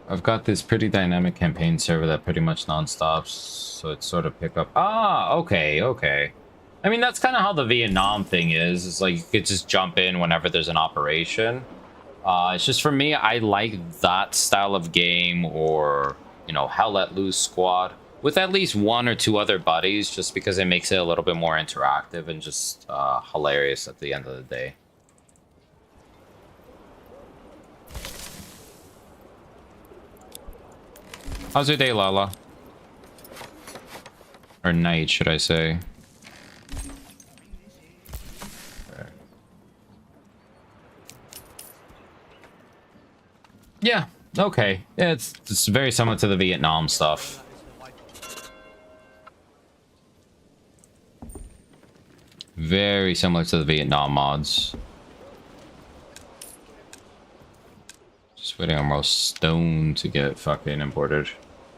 I've got this pretty dynamic campaign server that pretty much non-stops, so it's sort of pick up. Ah, okay, okay. I mean, that's kind of how the Vietnam thing is. It's like you could just jump in whenever there's an operation. It's just for me, I like that style of game or, you know, Hell Let Loose squad with at least 1 or 2 other buddies just because it makes it a little bit more interactive and just hilarious at the end of the day. How's your day, Lala? Or night, should I say? Yeah, okay. Yeah, it's very similar to the Vietnam stuff. Very similar to the Vietnam mods. Just waiting on most stone to get fucking imported.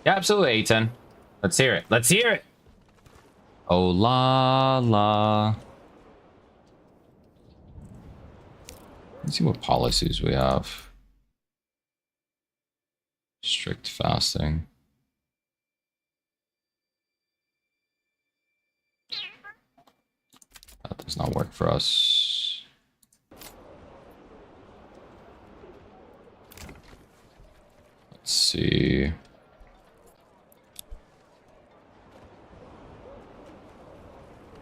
Yeah, absolutely, A10. Let's hear it. Let's hear it! Oh, la la. Let's see what policies we have. Strict fasting. That does not work for us. Let's see.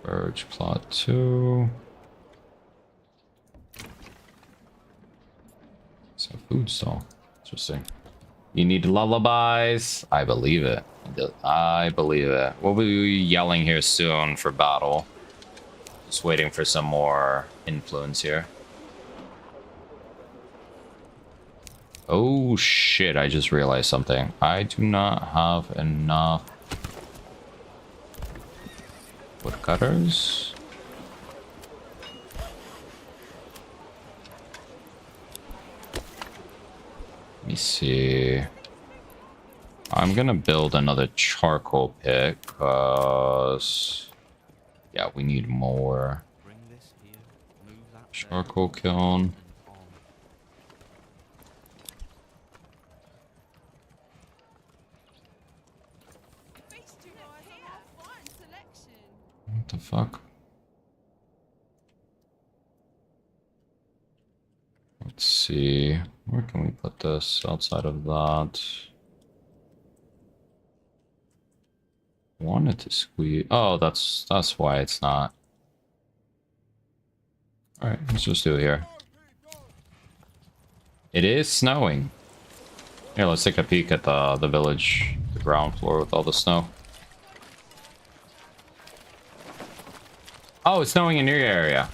Verge plot 2. It's a food stall. Interesting. You need lullabies. I believe it. I believe it. We'll be yelling here soon for battle. Just waiting for some more influence here. Oh shit, I just realized something. I do not have enough woodcutters. Let me see. I'm gonna build another charcoal pit because yeah, we need more. Charcoal kiln. What the fuck? Let's see. Where can we put this outside of that? Wanted to squeeze. Oh, that's why it's not. All right, let's just do it here. It is snowing. Here, let's take a peek at the village, the ground floor with all the snow. Oh, it's snowing in your area.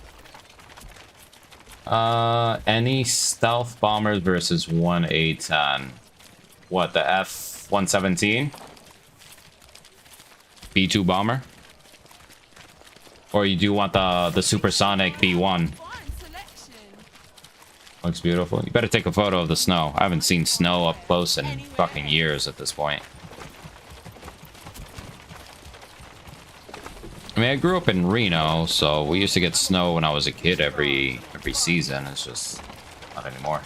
Any stealth bombers versus 1A10. What, the F-117? B-2 bomber? Or you do want the supersonic B1? Fine selection. Looks beautiful. You better take a photo of the snow. I haven't seen snow up close in fucking years at this point. I mean, I grew up in Reno, so we used to get snow when I was a kid every season. It's just not anymore.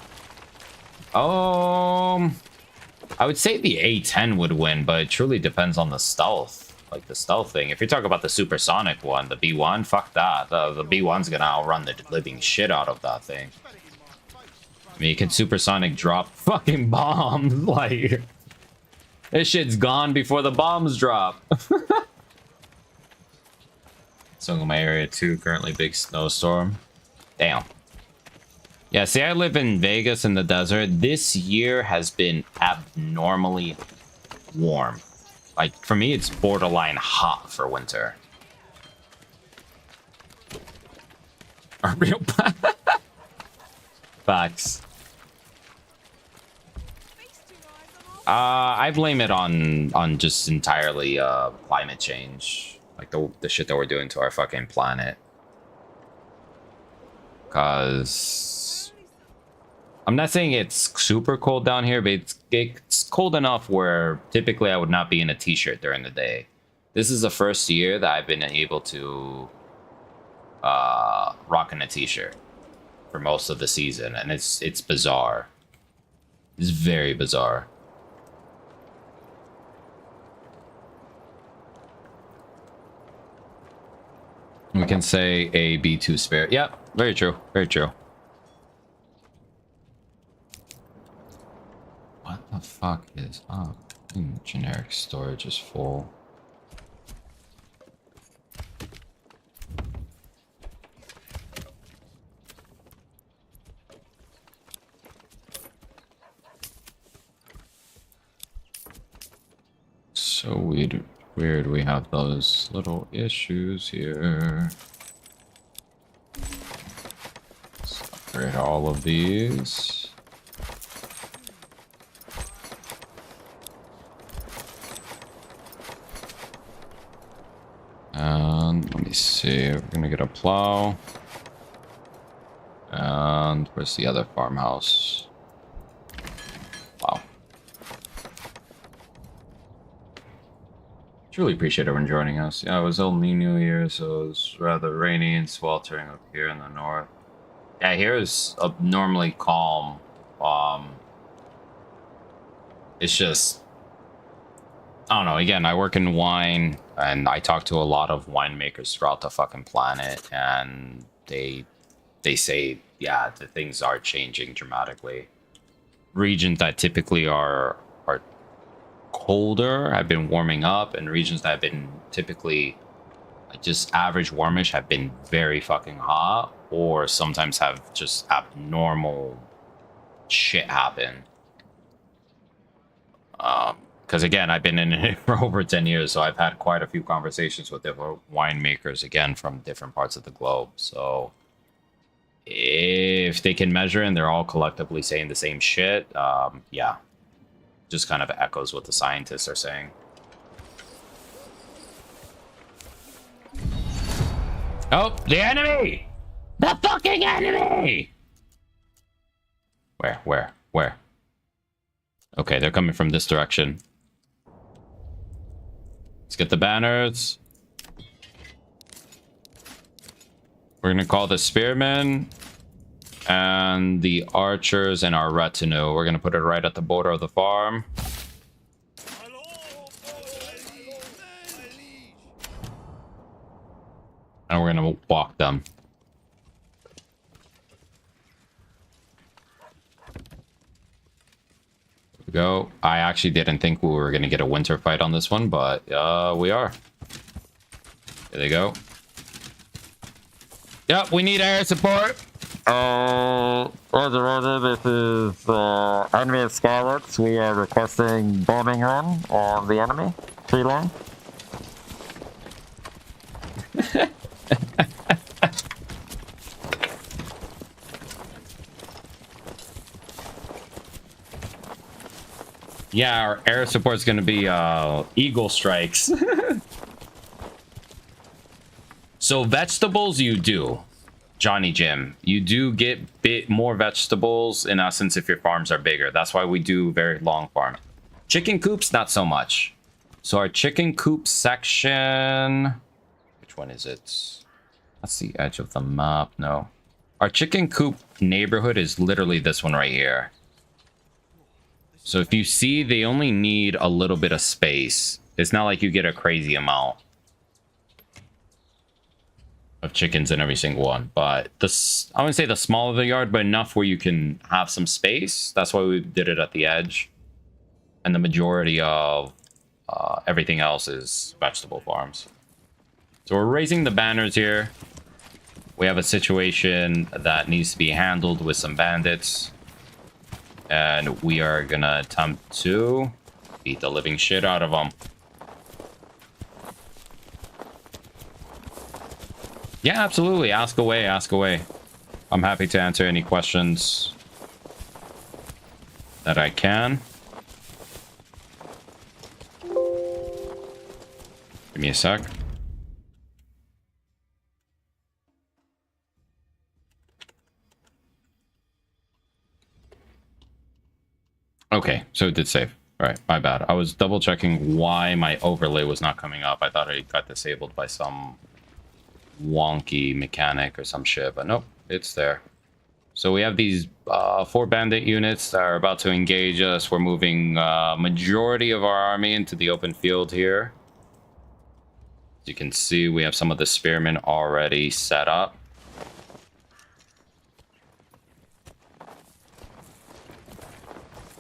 I would say the A10 would win, but it truly depends on the stealth. Like the stealth thing. If you're talking about the supersonic one, the B1, fuck that. The B1's gonna outrun the living shit out of that thing. I mean, you can supersonic drop fucking bombs. Like, this shit's gone before the bombs drop. So in my area too, currently big snowstorm. Damn. Yeah, see, I live in Vegas in the desert. This year has been abnormally warm. Like, for me, it's borderline hot for winter. A real facts. I blame it on just entirely climate change. Like the shit that we're doing to our fucking planet. Cause I'm not saying it's super cold down here, but it's cold enough where typically I would not be in a t-shirt during the day. This is the first year that I've been able to rock in a t-shirt for most of the season, and it's bizarre. It's very bizarre. We can say a B2 spare. Yep, very true. Very true. What the fuck is up? Generic storage is full. So weird we have those little issues here. Let's upgrade all of these. And let me see, we're gonna get a plow. And where's the other farmhouse? Wow. Truly appreciate everyone joining us. Yeah, it was El Nino year, so it was rather rainy and sweltering up here in the north. Yeah, here is abnormally calm. It's just, I don't know. Again, I work in wine, and I talk to a lot of winemakers throughout the fucking planet, and they say, yeah, the things are changing dramatically. Regions that typically are colder have been warming up, and regions that have been typically just average warmish have been very fucking hot, or sometimes have just abnormal shit happen. Because again, I've been in it for over 10 years, so I've had quite a few conversations with different winemakers, again, from different parts of the globe. So if they can measure and they're all collectively saying the same shit, yeah, just kind of echoes what the scientists are saying. Oh, the enemy! The fucking enemy! Where? Okay, they're coming from this direction. Let's get the banners. We're gonna call the spearmen and the archers and our retinue. We're gonna put it right at the border of the farm. And we're gonna walk them. There we go. I actually didn't think we were gonna get a winter fight on this one, but we are. There they go. Yep, we need air support. Roger, this is enemy of Skyworks. We are requesting bombing run on the enemy. Tree line. Yeah, our air support's gonna be Eagle strikes. So vegetables you do, Johnny Jim. You do get bit more vegetables in essence if your farms are bigger. That's why we do very long farm. Chicken coops, not so much. So our chicken coop section, which one is it? That's the edge of the map. No. Our chicken coop neighborhood is literally this one right here. So if you see, they only need a little bit of space. It's not like you get a crazy amount of chickens in every single one, but I wouldn't say the smaller the yard, but enough where you can have some space. That's why we did it at the edge, and the majority of everything else is vegetable farms. So we're raising the banners here. We have a situation that needs to be handled with some bandits, and we are gonna attempt to beat the living shit out of them. Yeah, absolutely. Ask away, ask away. I'm happy to answer any questions that I can. Give me a sec. Okay, so it did save. All right, my bad. I was double checking why my overlay was not coming up. I thought it got disabled by some wonky mechanic or some shit, but nope, it's there. So we have these 4 bandit units that are about to engage us. We're moving majority of our army into the open field here. As you can see, we have some of the spearmen already set up.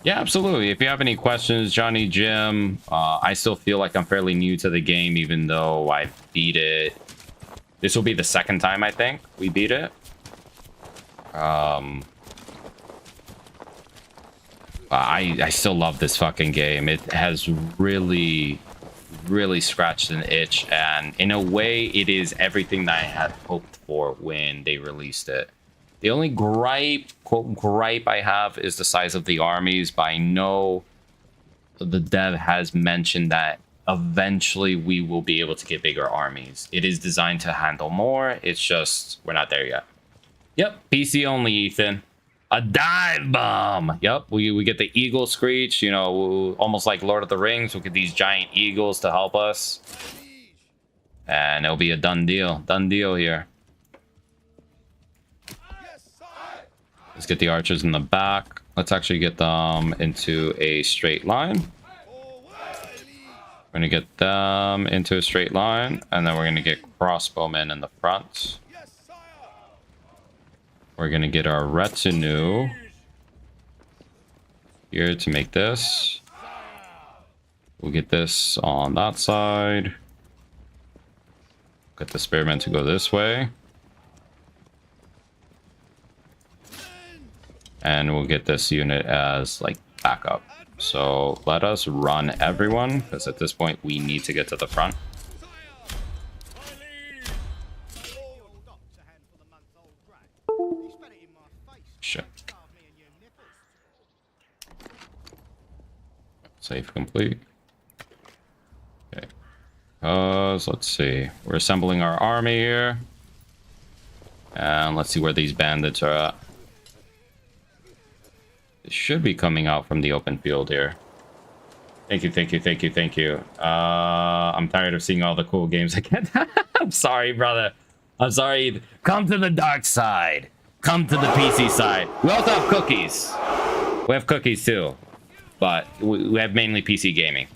Yeah, absolutely. If you have any questions, Johnny Jim, I still feel like I'm fairly new to the game, even though I beat it. This will be the second time, I think, we beat it. I still love this fucking game. It has really, really scratched an itch, and in a way, it is everything that I had hoped for when they released it. The only gripe, quote gripe, I have is the size of the armies, but I know the dev has mentioned that eventually we will be able to get bigger armies. It is designed to handle more. It's just, we're not there yet. Yep, PC only, Ethan. A dive bomb. Yep, we get the eagle screech, you know, almost like Lord of the Rings. We'll get these giant eagles to help us. And it'll be a done deal. Done deal here. Let's get the archers in the back. Let's actually get them into a straight line. We're going to get them into a straight line, and then we're going to get crossbowmen in the front. We're going to get our retinue here to make this. We'll get this on that side. Get the spearmen to go this way. And we'll get this unit as like backup. So let us run everyone, because at this point we need to get to the front. Shit. Save complete. Okay. Let's see. We're assembling our army here. And let's see where these bandits are at. It should be coming out from the open field here. Thank you, thank you, thank you, thank you. I'm tired of seeing all the cool games again. I'm sorry, brother. I'm sorry. Come to the dark side. Come to the PC side. We also have cookies. We have cookies too. But we have mainly PC gaming.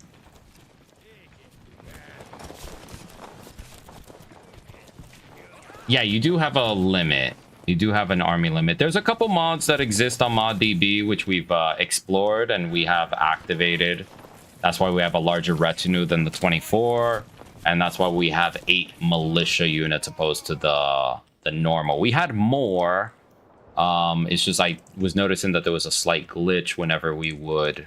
Yeah, you do have a limit. You do have an army limit. There's a couple mods that exist on ModDB, which we've explored and we have activated. That's why we have a larger retinue than the 24. And that's why we have 8 militia units opposed to the normal. We had more. It's just I was noticing that there was a slight glitch whenever we would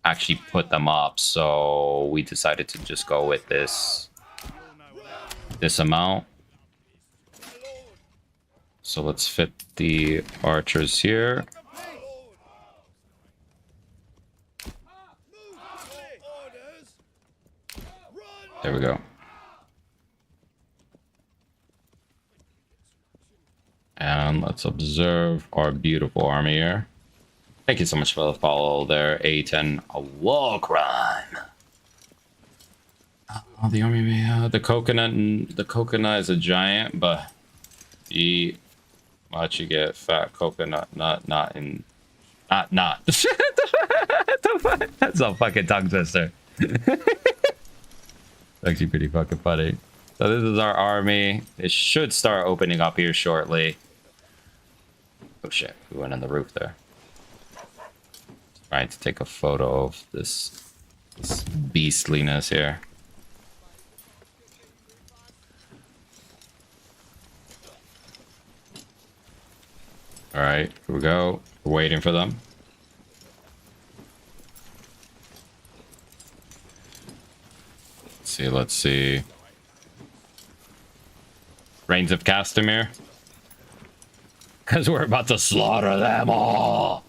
actually put them up. So we decided to just go with this amount. So let's fit the archers here. There we go. And let's observe our beautiful army here. Thank you so much for the follow there, A10. A war crime. Oh, the army, the coconut is a giant, but eat much you get fat coconut nut, not. That's a fucking tongue twister. Actually pretty fucking funny. So this is our army. It should start opening up here shortly. Oh shit, we went on the roof there. Trying to take a photo of this beastliness here. All right, here we go. We're waiting for them. Let's see. Reigns of Castamere. Because we're about to slaughter them all.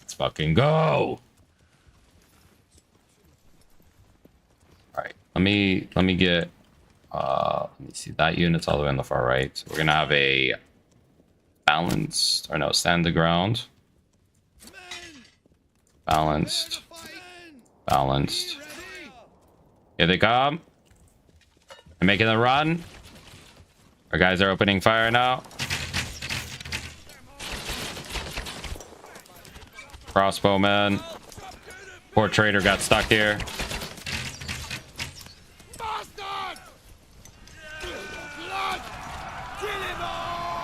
Let's fucking go. Alright, let me get let me see, that unit's all the way on the far right. So we're gonna have a balanced, or no, stand the ground. Balanced. Balanced. Here they come. They're making a run. Our guys are opening fire now. Crossbowman. Poor trader got stuck here.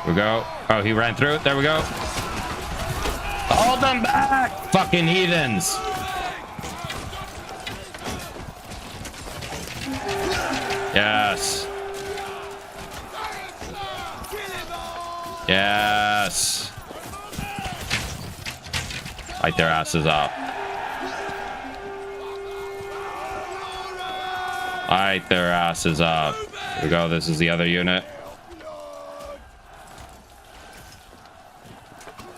Here we go. Oh, he ran through it. There we go. Hold them back! Fucking heathens! Yes. Yes. Light their asses up. Light their asses up. Here we go. This is the other unit.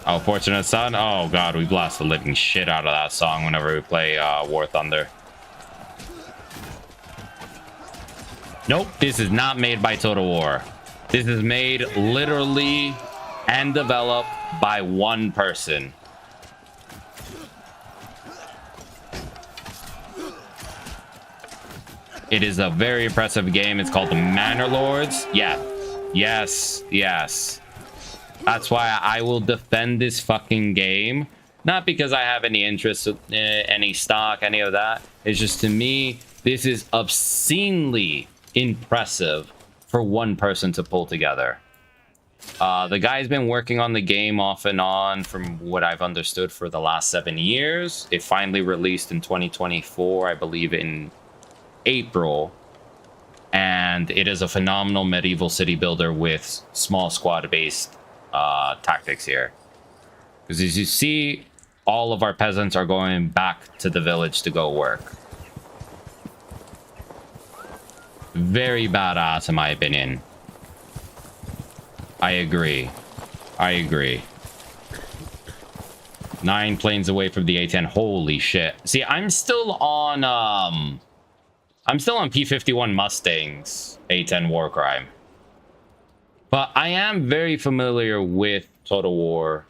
Oh, Fortunate Son. Oh, God. We blast the living shit out of that song whenever we play War Thunder. Nope, this is not made by Total War. This is made literally and developed by one person. It is a very impressive game. It's called the Manor Lords. Yeah. Yes. Yes. That's why I will defend this fucking game. Not because I have any interest in any stock, any of that. It's just, to me, this is obscenely impressive for one person to pull together. The guy's been working on the game off and on, from what I've understood, for the last 7 years. It finally released in 2024, I believe in April. And it is a phenomenal medieval city builder with small squad-based tactics here. Because as you see, all of our peasants are going back to the village to go work. Very badass, in my opinion. I agree. I agree. 9 planes away from the A10. Holy shit. See, I'm still on P-51 Mustangs A10 War Crime. But I am very familiar with Total War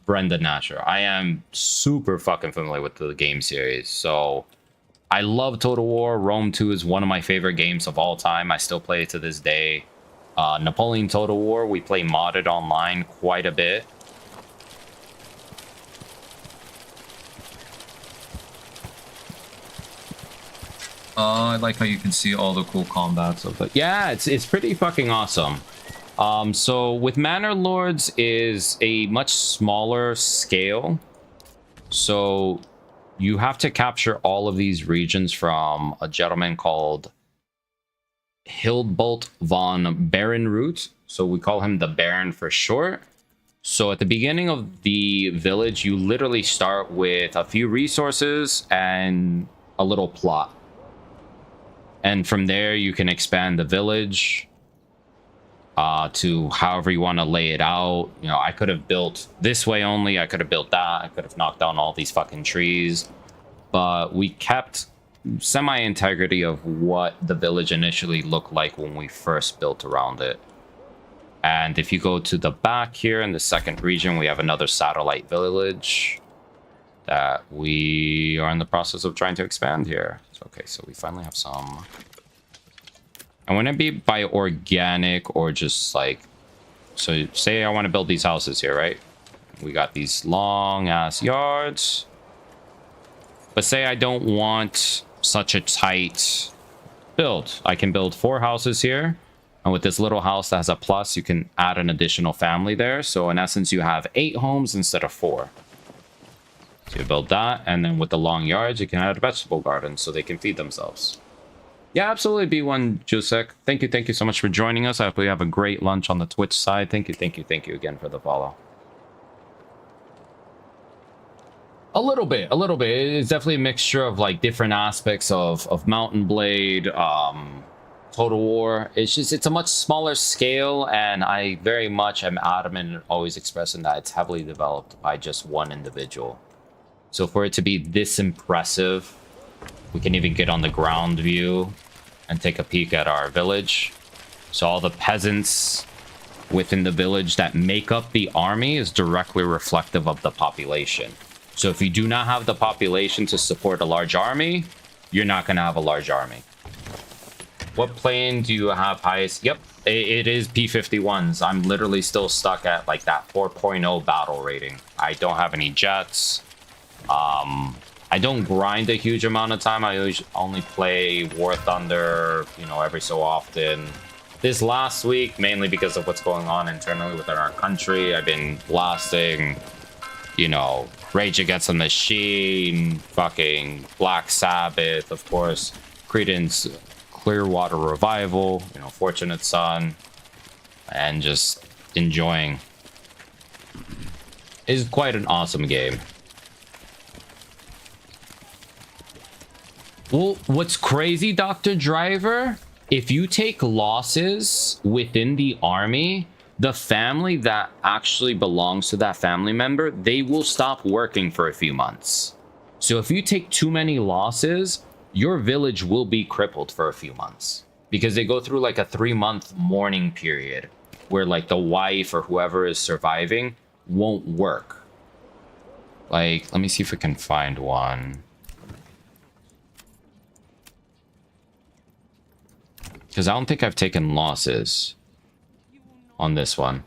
Brendan Nasher. I am super fucking familiar with the game series. So I love Total War. Rome 2 is one of my favorite games of all time. I still play it to this day. Napoleon Total War, we play modded online quite a bit. I like how you can see all the cool combats of it. Yeah, it's pretty fucking awesome. So with Manor Lords is a much smaller scale. So you have to capture all of these regions from a gentleman called Hildbolt von Barenroot. So we call him the Baron for short. So at the beginning of the village, you literally start with a few resources and a little plot. And from there, you can expand the village to however you want to lay it out. You know, I could have built this way only. I could have built that. I could have knocked down all these fucking trees. But we kept semi-integrity of what the village initially looked like when we first built around it. And if you go to the back here in the second region, we have another satellite village that we are in the process of trying to expand here. So, okay, so we finally have some. And wouldn't it be by organic or just like, so say I want to build these houses here, right? We got these long ass yards. But say I don't want such a tight build. I can build 4 houses here. And with this little house that has a plus, you can add an additional family there. So in essence, you have 8 homes instead of 4. So you build that. And then with the long yards, you can add a vegetable garden so they can feed themselves. Yeah, absolutely, B1 Jusek. Thank you so much for joining us. I hope you have a great lunch on the Twitch side. Thank you again for the follow. A little bit. It's definitely a mixture of like different aspects of Mountain Blade, Total War. It's a much smaller scale, and I very much am adamant and always expressing that it's heavily developed by just one individual. So for it to be this impressive, we can even get on the ground view and take a peek at our village. So all the peasants within the village that make up the army is directly reflective of the population. So if you do not have the population to support a large army, you're not going to have a large army. What plane do you have highest? Yep, it is P-51s. I'm literally still stuck at like that 4.0 battle rating. I don't have any jets. I don't grind a huge amount of time. I usually only play War Thunder, you know, every so often. This last week, mainly because of what's going on internally within our country, I've been blasting, you know, Rage Against the Machine, fucking Black Sabbath, of course, Creedence Clearwater Revival, you know, Fortunate Son, and just enjoying. It's quite an awesome game. Well, what's crazy, Dr. Driver, if you take losses within the army, the family that actually belongs to that family member, they will stop working for a few months. So if you take too many losses, your village will be crippled for a few months because they go through like a 3-month mourning period where like the wife or whoever is surviving won't work. Like, let me see if we can find one. Because I don't think I've taken losses on this one.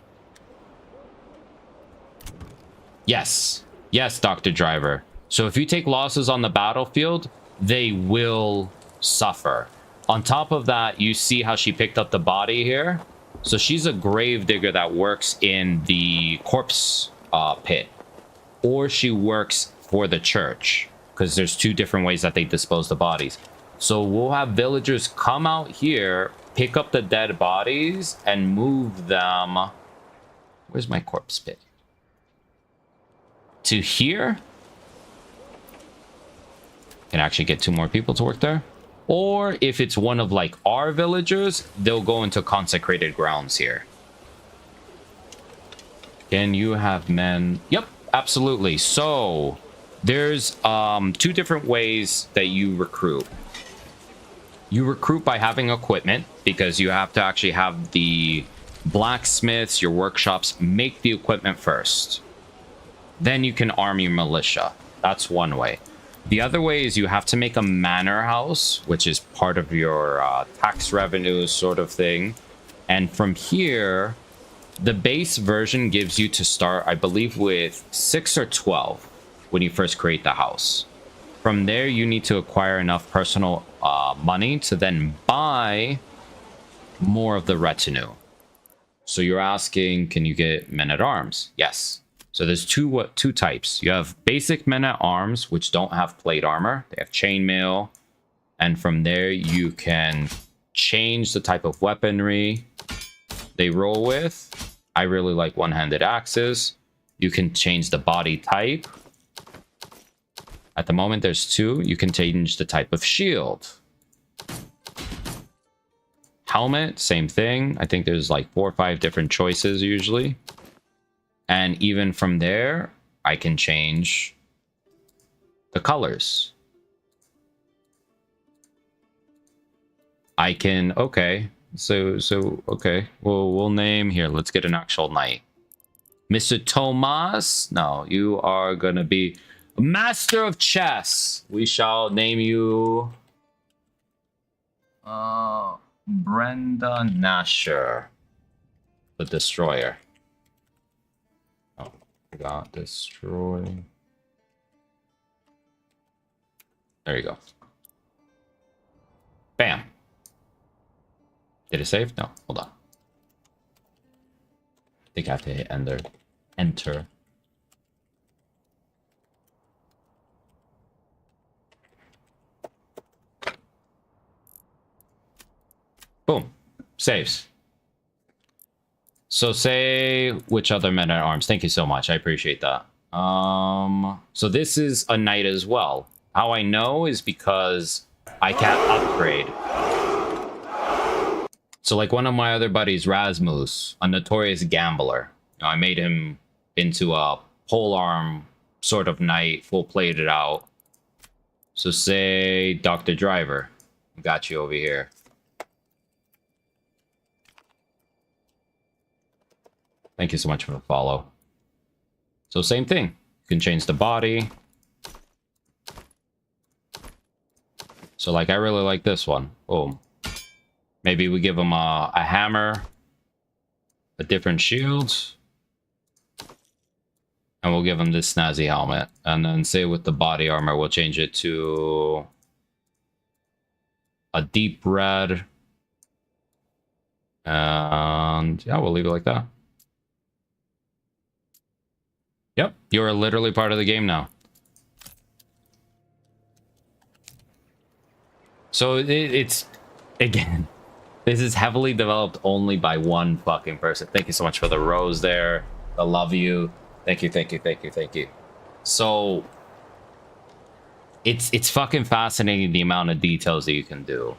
Yes. Yes, Dr. Driver. So if you take losses on the battlefield, they will suffer. On top of that, you see how she picked up the body here? So she's a grave digger that works in the corpse pit. Or she works for the church. Because there's 2 different ways that they dispose the bodies. So we'll have villagers come out here, pick up the dead bodies, and move them. Where's my corpse pit? To here. Can actually get 2 more people to work there. Or if it's one of like our villagers, they'll go into consecrated grounds here. Can you have men? Yep, absolutely. So there's 2 different ways that you recruit. You recruit by having equipment, because you have to actually have the blacksmiths, your workshops, make the equipment first. Then you can arm your militia. That's one way. The other way is you have to make a manor house, which is part of your tax revenue sort of thing. And from here, the base version gives you to start, I believe, with 6 or 12 when you first create the house. From there, you need to acquire enough personal money to then buy more of the retinue. So you're asking, can you get men-at-arms? Yes. So there's two types. You have basic men-at-arms, which don't have plate armor. They have chainmail. And from there, you can change the type of weaponry they roll with. I really like one-handed axes. You can change the body type. At the moment, there's 2. You can change the type of shield. Helmet, same thing. I think there's like 4 or 5 different choices usually. And even from there, I can change the colors. I can, okay, So okay. We'll name here. Let's get an actual knight. Mr. Tomas. No, you are gonna be a master of chess. We shall name you Brenda Nasher, the destroyer. Oh, forgot destroy. There you go. Bam. Did it save? No, hold on. I think I have to hit enter. Enter. Boom. Saves. So say which other men at arms. Thank you so much. I appreciate that. So this is a knight as well. How I know is because I can't upgrade. So like one of my other buddies, Rasmus, a notorious gambler. I made him into a polearm sort of knight, full plated out. So say Dr. Driver. Got you over here. Thank you so much for the follow. So same thing. You can change the body. So like I really like this one. Boom. Maybe we give him a hammer, a different shield, and we'll give him this snazzy helmet. And then say with the body armor, we'll change it to a deep red. And yeah, we'll leave it like that. Yep, you're literally part of the game now. So it's, again, this is heavily developed only by one fucking person. Thank you so much for the rose there. I love you. Thank you, thank you, thank you, thank you. So it's fucking fascinating the amount of details that you can do.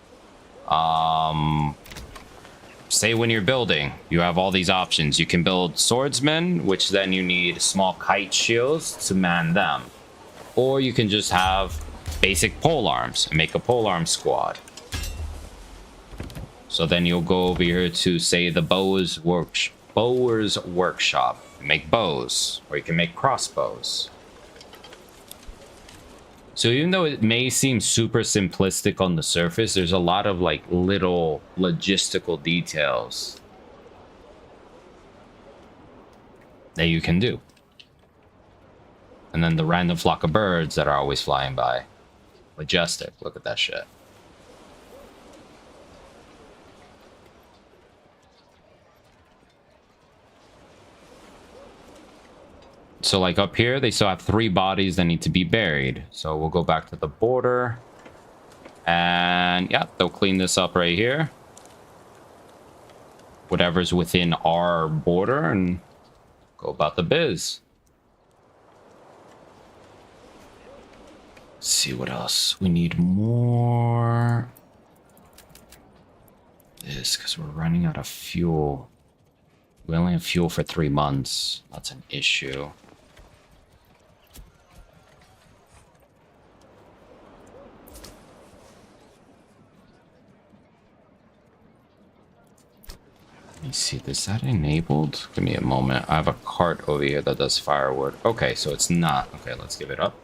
Say when you're building, you have all these options. You can build swordsmen, which then you need small kite shields to man them. Or you can just have basic polearms and make a polearm squad. So then you'll go over here to, say, the Bower's Workshop. Make bows, or you can make crossbows. So even though it may seem super simplistic on the surface, there's a lot of like little logistical details that you can do. And then the random flock of birds that are always flying by. Majestic, look at that shit. So like up here, they still have 3 bodies that need to be buried. So we'll go back to the border. And yeah, they'll clean this up right here. Whatever's within our border, and go about the biz. Let's see what else. We need more. This, because we're running out of fuel. We only have fuel for 3 months. That's an issue. Let me see, is that enabled? Give me a moment. I have a cart over here that does firewood. Okay, so it's not. Okay, let's give it up.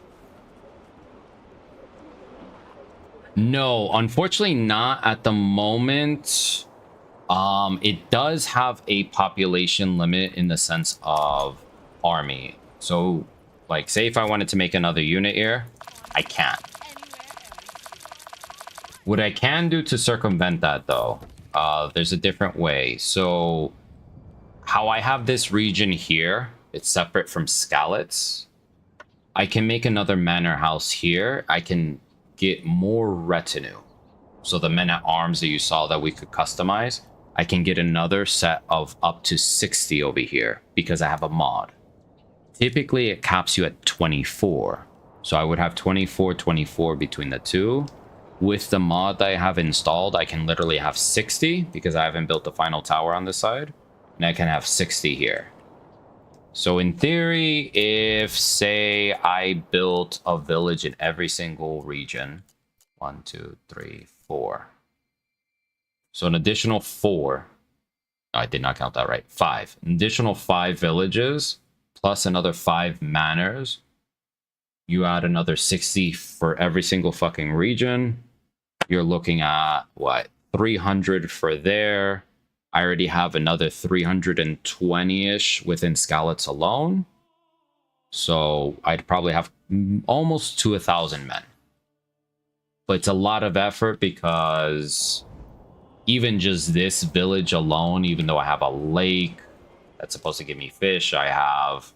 No, unfortunately not at the moment. It does have a population limit in the sense of army. So, like, say if I wanted to make another unit here, I can't. What I can do to circumvent that, though, there's a different way. So, how I have this region here, it's separate from Skalitz. I can make another manor house here. I can get more retinue. So the men at arms that you saw that we could customize, I can get another set of up to 60 over here because I have a mod. Typically, it caps you at 24. So I would have 24, 24 between the two. With the mod that I have installed, I can literally have 60 because I haven't built the final tower on this side. And I can have 60 here. So in theory, if, say, I built a village in every single region, 1, 2, 3, 4. So an additional 4. I did not count that right. 5. An additional 5 villages plus another 5 manors. You add another 60 for every single fucking region. You're looking at what? 300 for there. I already have another 320-ish within Skalitz alone. So I'd probably have almost to 1,000 men. But it's a lot of effort because even just this village alone, even though I have a lake that's supposed to give me fish, I have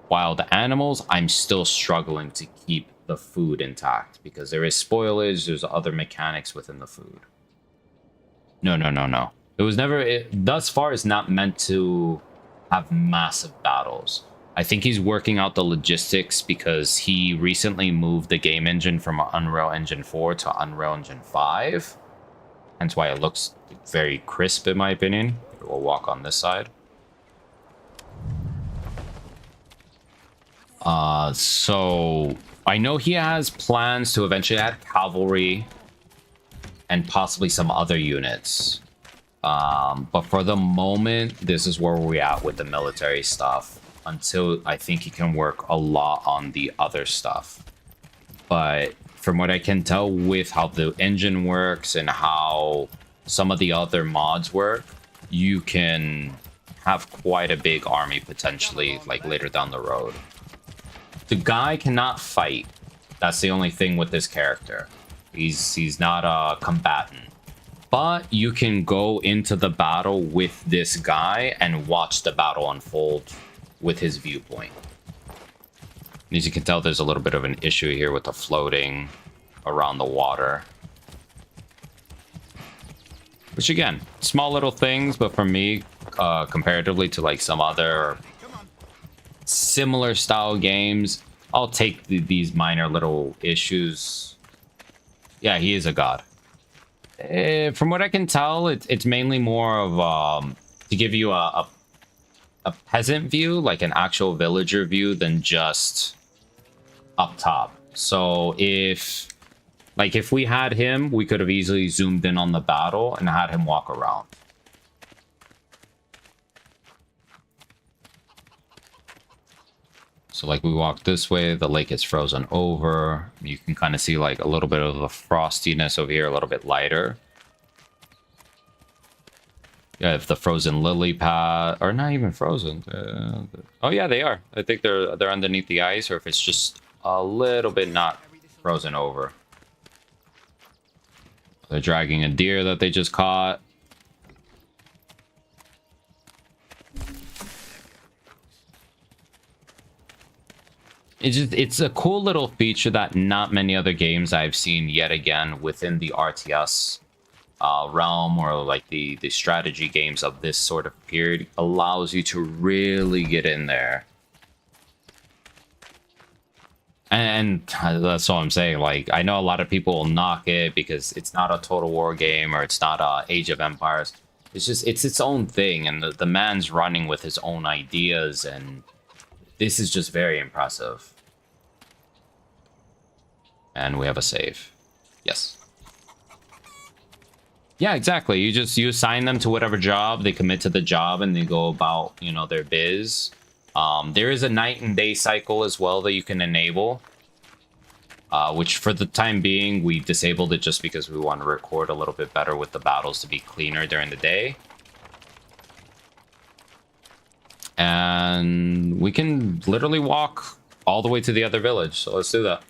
wild animals, I'm still struggling to keep the food intact because there is spoilage, there's other mechanics within the food. No. It was never, thus far, it's not meant to have massive battles. I think he's working out the logistics because he recently moved the game engine from Unreal Engine 4 to Unreal Engine 5. Hence why it looks very crisp, in my opinion. We'll walk on this side. So I know he has plans to eventually add cavalry and possibly some other units. But for the moment, this is where we're at with the military stuff until I think he can work a lot on the other stuff. But from what I can tell with how the engine works and how some of the other mods work, you can have quite a big army potentially, like later down the road. The guy cannot fight. That's the only thing with this character. He's not a combatant. But you can go into the battle with this guy and watch the battle unfold with his viewpoint. As you can tell, there's a little bit of an issue here with the floating around the water. Which again, small little things, but for me, comparatively to like some other similar style games, I'll take these minor little issues. Yeah, he is a god. From what I can tell, it's mainly more of to give you a peasant view, like an actual villager view, than just up top. So if we had him, we could have easily zoomed in on the battle and had him walk around. So like we walk this way, the lake is frozen over. You can kind of see like a little bit of the frostiness over here, a little bit lighter. Yeah, if the frozen lily pad, or not even frozen. Oh yeah, they are. I think they're underneath the ice, or if it's just a little bit not frozen over. They're dragging a deer that they just caught. It's a cool little feature that not many other games I've seen yet again within the RTS realm, or like the strategy games of this sort of period, allows you to really get in there. And that's all I'm saying. Like, I know a lot of people will knock it because it's not a Total War game, or it's not Age of Empires. It's just, it's its own thing, and the man's running with his own ideas, and this is just very impressive. And we have a save. Yes. Yeah, exactly. You assign them to whatever job, they commit to the job, and they go about, you know, their biz. There is a night and day cycle as well that you can enable. Which for the time being, we disabled it just because we want to record a little bit better with the battles to be cleaner during the day. And we can literally walk all the way to the other village, so let's do that.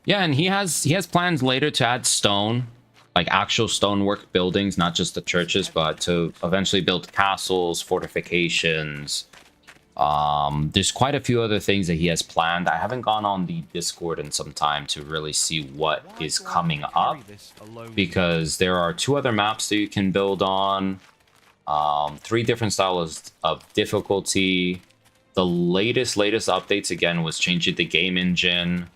Yeah, and he has plans later to add stone, like actual stonework buildings, not just the churches, but to eventually build castles, fortifications. There's quite a few other things that he has planned. I haven't gone on the Discord in some time to really see what is coming up, because there are 2 other maps that you can build on. 3 different styles of difficulty. The latest updates, again, was changing the game engine,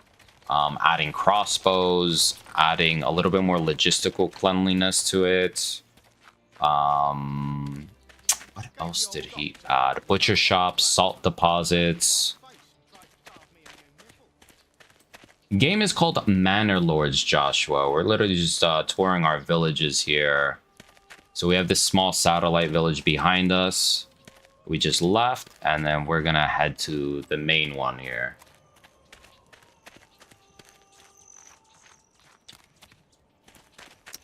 adding crossbows, adding a little bit more logistical cleanliness to it. What else did he add? Butcher shops, salt deposits. Game is called Manor Lords, Joshua. We're literally just touring our villages here. So we have this small satellite village behind us. We just left, and then we're gonna head to the main one here.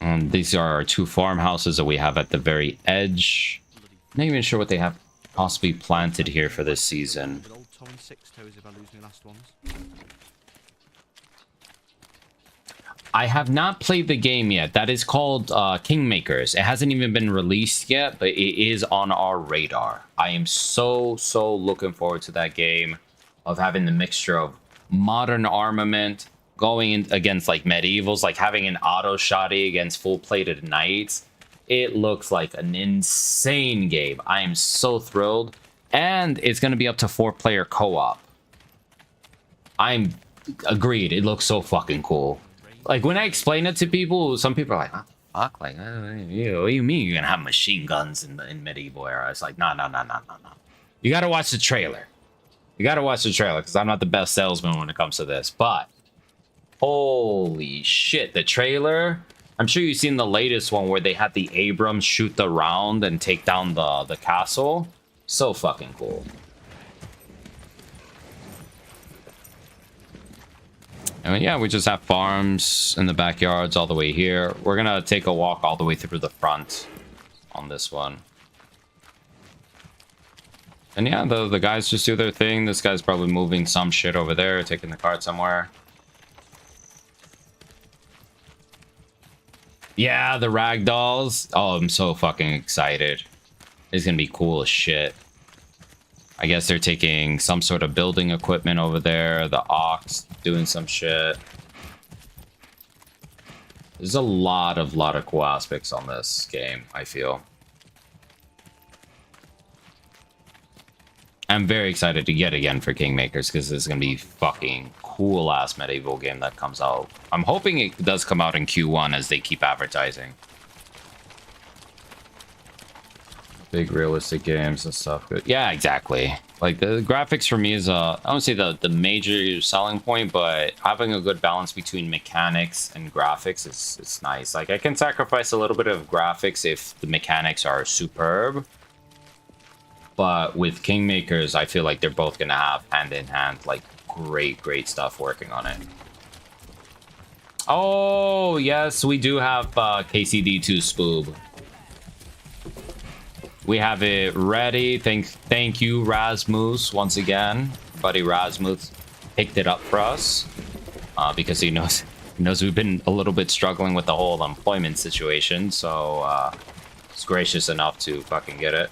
And these are our 2 farmhouses that we have at the very edge. Not even sure what they have possibly planted here for this season. But old Tom and Six Toes if I lose my last ones. I have not played the game yet. That is called Kingmakers. It hasn't even been released yet, but it is on our radar. I am so looking forward to that game, of having the mixture of modern armament, going in against like medievals, like having an auto shotty against full-plated knights. It looks like an insane game. I am so thrilled. And it's going to be up to 4-player co-op. I'm agreed. It looks so fucking cool. Like, when I explain it to people, some people are like, what the fuck? Like, what do you mean you're gonna have machine guns in medieval era? It's like, no. You gotta watch the trailer. You gotta watch the trailer, because I'm not the best salesman when it comes to this. But, holy shit, the trailer. I'm sure you've seen the latest one where they had the Abrams shoot the round and take down the castle. So fucking cool. And yeah, we just have farms in the backyards all the way here. We're gonna take a walk all the way through the front on this one. And yeah, the guys just do their thing. This guy's probably moving some shit over there, taking the cart somewhere. Yeah, the ragdolls. Oh, I'm so fucking excited. It's gonna be cool as shit. I guess they're taking some sort of building equipment over there. The ox doing some shit. There's a lot of cool aspects on this game, I feel. I'm very excited to get again for Kingmakers, because this is going to be fucking cool-ass medieval game that comes out. I'm hoping it does come out in Q1 as they keep advertising. Big realistic games and stuff. Good. Yeah, exactly. Like, the graphics for me is, I don't say the major selling point, but having a good balance between mechanics and graphics is nice. Like, I can sacrifice a little bit of graphics if the mechanics are superb. But with Kingmakers, I feel like they're both going to have hand-in-hand, like, great stuff working on it. Oh, yes, we do have KCD2 Spoob. We have it ready. Thank you, Rasmus, once again. Buddy Rasmus picked it up for us because he knows we've been a little bit struggling with the whole employment situation. So he's gracious enough to fucking get it.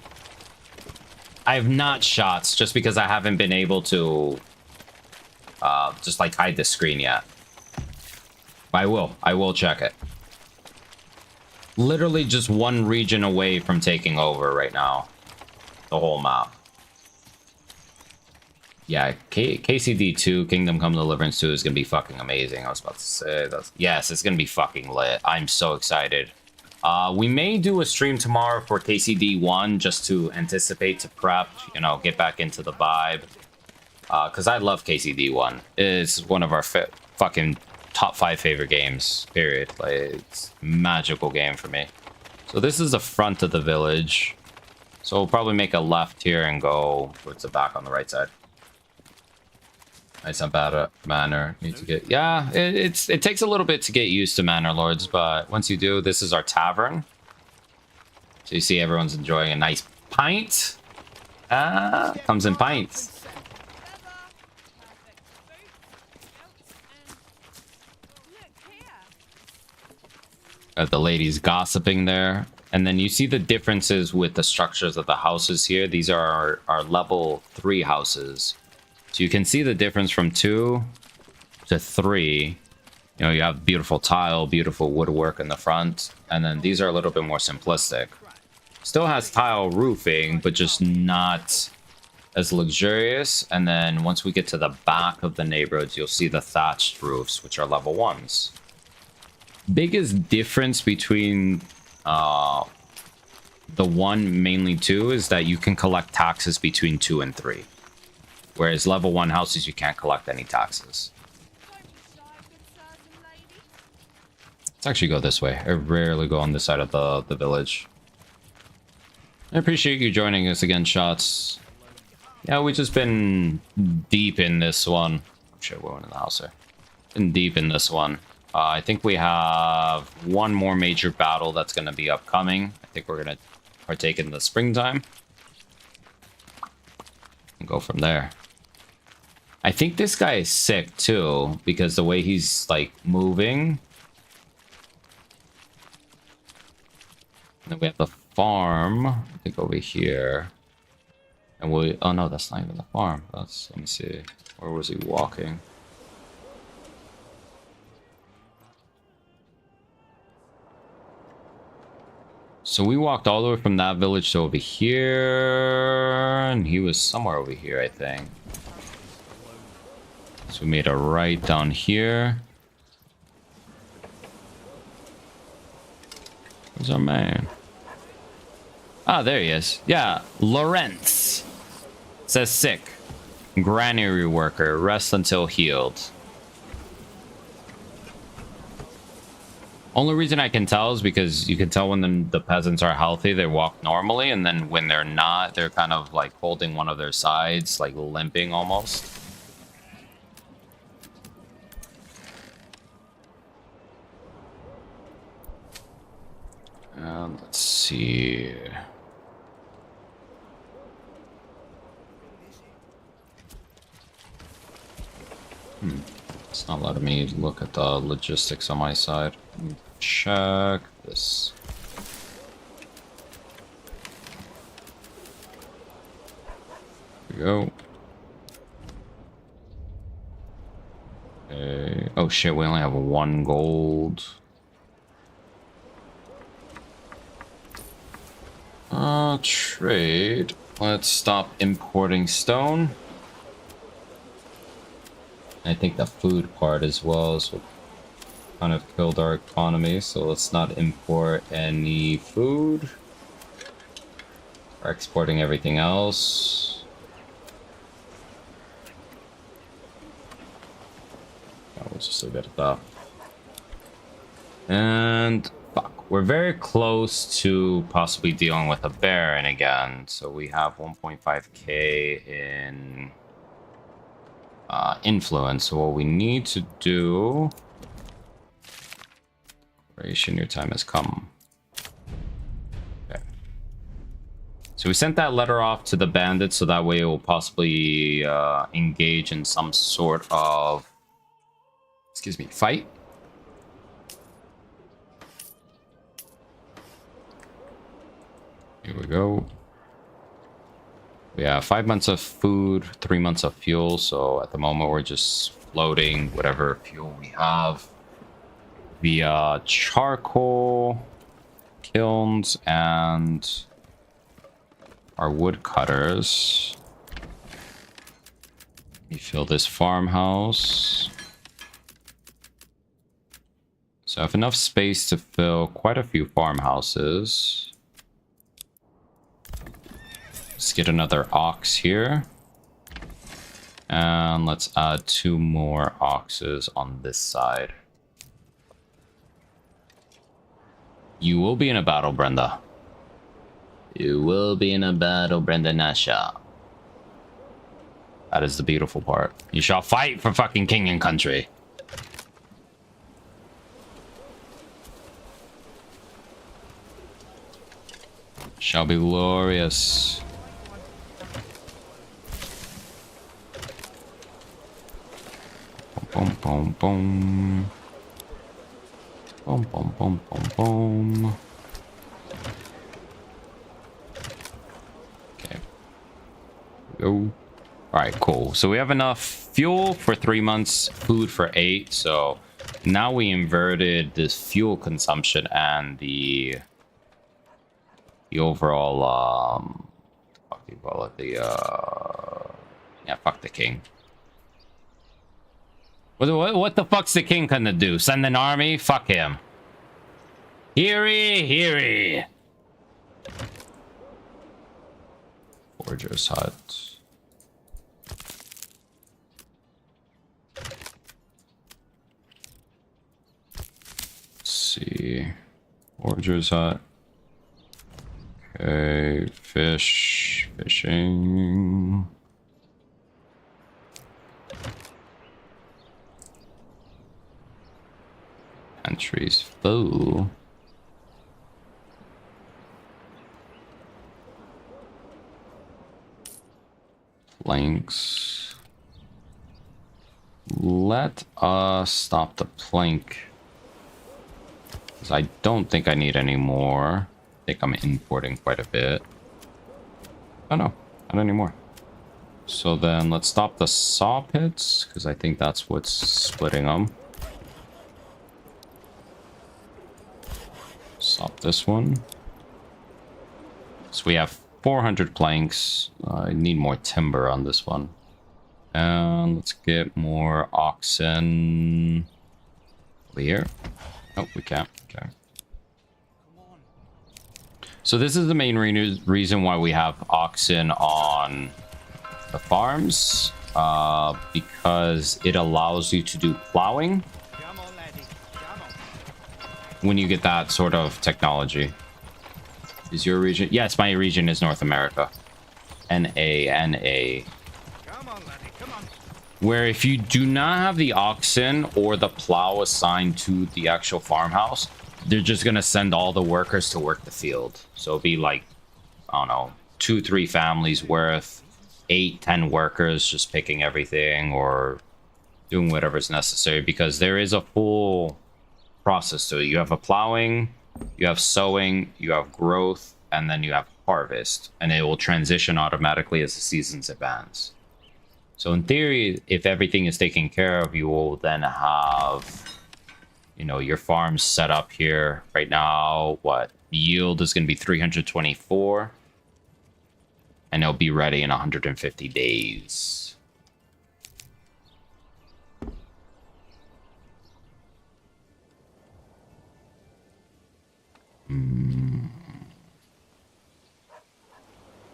I have not shots just because I haven't been able to just like hide the screen yet. I will check it. Literally just one region away from taking over right now. The whole map. Yeah, KCD2, Kingdom Come Deliverance 2 is going to be fucking amazing. I was about to say that. Yes, it's going to be fucking lit. I'm so excited. We may do a stream tomorrow for KCD 1 just to anticipate, to prep, you know, get back into the vibe. Because I love KCD 1. It's one of our fucking top 5 favorite games, period. Like, it's a magical game for me. So this is the front of the village. So we'll probably make a left here and go towards the back on the right side. Nice and bad Manor. Need to get... Yeah, it takes a little bit to get used to Manor Lords, but once you do, this is our tavern. So you see everyone's enjoying a nice pint. Comes in pints. The ladies gossiping there. And then you see the differences with the structures of the houses here. These are our level 3 houses. So you can see the difference from 2 to 3. You know, you have beautiful tile, beautiful woodwork in the front. And then these are a little bit more simplistic. Still has tile roofing, but just not as luxurious. And then once we get to the back of the neighborhoods, you'll see the thatched roofs, which are level 1s. Biggest difference between the 1 mainly 2 is that you can collect taxes between 2 and 3. Whereas level 1 houses, you can't collect any taxes. Let's actually go this way. I rarely go on this side of the village. I appreciate you joining us again, Shots. Yeah, we've just been deep in this one. Oh shit, we're in the house here. Been deep in this one. I think we have one more major battle that's going to be upcoming. I think we're going to partake in the springtime. And go from there. I think this guy is sick too, because the way he's like moving. And then we have the farm, I think over here. And we, oh no, that's not even the farm. That's, let me see. Where was he walking? So we walked all the way from that village to over here, and he was somewhere over here, I think. So we made a right down here. Where's our man? Ah, there he is. Yeah, Lawrence. Says sick. Granary worker. Rest until healed. Only reason I can tell is because you can tell when the peasants are healthy, they walk normally, and then when they're not, they're kind of like holding one of their sides, like limping almost. Let's see. It's not letting me look at the logistics on my side. Check this. There we go. Okay. Oh shit, we only have 1 gold. Trade. Let's stop importing stone. I think the food part as well is what kind of killed our economy, so let's not import any food. We're exporting everything else. We'll just leave it at that. And fuck, we're very close to possibly dealing with a Baron again. So we have 1.5k in influence. So what we need to do... Your time has come. Okay. So we sent that letter off to the bandits, so that way it will possibly engage in some sort of, excuse me, fight. Here we go. We have 5 months of food, 3 months of fuel. So at the moment we're just floating whatever fuel we have via charcoal kilns and our wood cutters. We fill this farmhouse. So I have enough space to fill quite a few farmhouses. Let's get another ox here. And let's add 2 more oxes on this side. You will be in a battle, Brenda. You will be in a battle, Brenda Nasha. That is the beautiful part. You shall fight for fucking king and country. Shall be glorious. Boom, boom, boom. Boom, boom, boom, boom, boom. Okay. Go. Alright, cool. So we have enough fuel for 3 months, food for 8. So now we inverted this fuel consumption and the overall, what do you call it? Yeah, fuck the king. What the fuck's the king gonna do? Send an army? Fuck him. Heary, heary. Forger's hut. Let's see. Forager's hut. Okay, fishing. Entries full. Planks. Let us stop the plank. Because I don't think I need any more. I think I'm importing quite a bit. Oh no, not anymore. So then let's stop the saw pits, because I think that's what's splitting them. Stop this one. So we have 400 planks. I need more timber on this one. And let's get more oxen over here. Oh, we can't. Okay. So this is the main reason why we have oxen on the farms. Because it allows you to do plowing when you get that sort of technology. Is your region? Yes, my region is North America. NA. Where if you do not have the oxen or the plow assigned to the actual farmhouse, they're just going to send all the workers to work the field. So it'll be like, I don't know, 2-3 families worth, 8-10 workers just picking everything or doing whatever's necessary, because there is a full process to it. You have a plowing, you have sowing, you have growth, and then you have harvest, and it will transition automatically as the seasons advance. So in theory, if everything is taken care of, you will then have, you know, your farms set up here. Right now, what yield is going to be 324, and it'll be ready in 150 days.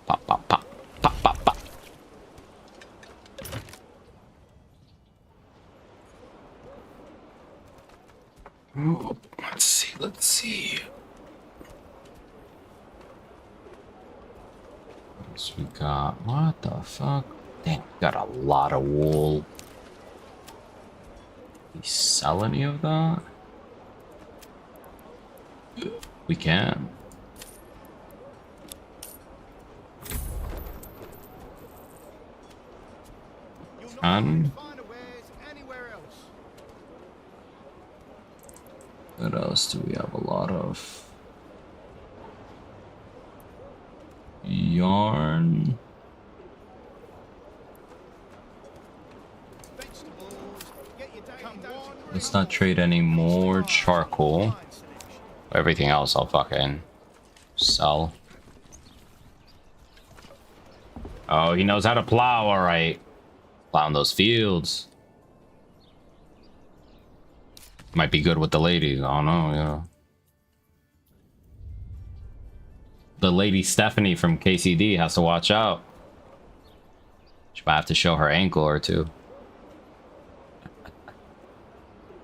Pop, pop, pop, pop, pop, pop. Ooh, let's see. What else we got? What the fuck? Dang, we got a lot of wool. Can we sell any of that? We can. What else do we have? A lot of yarn. Let's not trade any more charcoal. Everything else I'll fucking sell. Oh, he knows how to plow, all right. Plowing those fields. Might be good with the ladies. I don't know, yeah. The lady Stephanie from KCD has to watch out. She might have to show her ankle or two.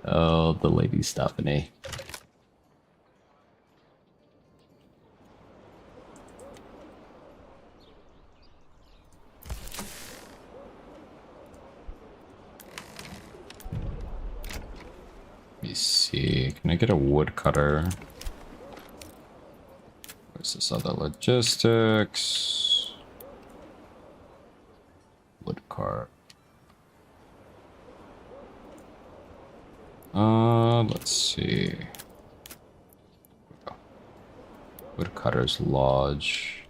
Oh, the lady Stephanie. Let me see. Can I get a woodcutter? Where's this other logistics? Wood cart. Let's see. Woodcutter's Lodge.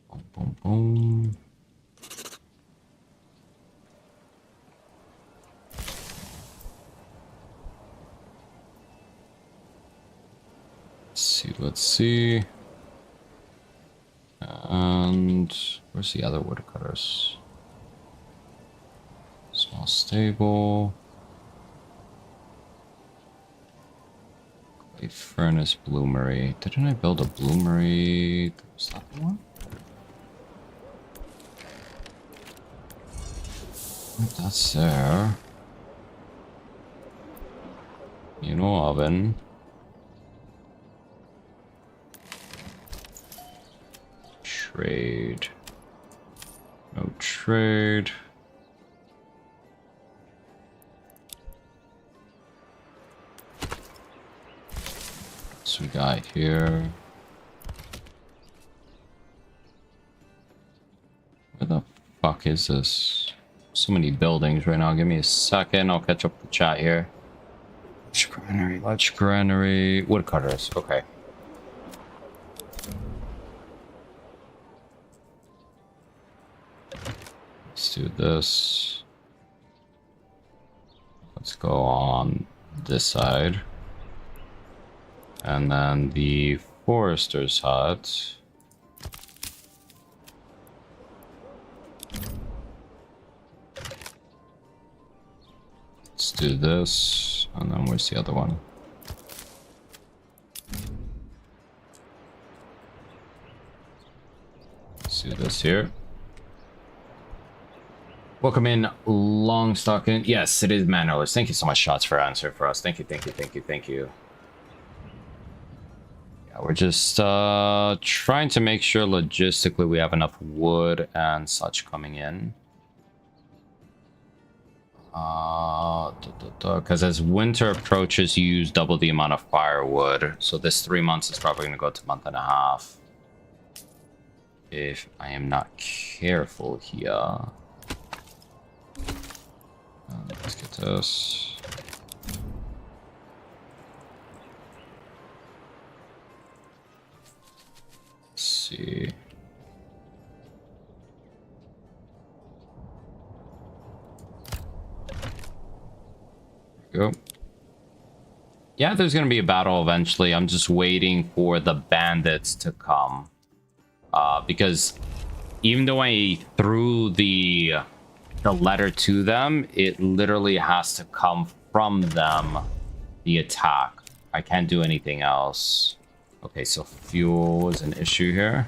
Boom, boom, boom. Let's see. And where's the other woodcutters? Small stable. Clay furnace bloomery. Didn't I build a bloomery? Was that the one? That's there. You know, oven. Trade. No trade. So we got here. Where the fuck is this? So many buildings right now. Give me a second. I'll catch up the chat here. Large granary. Woodcutters. Okay. Let's do this. Let's go on this side. And then the forester's hut. Let's do this. And then where's the other one? Let's do this here. Welcome in, Longstocking. Yes, it is Manor. Thank you so much, Shots, for answering for us. Thank you, thank you, thank you, thank you. Yeah, we're just trying to make sure logistically we have enough wood and such coming in. Because as winter approaches, you use double the amount of firewood. So this 3 months is probably going to go to a month and a half. If I am not careful here. Let's get this. Let's see. Go. Yeah, there's gonna be a battle eventually. I'm just waiting for the bandits to come. Because even though I threw the letter to them, it literally has to come from them, the attack. I can't do anything else. Okay, so fuel is an issue here.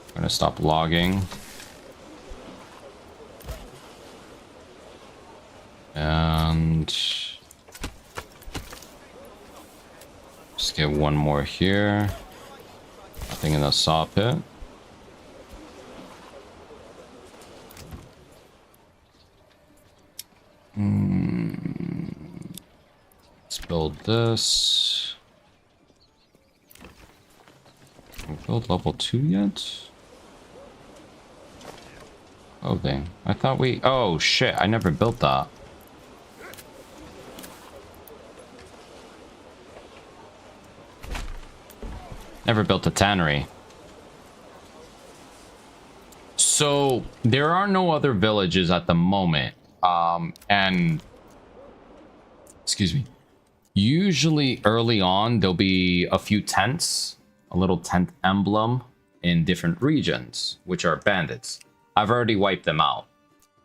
I'm gonna stop logging. And just get one more here. Nothing in the saw pit. Let's build this. Can we build level 2 yet? Oh dang. I thought we... Oh shit, I never built that. Never built a tannery. So there are no other villages at the moment. And excuse me. Usually early on, there'll be a few tents, a little tent emblem in different regions, which are bandits. I've already wiped them out.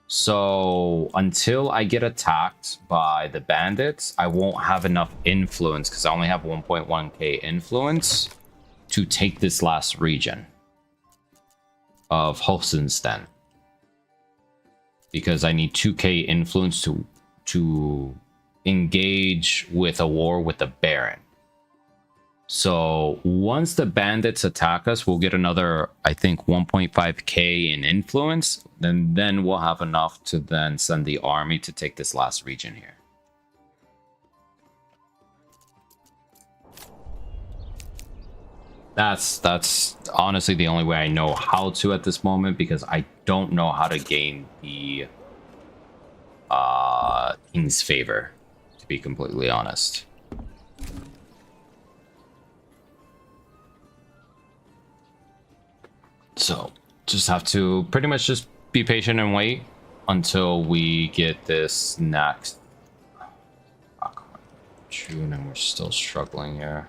So until I get attacked by the bandits, I won't have enough influence because I only have 1.1k influence to take this last region of Holstenstein. Because I need 2k influence to engage with a war with the Baron. So once the bandits attack us, we'll get another, I think, 1.5k in influence. Then we'll have enough to then send the army to take this last region here. That's honestly the only way I know how to at this moment, because I don't know how to gain the king's favor, to be completely honest. So just have to pretty much just be patient and wait until we get this next June, and we're still struggling here.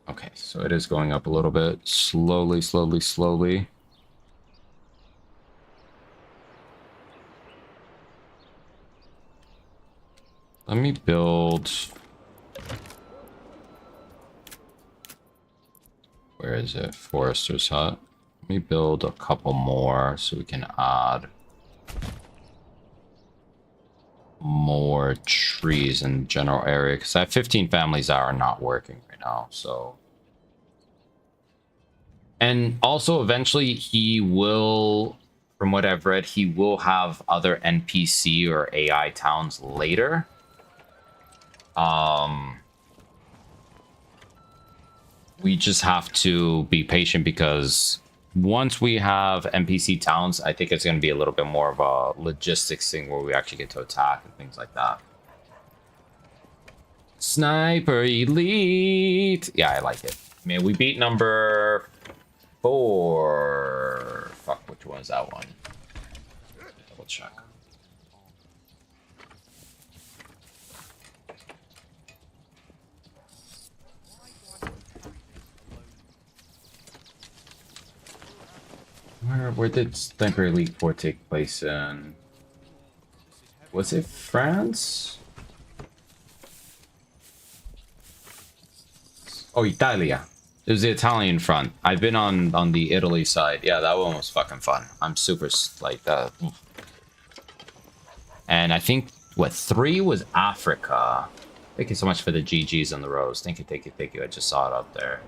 Okay, so it is going up a little bit. Slowly, slowly, slowly. Let me build. Where is it? Forester's Hut. Let me build a couple more so we can add more trees in the general area, because I have 15 families that are not working right now. So, and also eventually he will, from what I've read, he will have other NPC or AI towns later. We just have to be patient, because once we have NPC towns, I think it's going to be a little bit more of a logistics thing where we actually get to attack and things like that. Sniper Elite. Yeah, I like it. I mean, we beat number 4. Fuck, which one is that one? Double check. Where did Sniper Elite 4 take place in? Was it France? Oh, Italia. It was the Italian front. I've been on the Italy side. Yeah, that one was fucking fun. I'm super like that. And I think what 3 was Africa. Thank you so much for the GGs and the rose. Thank you, thank you, thank you. I just saw it up there.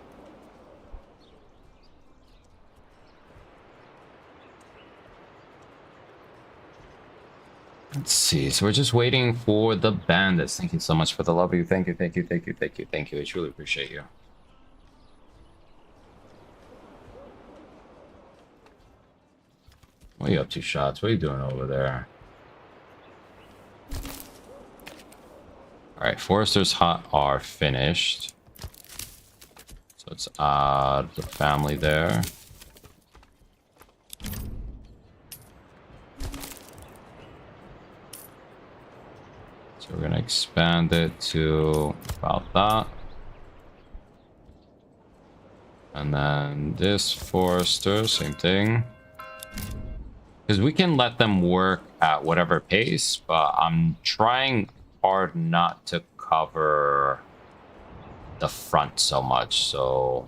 Let's see. So we're just waiting for the bandits. Thank you so much for the love. Thank you, thank you, thank you, thank you, thank you. I truly appreciate you. What are you up to, Shots? What are you doing over there? Alright, Forester's Hut are finished. So let's add the family there. So we're gonna expand it to about that. And then this Forester, same thing. Because we can let them work at whatever pace, but I'm trying hard not to cover the front so much, so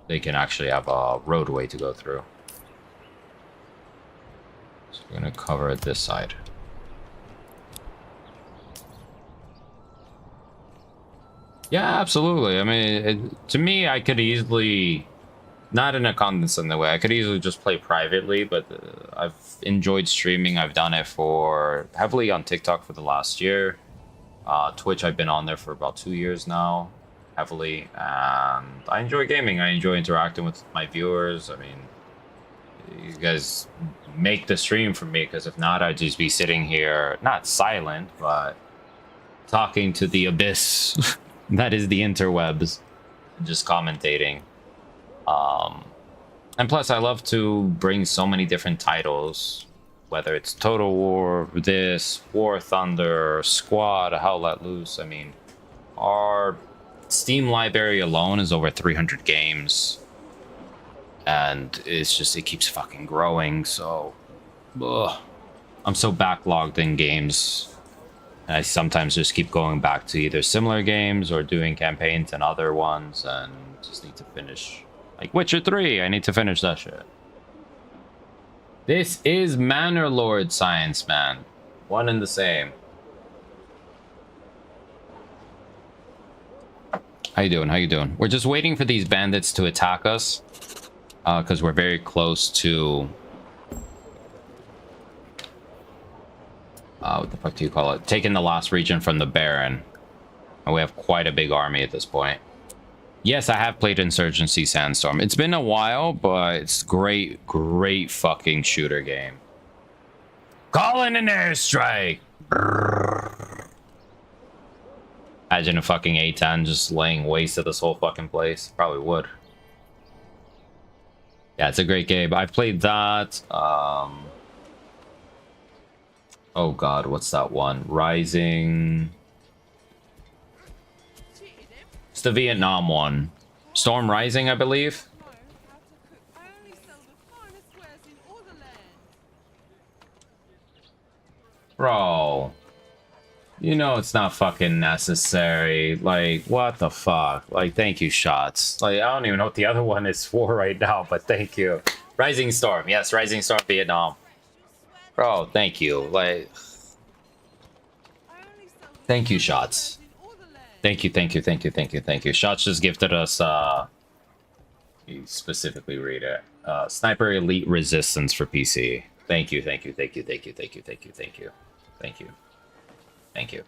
they can actually have a roadway to go through. So we're gonna cover this side. Yeah, absolutely. I mean, to me, I could easily, not in a condescending way, I could easily just play privately, but I've enjoyed streaming. I've done it for heavily on TikTok for the last year. Twitch, I've been on there for about 2 years now, heavily, and I enjoy gaming. I enjoy interacting with my viewers. I mean, you guys make the stream for me, because if not, I'd just be sitting here, not silent, but talking to the abyss. That is the interwebs, just commentating. And plus, I love to bring so many different titles, whether it's Total War, this, War Thunder, Squad, Hell Let Loose. I mean, our Steam library alone is over 300 games, and it's just, it keeps fucking growing. So, I'm so backlogged in games. I sometimes just keep going back to either similar games or doing campaigns and other ones, and just need to finish. Like Witcher 3, I need to finish that shit. This is Manor Lord Science Man. One and the same. How you doing? How you doing? We're just waiting for these bandits to attack us, because we're very close to... what the fuck do you call it? Taking the last region from the Baron. And we have quite a big army at this point. Yes, I have played Insurgency Sandstorm. It's been a while, but it's great, great fucking shooter game. Call in an airstrike! Imagine a fucking A-10 just laying waste to this whole fucking place. Probably would. Yeah, it's a great game. I've played that. Oh god, what's that one? Rising. It's the Vietnam one. Storm Rising, I believe. Bro. You know it's not fucking necessary. Like, what the fuck? Like, thank you, shots. Like, I don't even know what the other one is for right now, but thank you. Rising Storm. Yes, Rising Storm Vietnam. Bro, thank you. Like, thank you, shots. Thank you, thank you, thank you, thank you, thank you. Shots just gifted us, you specifically read it. Sniper Elite Resistance for PC. Thank you, thank you, thank you, thank you, thank you, thank you, thank you. Thank you. Thank you.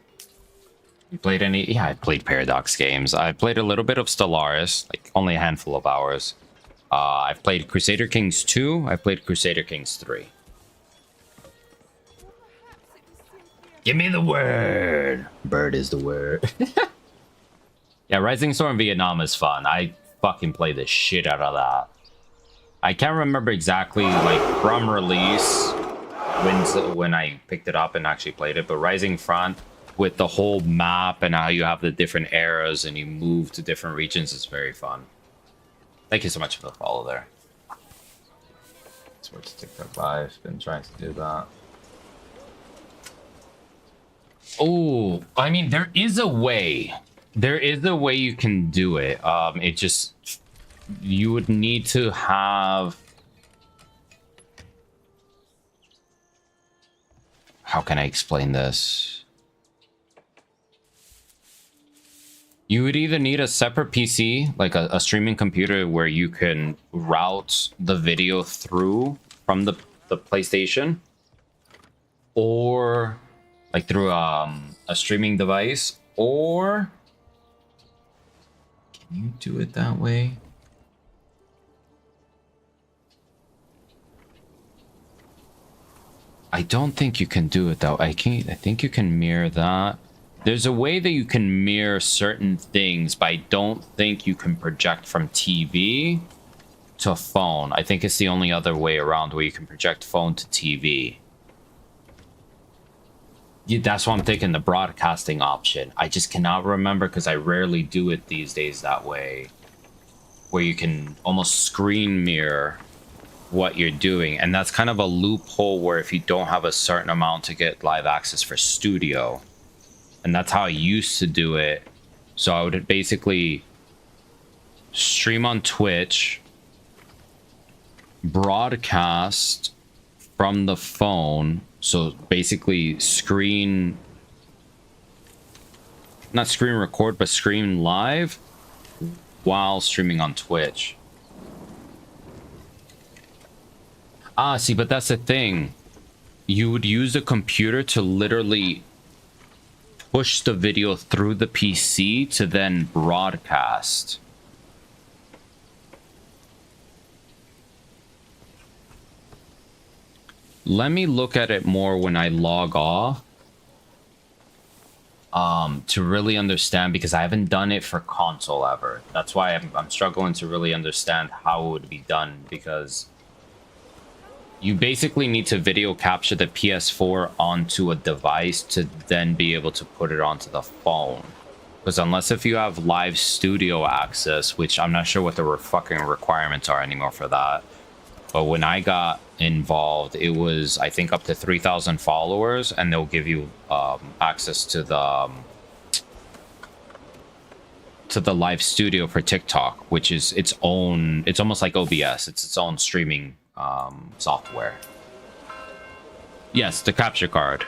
You played any? Yeah, I played Paradox games. I played a little bit of Stellaris, like only a handful of hours. I've played Crusader Kings 2. I played Crusader Kings 3. Give me the word. Bird is the word. Yeah, Rising Storm Vietnam is fun. I fucking play the shit out of that. I can't remember exactly, like, from release when I picked it up and actually played it, but Rising Front with the whole map and how you have the different eras and you move to different regions is very fun. Thank you so much for the follow there. Sports TikTok Live, been trying to do that. Oh, I mean, there is a way. There is a way you can do it. It just, you would need to have, how can I explain this? You would either need a separate PC, like a streaming computer where you can route the video through from the PlayStation, or like through a streaming device, or can you do it that way? I don't think you can do it though. I think you can mirror that. There's a way that you can mirror certain things, but I don't think you can project from TV to phone. I think it's the only other way around where you can project phone to TV. Yeah, that's why I'm taking the broadcasting option. I just cannot remember because I rarely do it these days that way, where you can almost screen mirror what you're doing. And that's kind of a loophole where if you don't have a certain amount to get live access for studio, and that's how I used to do it. So I would basically stream on Twitch, broadcast from the phone. So basically not screen record, but screen live while streaming on Twitch. Ah, see, but that's the thing. You would use a computer to literally push the video through the PC to then broadcast. Let me look at it more when I log off. To really understand, because I haven't done it for console ever. That's why I'm struggling to really understand how it would be done, because you basically need to video capture the PS4 onto a device to then be able to put it onto the phone. Because unless if you have live studio access, which I'm not sure what the fucking requirements are anymore for that. But when I got involved, it was, I think, up to 3,000 followers, and they'll give you access to the live studio for TikTok, which is its own, it's almost like OBS. It's its own streaming software. Yes, the capture card.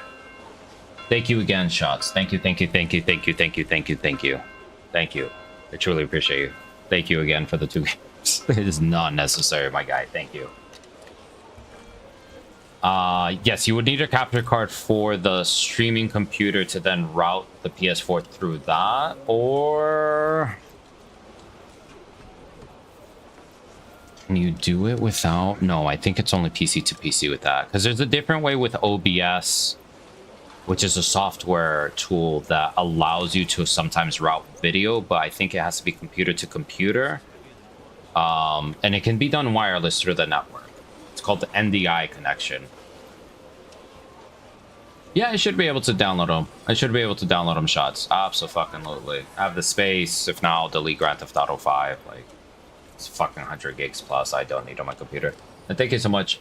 Thank you again, Shots. Thank you, thank you, thank you, thank you, thank you, thank you, thank you. Thank you. I truly appreciate you. Thank you again for the 2 games. It is not necessary, my guy. Thank you. Yes, you would need a capture card for the streaming computer to then route the PS4 through that, or can you do it without? No, I think it's only PC to PC with that, because there's a different way with OBS, which is a software tool that allows you to sometimes route video, but I think it has to be computer to computer. And it can be done wireless through the network. It's called the NDI connection. Yeah, I should be able to download them. I should be able to download them, Shots. Absolutely. I have the space. If not, I'll delete Grand Theft Auto 5. Like, it's fucking 100 gigs plus. I don't need on my computer. And thank you so much,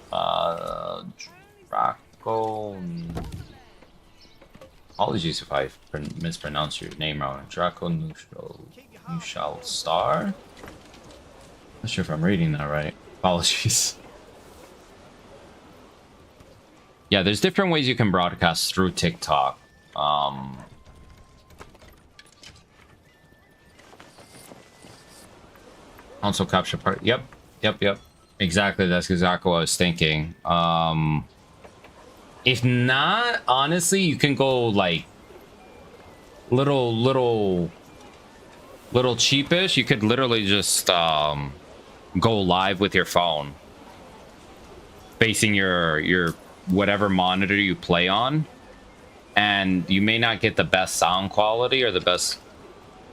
Draco. Apologies if I mispronounce your name wrong. Draco Nushal Star? Not sure if I'm reading that right. Apologies. Yeah, there's different ways you can broadcast through TikTok. Console capture part. Yep. Exactly. That's exactly what I was thinking. If not, honestly, you can go like little cheapish. You could literally just go live with your phone, facing your whatever monitor you play on, and you may not get the best sound quality or the best,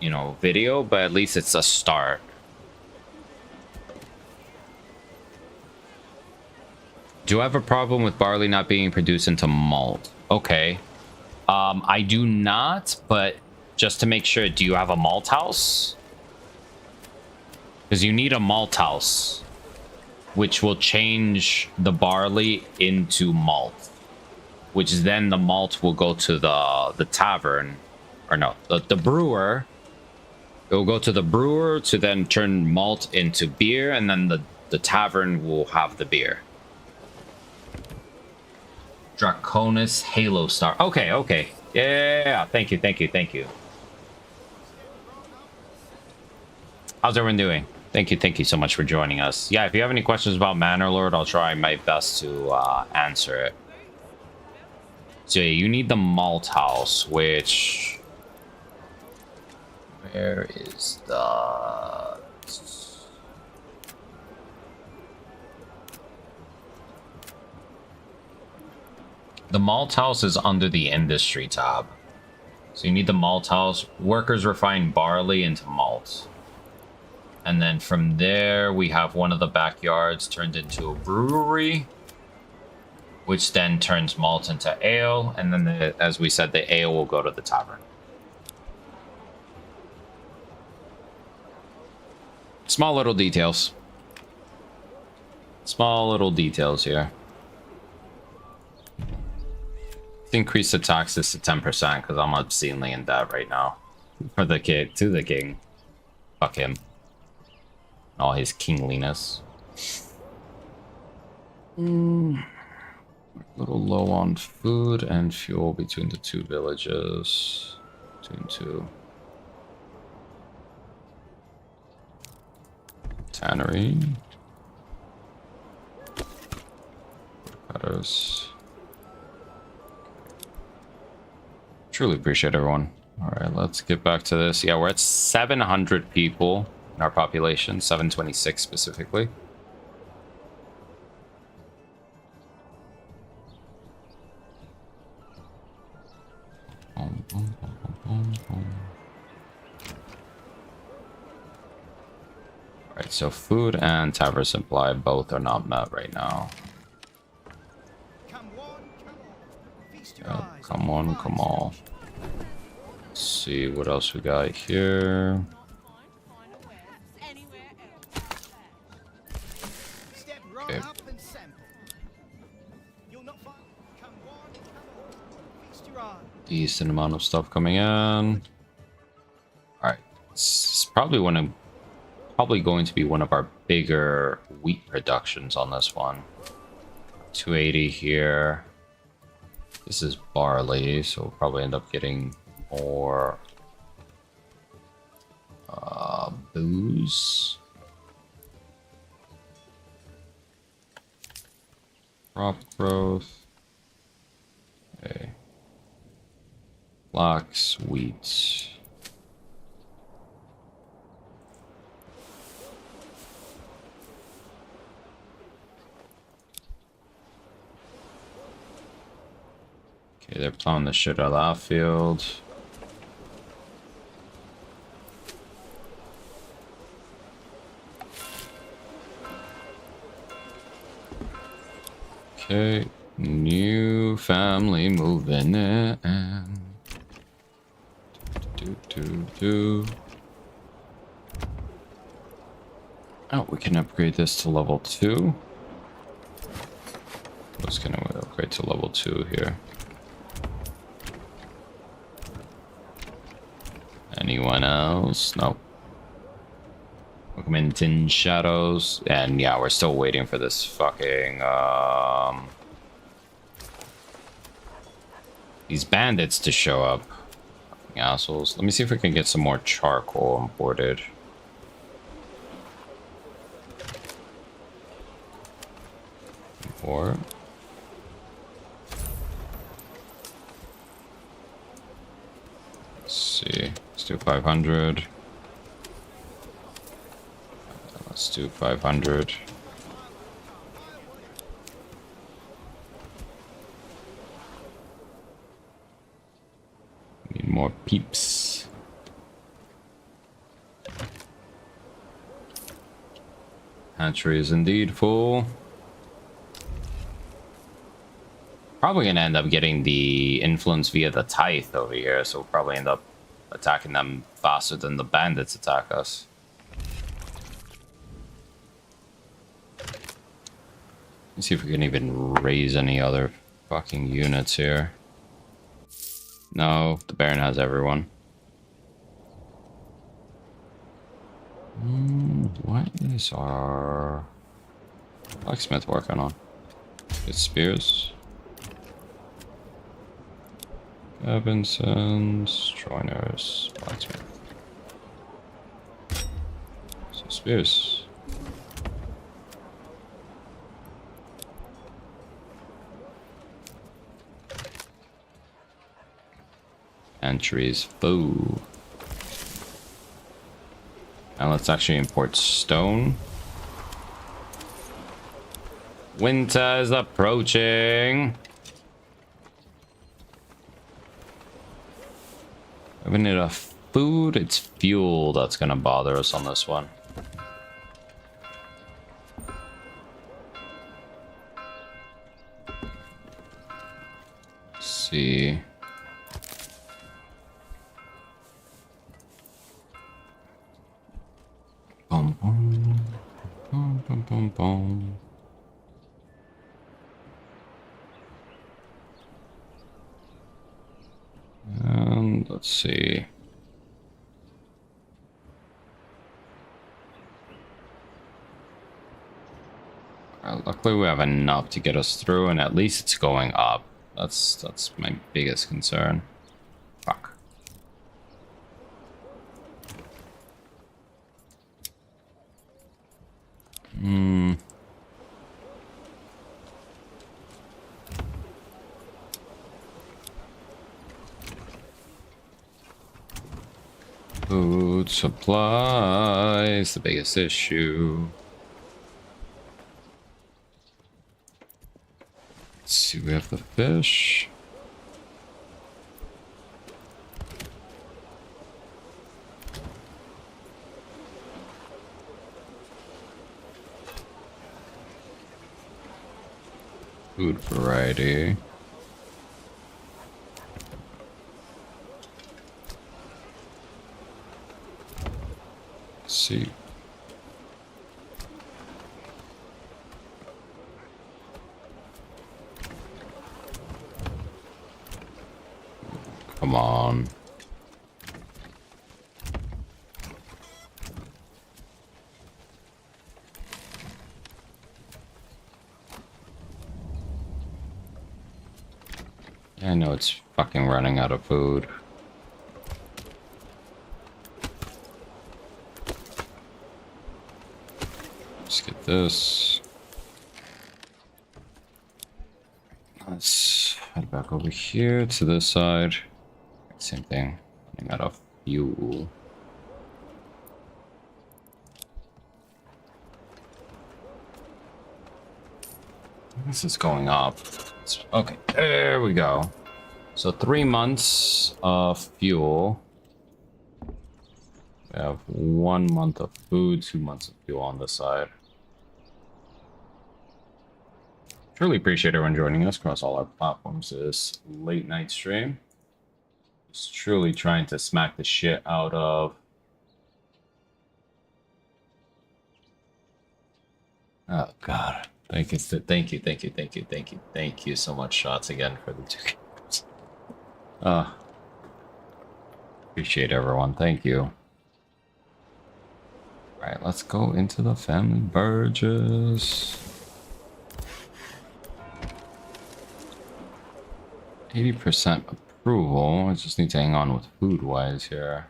you know, video, but at least it's a start. Do I have a problem with barley not being produced into malt? Okay. I do not, but just to make sure, do you have a malt house? Because you need a malt house, which will change the barley into malt, which then the malt will go to the tavern, or no, the brewer. It will go to the brewer to then turn malt into beer, and then the tavern will have the beer. Draconis Halo Star. Okay. Yeah. Thank you. How's everyone doing? Thank you so much for joining us. Yeah, if you have any questions about Manor Lord, I'll try my best to answer it. So yeah, you need the malt house, which... Where is the... The malt house is under the industry tab. So you need the malt house. Workers refine barley into malt. And then from there, we have one of the backyards turned into a brewery, which then turns malt into ale. And then, as we said, the ale will go to the tavern. Small little details. Small little details here. Increase the taxes to 10% because I'm obscenely in debt right now. For the kid, to the king. Fuck him. All his kingliness. A little low on food and fuel between the two villages. Tannery. Cutters. Truly appreciate everyone. All right, let's get back to this. Yeah, we're at 700 people in our population, 726 specifically. All right, so food and tavern supply both are not met right now. Come on. Let's see what else we got here. Okay. Decent amount of stuff coming in. All right, it's probably going to be one of our bigger wheat productions on this one. 280 here. This is barley, so we'll probably end up getting more booze. Crop growth. Okay. Flax, wheat. Okay, they're plowing the shit out of that field. Okay, new family moving in. Oh, we can upgrade this to level 2. Let's gonna upgrade to level 2 here. Anyone else? Nope. Augmentin shadows. And yeah, we're still waiting for this fucking these bandits to show up. Fucking assholes. Let me see if we can get some more charcoal imported. Or let's see. Let's do 500. Let's do 500. Need more peeps. Hatchery is indeed full. Probably gonna end up getting the influence via the tithe over here, so we'll probably end up attacking them faster than the bandits attack us. Let's see if we can even raise any other fucking units here. No, the Baron has everyone. What is our blacksmith working on? It's spears. Evanson's, Joiners, blacksmith. So spears. Entries, foo. And let's actually import stone. Winter is approaching. We need a food. It's fuel that's gonna bother us on this one. Let's see. Boom, boom, boom, boom, boom, boom. And let's see. Luckily we have enough to get us through, and at least it's going up. That's my biggest concern. Fuck. Food supply is the biggest issue. Let's see, we have the fish. Food variety. Let's see. Come on. I know it's fucking running out of food. Let's get this. Let's head back over here to this side. Same thing. Running out of fuel. This is going up. Okay, there we go. So 3 months of fuel. We have 1 month of food, 2 months of fuel on this side. Truly appreciate everyone joining us across all our platforms this late night stream. Just truly trying to smack the shit out of oh god. Thank you so much, Shots, again for the 2 games. Appreciate everyone. Thank you. Alright, let's go into the family Burgess. 80% approval. I just need to hang on with food wise here.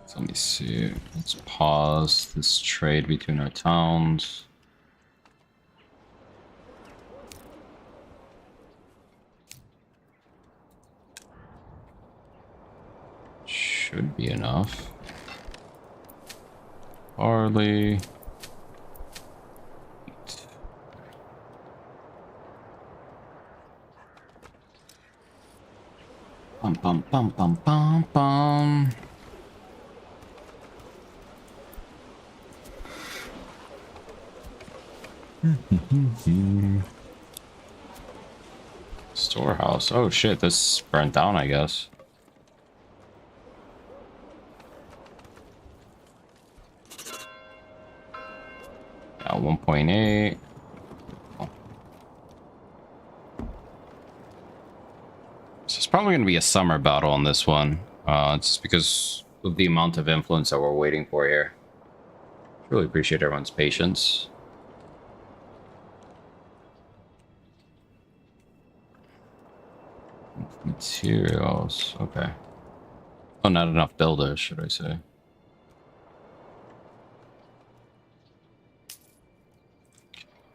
So let me see. Let's pause this trade between our towns. Should be enough. Barley. Bum bum bum bum bum bum. Storehouse. Oh shit, this burnt down, I guess. Yeah, 1.8. Oh. So it's probably going to be a summer battle on this one. Just because of the amount of influence that we're waiting for here. Really appreciate everyone's patience. Materials. Okay. Oh, not enough builders, should I say.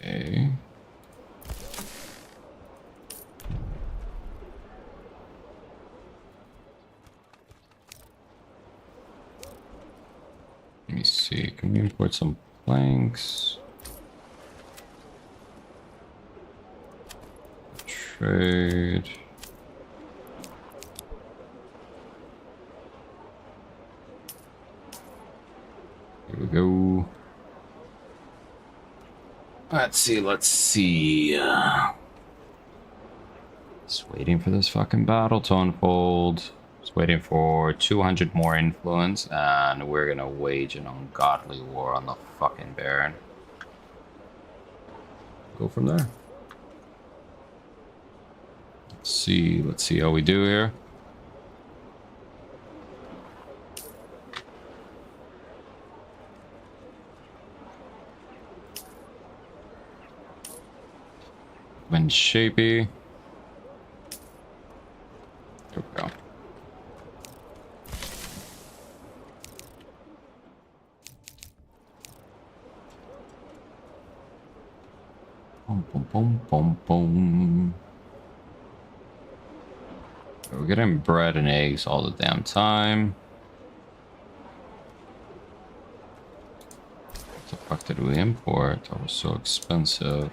Okay. Let me see. Can we import some planks? Trade. Here we go. Let's see. Just waiting for this fucking battle to unfold. Just waiting for 200 more influence, and we're gonna wage an ungodly war on the fucking Baron. Go from there. Let's see how we do here. When shapy. There we go. Boom, boom, boom, boom, boom. We're getting bread and eggs all the damn time. What the fuck did we import? That was so expensive.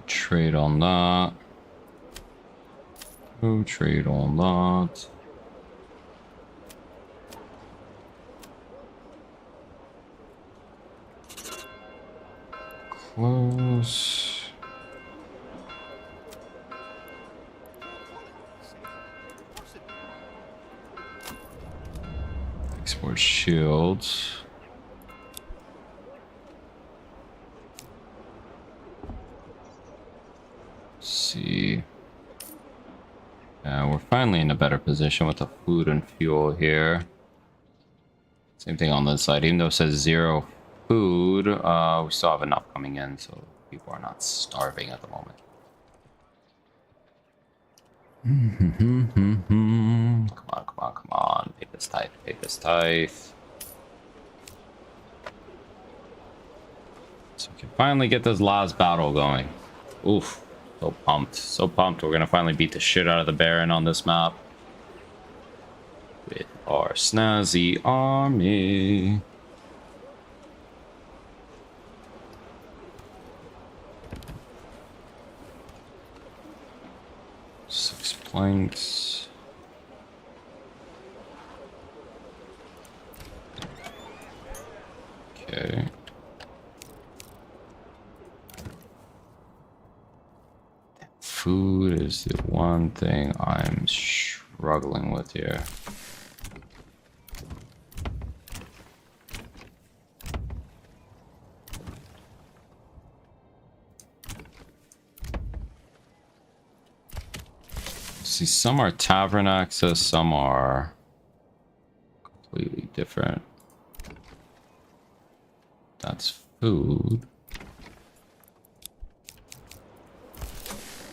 Trade on that. No trade on that. Close. Export shields. See. We're finally in a better position with the food and fuel here. Same thing on this side. Even though it says 0 food, we still have enough coming in, so people are not starving at the moment. Come on, come on, come on. Pay this tithe, pay this tithe. So we can finally get this last battle going. Oof. So pumped. So pumped. We're gonna finally beat the shit out of the Baron on this map. With our snazzy army. Six planks. Okay. Food is the one thing I'm struggling with here. See, some are tavern access, some are completely different. That's food.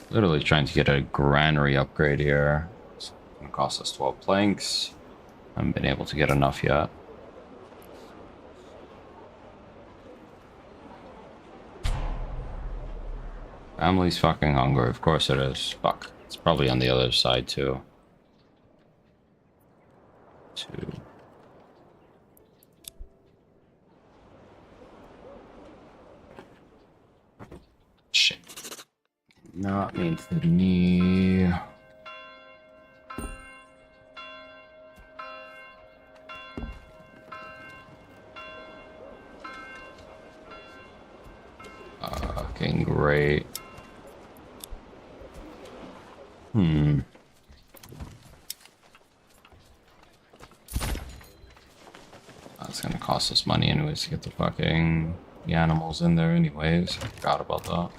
Literally trying to get a granary upgrade here. It's gonna cost us 12 planks. Haven't been able to get enough yet. Family's fucking hungry. Of course it is. Fuck. It's probably on the other side too. 2. Shit. Not mean to me. Fucking great. That's gonna cost us money anyways to get the animals in there anyways. I forgot about that.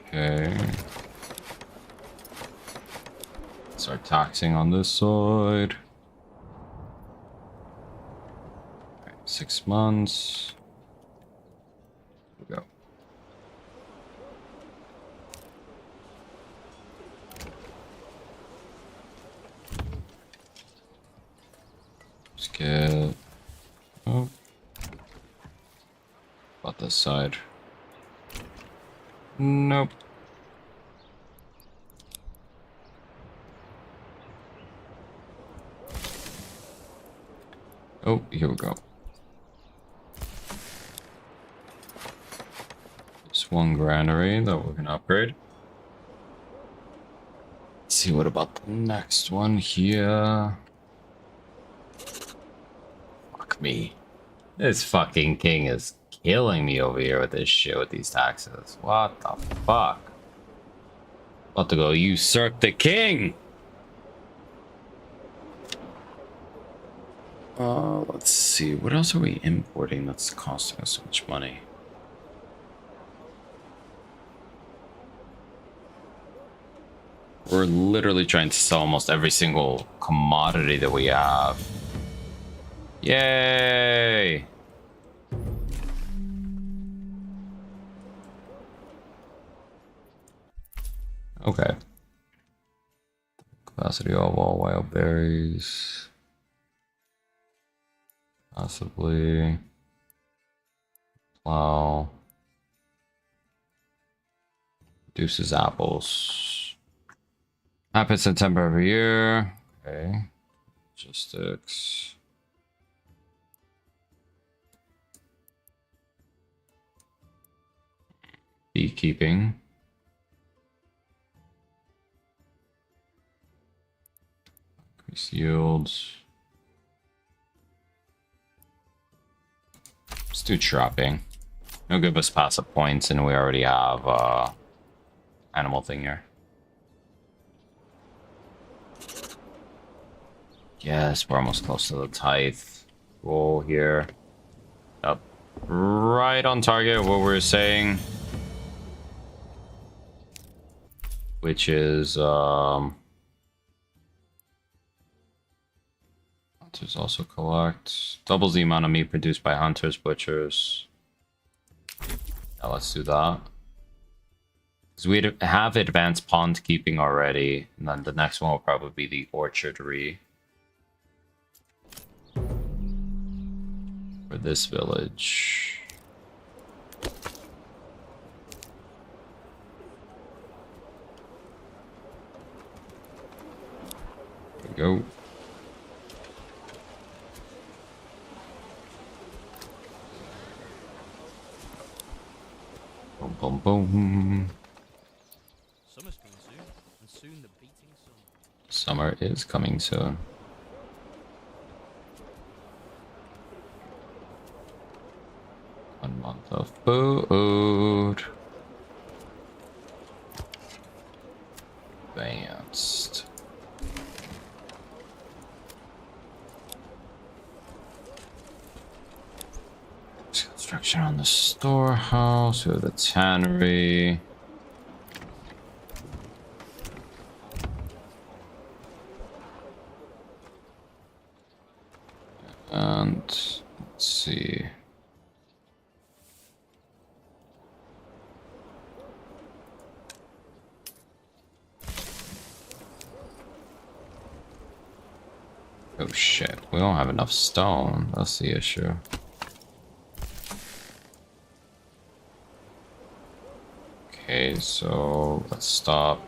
Okay. Start taxing on this side. 6 months. Here we go. Let's get... Oh. About this side. Nope. Oh, here we go. Just one granary that we're gonna upgrade. Let's see, what about the next one here? Fuck me. This fucking king is killing me over here with this shit with these taxes. What the fuck? About to go usurp the king! Let's see. What else are we importing that's costing us so much money? We're literally trying to sell almost every single commodity that we have. Yay! Okay. Capacity of all wild berries. Possibly. Plow. Reduces apples. Happens in September every year. Okay. Logistics. Beekeeping. Increase yields. Let's do trapping. It'll give us passive points, and we already have animal thing here. Yes, we're almost close to the tithe goal here. Up, right on target. What we're saying, which is hunters also collect, doubles the amount of meat produced by hunters, butchers. Yeah, let's do that. Because we have advanced pond keeping already, and then the next one will probably be the orchardry for this village. There we go. Boom, boom, boom. Summer's coming soon, and soon the beating sun. Summer is coming soon. One month of food. Advanced. Construction on the storehouse or the tannery. And let's see. Oh shit, we don't have enough stone. That's the issue. Okay, so let's stop.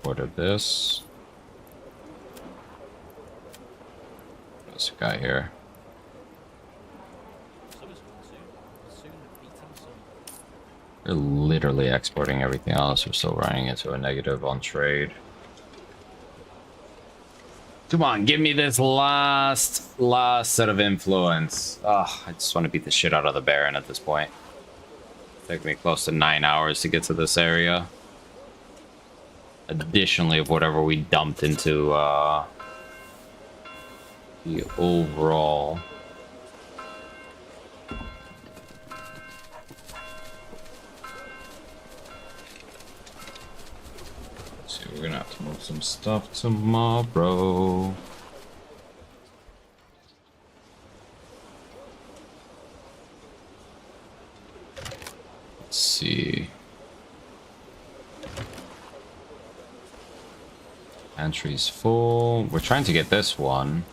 Order this. What's we got here? Summer's coming soon, and soon the beating sun. We're literally exporting everything else. We're still running into a negative on trade. Come on, give me this last set of influence. Oh, I just want to beat the shit out of the Baron at this point. Take me close to 9 hours to get to this area. Additionally of whatever we dumped into the overall. So we're gonna have to move some stuff tomorrow. Let's see. Pantry's full. We're trying to get this one.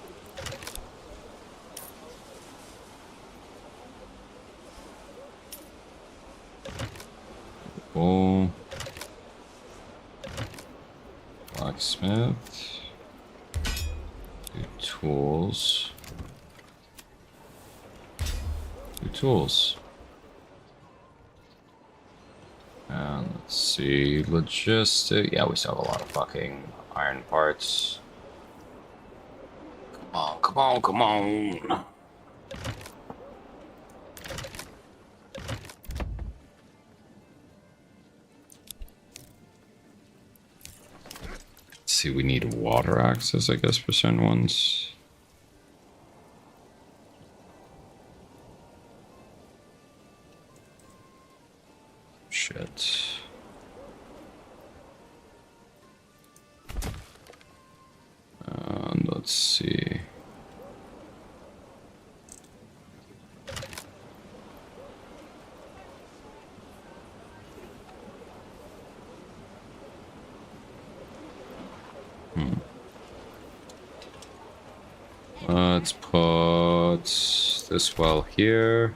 Full. Blacksmith. Do tools. Do tools. And let's see, logistic. Yeah, we still have a lot of fucking iron parts. Come on, come on, come on. Let's see, we need water access, I guess, for certain ones. Shit. And let's see. Let's put this well here.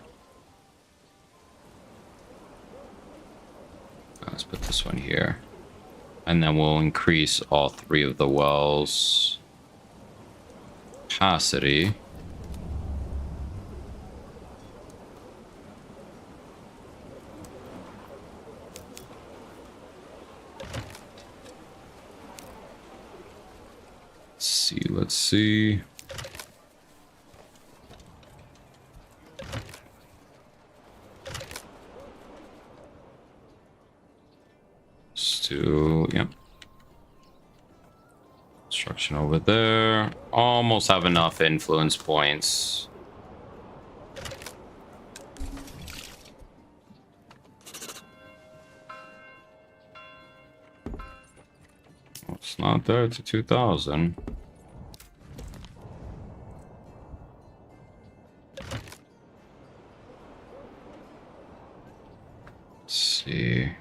Let's put this one here. And then we'll increase all three of the wells' capacity. Let's see. To, yep. Construction over there. Almost have enough influence points. It's not there to 2,000. Let's see.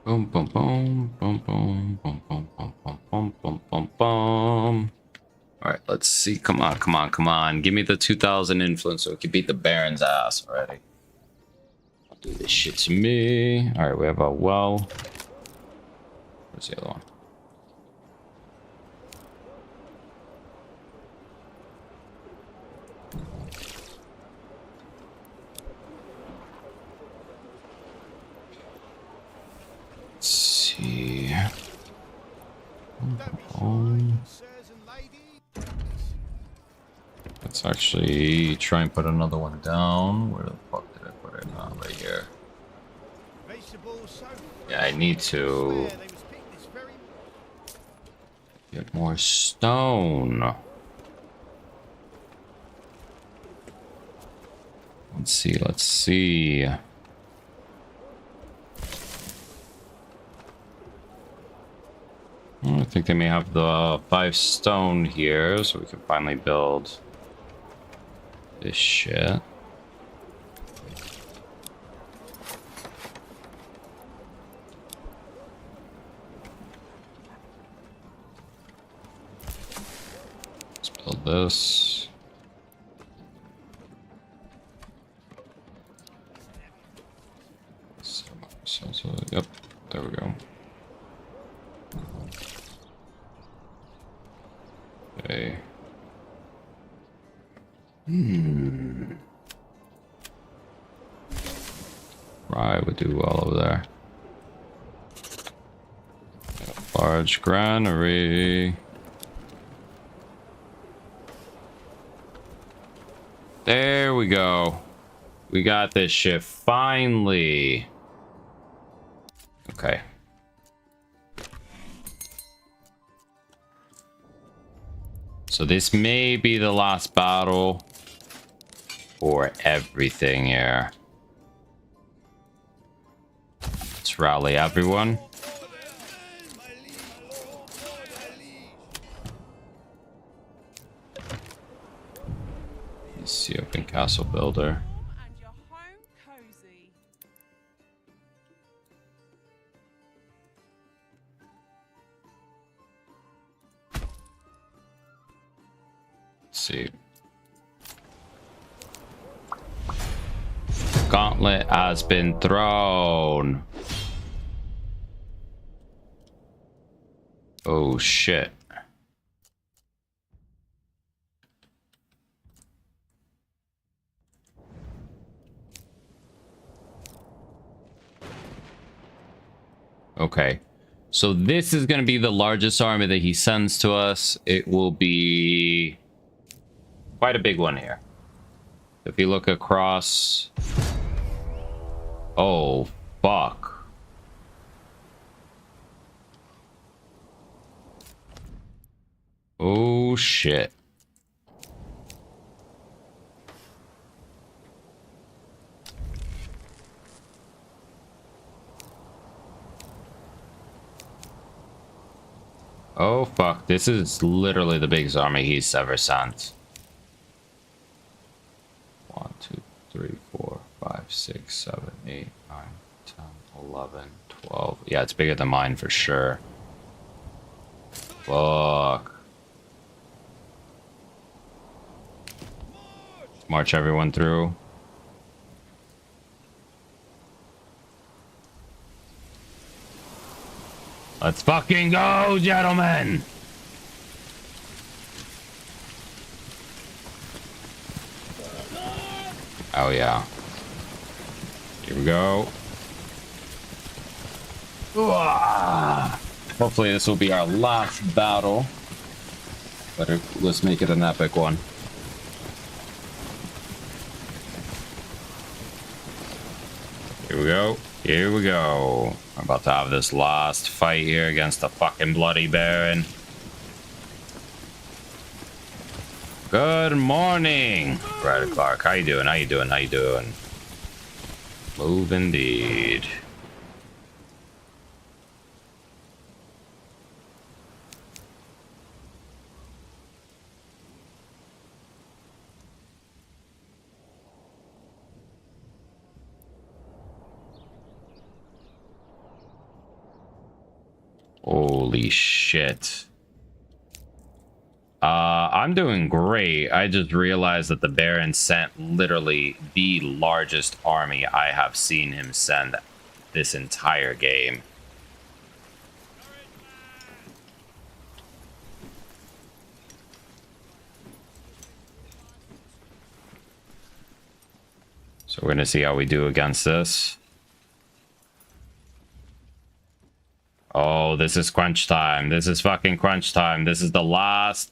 Boom, boom, boom, boom, boom, boom, boom, boom, boom, boom, boom, boom, boom. All right, let's see. Come on, come on, come on. Give me the 2,000 influence so we can beat the Baron's ass already. Don't do this shit to me. All right, we have a well. Where's the other one? Let's actually try and put another one down. Where the fuck did I put it? Oh, right here. Yeah, I need to Get more stone. Let's see, let's see. I think they may have the 5 stone here, so we can finally build this shit. Let's build this. So, yep, there we go. Okay. Right, would do well over there. Large granary. There we go. We got this shit finally. Okay. So this may be the last battle for everything here. Let's rally everyone. Let's see, open castle builder. See. Gauntlet has been thrown. Oh shit. Okay. So this is going to be the largest army that he sends to us. It will be quite a big one here. If you look across... Oh, fuck. Oh, shit. Oh, fuck. This is literally the biggest army he's ever sent. 1, 2, 3, 4, 5, 6, 7, 8, 9, 10, 11, 12. Yeah, it's bigger than mine for sure. Fuck. March everyone through. Let's fucking go, gentlemen! Oh, yeah. Here we go. Hopefully this will be our last battle. But let's make it an epic one. Here we go. Here we go. We're about to have this last fight here against the fucking Bloody Baron. Good morning, Brad Clark. How you doing? How you doing? How you doing? Move indeed. Holy shit. I'm doing great. I just realized that the Baron sent literally the largest army I have seen him send this entire game. So we're gonna see how we do against this. Oh, this is crunch time. This is fucking crunch time. This is the last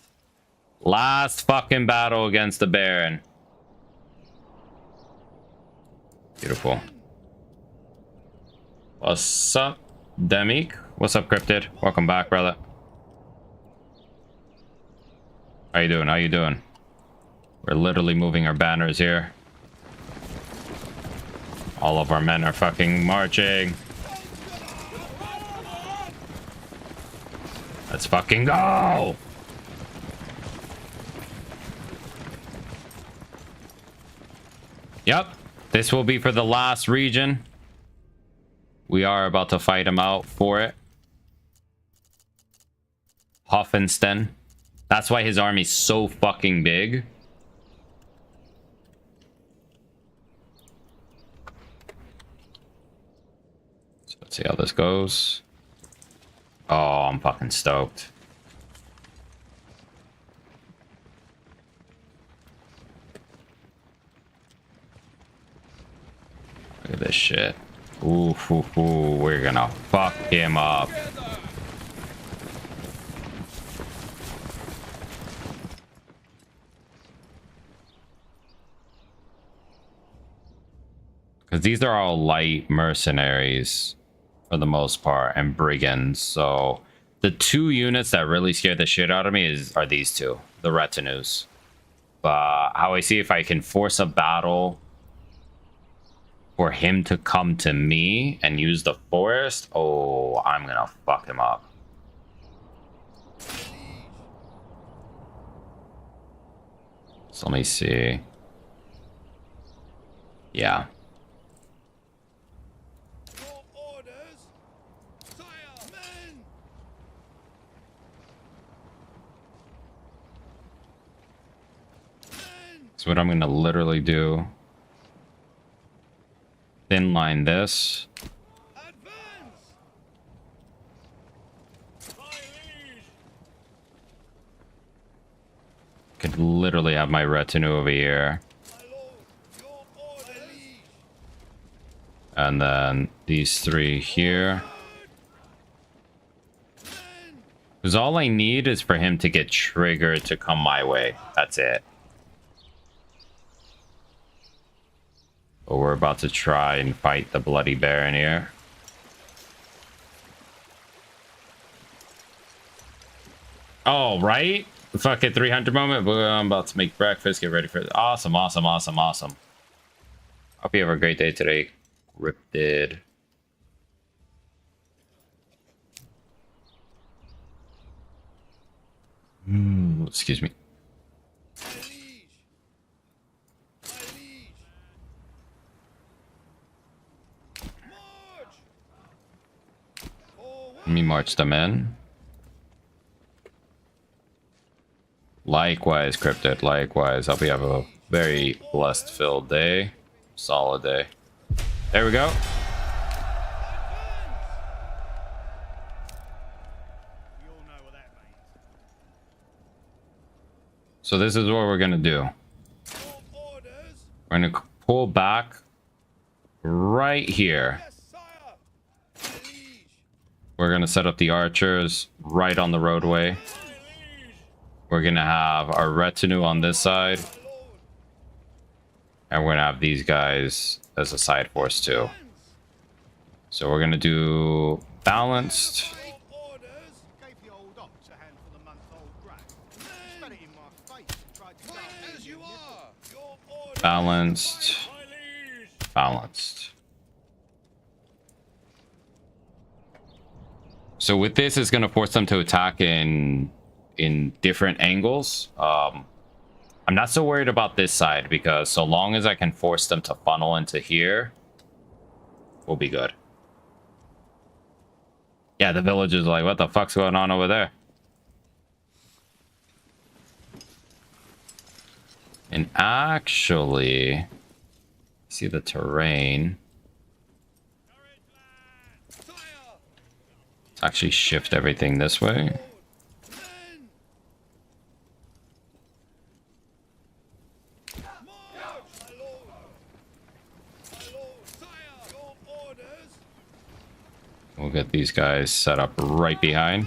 fucking battle against the Baron. Beautiful. What's up, Demik? What's up, Cryptid? Welcome back, brother. How you doing? How you doing? We're literally moving our banners here. All of our men are fucking marching. Let's fucking go! Yep. This will be for the last region. We are about to fight him out for it. Hoffenstein. That's why his army's so fucking big. So let's see how this goes. Oh, I'm fucking stoked. Look at this shit. Ooh, we're gonna fuck him up. Because these are all light mercenaries for the most part and brigands. So the two units that really scare the shit out of me are these two, the retinues. But how I see if I can force a battle for him to come to me and use the forest, oh, I'm gonna fuck him up. So let me see. Yeah. So what I'm gonna literally do, thin line this. Could literally have my retinue over here. And then these three here. Because all I need is for him to get triggered to come my way. That's it. But we're about to try and fight the Bloody Baron here. Oh, right? The fucking 300 moment. I'm about to make breakfast. Get ready for it. Awesome, awesome, awesome, awesome. Hope you have a great day today. Cryptid. Excuse me. Let me march them in. Likewise, Cryptid. Likewise. Hope you have a very blessed filled day. Solid day. There we go. So this is what we're gonna do. We're gonna pull back right here. We're gonna set up the archers right on the roadway. We're gonna have our retinue on this side. And we're gonna have these guys as a side force too. So we're gonna do balanced. Balanced. Balanced. So with this, it's going to force them to attack in different angles. I'm not so worried about this side because so long as I can force them to funnel into here, we'll be good. Yeah, the village is like, what the fuck's going on over there? And actually, see the terrain. Let's actually shift everything this way. We'll get these guys set up right behind.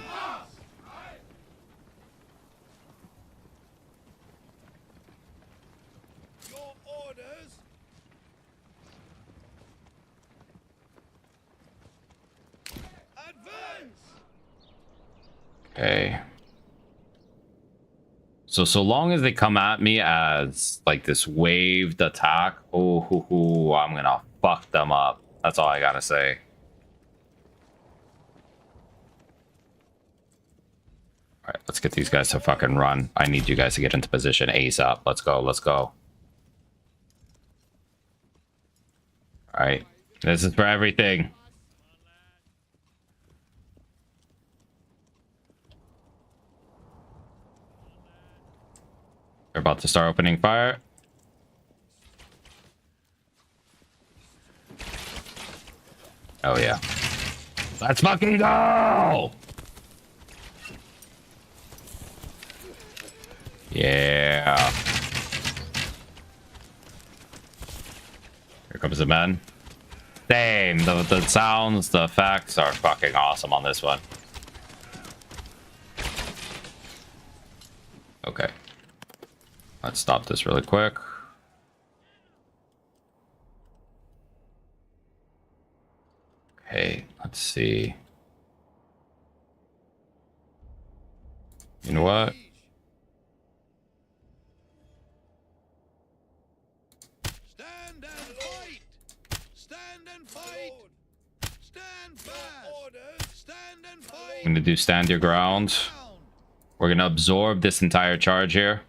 Okay. So long as they come at me as like this waved attack, I'm gonna fuck them up. That's all I gotta say. All right, let's get these guys to fucking run. I need you guys to get into position ASAP. Let's go. Let's go. All right, this is for everything. They're about to start opening fire. Oh yeah. Let's fucking go! Yeah. Here comes the man. Damn, the sounds, the effects are fucking awesome on this one. Okay. Let's stop this really quick. Okay, let's see. You know what? Stand and fight! Stand and fight! Stand fast! Stand and fight! I'm gonna do stand your ground. We're gonna absorb this entire charge here.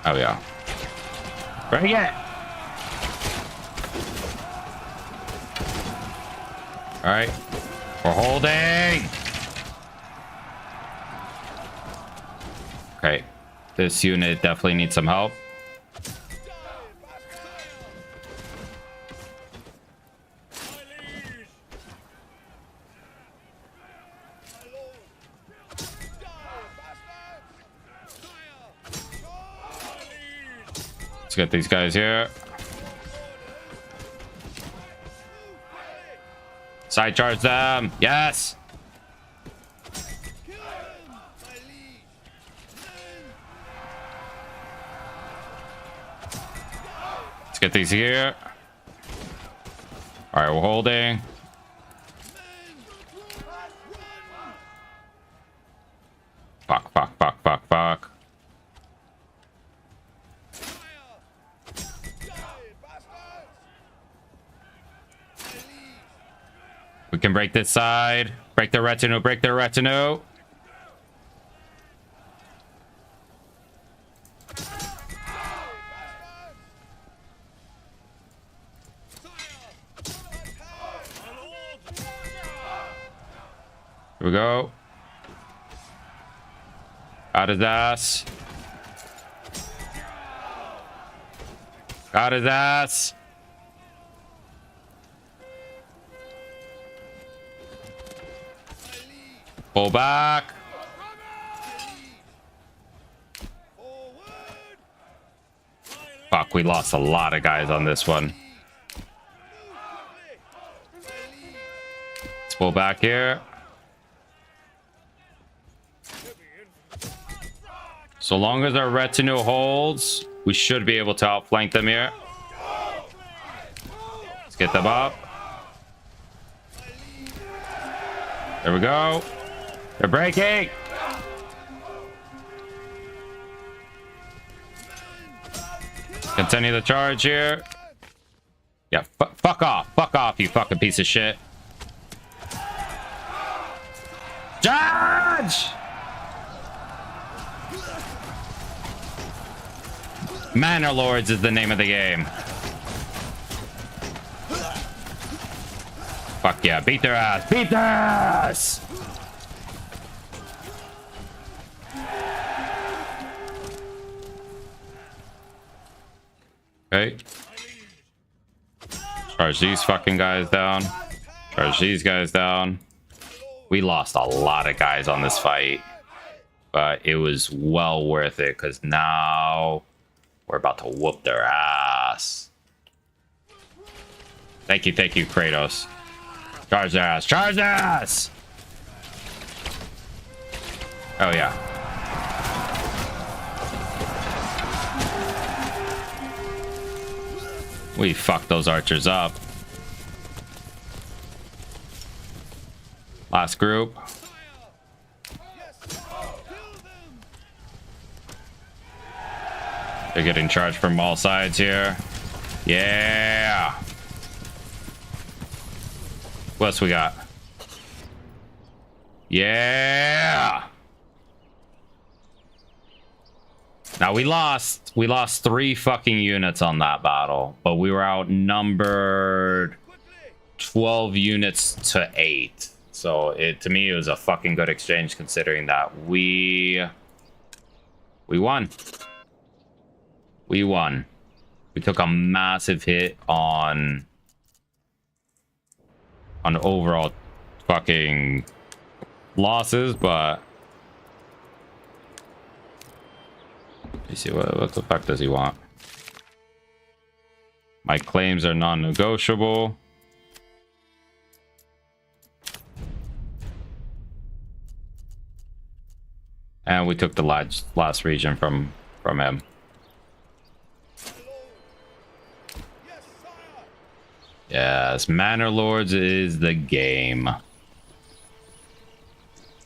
Oh yeah. Bring it! Alright. We're holding! Okay. This unit definitely needs some help. Let's get these guys here. Side charge them. Yes. Let's get these here. All right, we're holding. Fuck, fuck, fuck, fuck, fuck. We can break this side. Break the retinue. Break the retinue. Here we go. Got his ass. Got his ass. Pull back. Fuck, we lost a lot of guys on this one. Let's pull back here. So long as our retinue holds, we should be able to outflank them here. Let's get them up. There we go. They're breaking. Continue the charge here. Yeah, fuck off. Fuck off, you fucking piece of shit. Charge! Manor Lords is the name of the game. Fuck yeah, beat their ass. Beat their ass! Okay. Charge these fucking guys down. Charge these guys down. We lost a lot of guys on this fight, but it was well worth it because now we're about to whoop their ass. Thank you, Kratos. Charge their ass. Charge their ass! Oh, yeah. We fucked those archers up. Last group. They're getting charged from all sides here. Yeah. What else we got? Yeah. Now we lost 3 fucking units on that battle, but we were outnumbered 12 units to 8. So to me it was a fucking good exchange, considering that we won. We won. We took a massive hit on overall fucking losses, but you see what the fuck does he want? My claims are non-negotiable. And we took the last region from him. Yes, Manor Lords is the game.